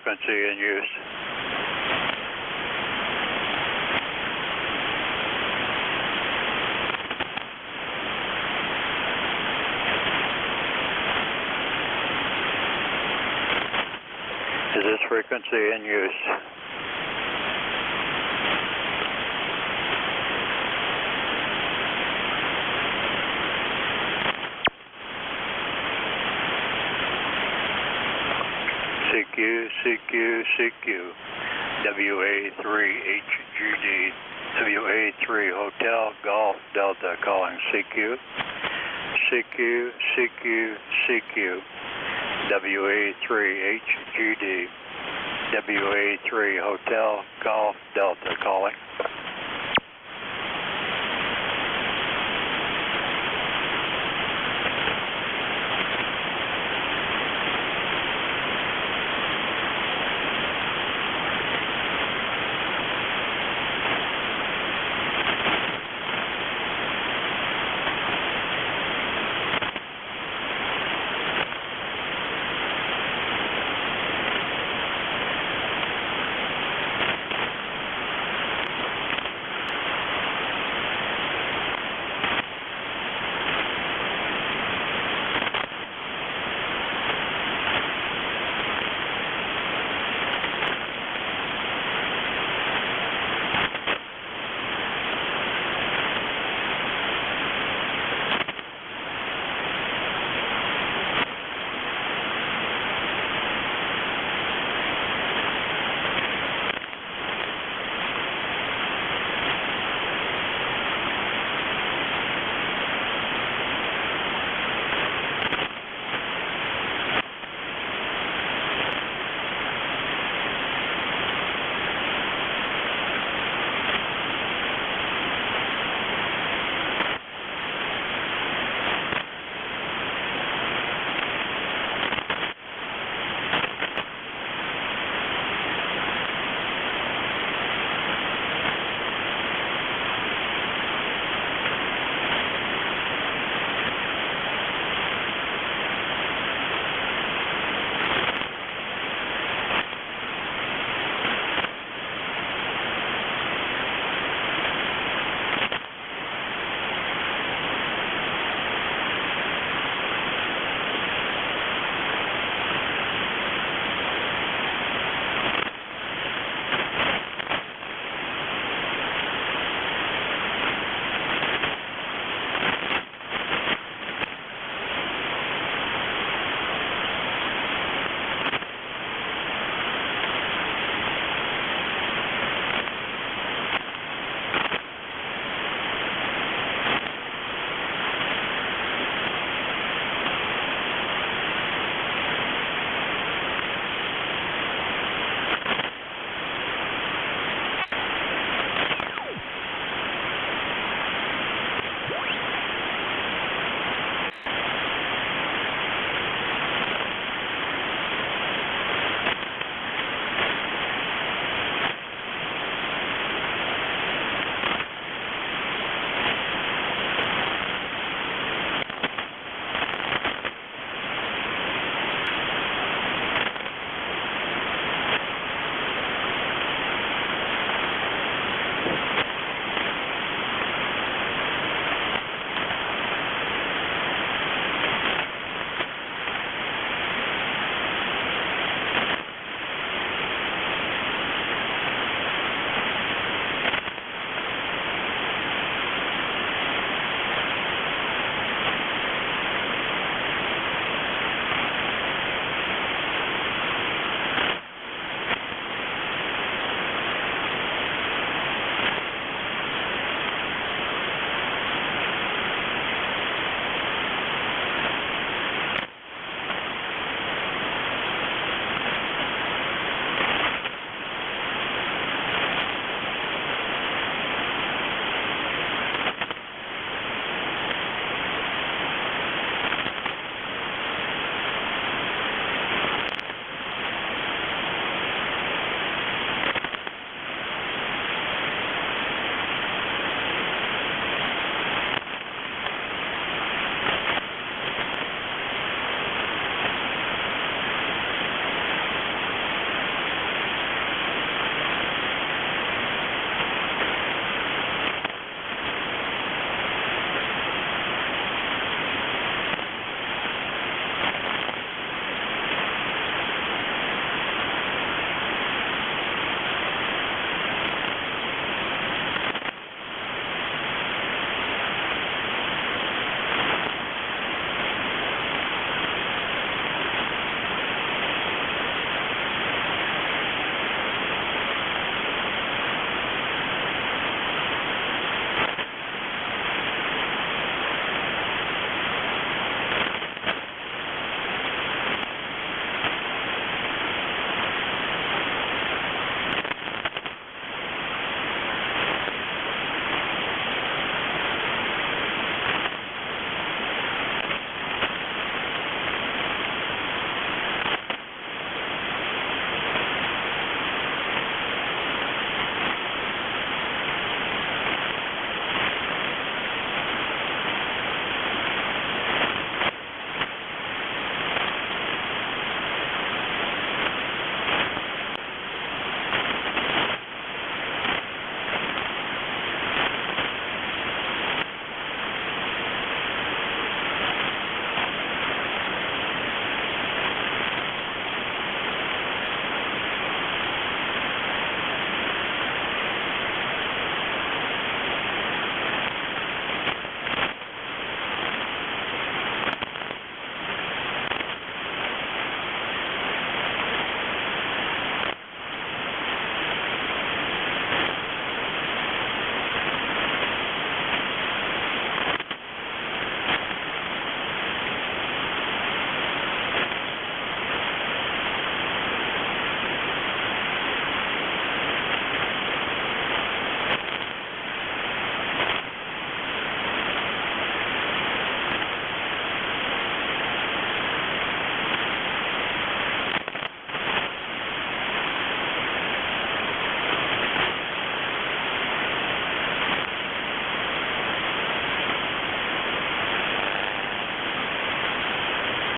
frequency in use? Is this frequency in use? CQ, WA3HGD, WA3 Hotel Golf Delta calling CQ, WA3HGD, WA3 Hotel Golf Delta calling.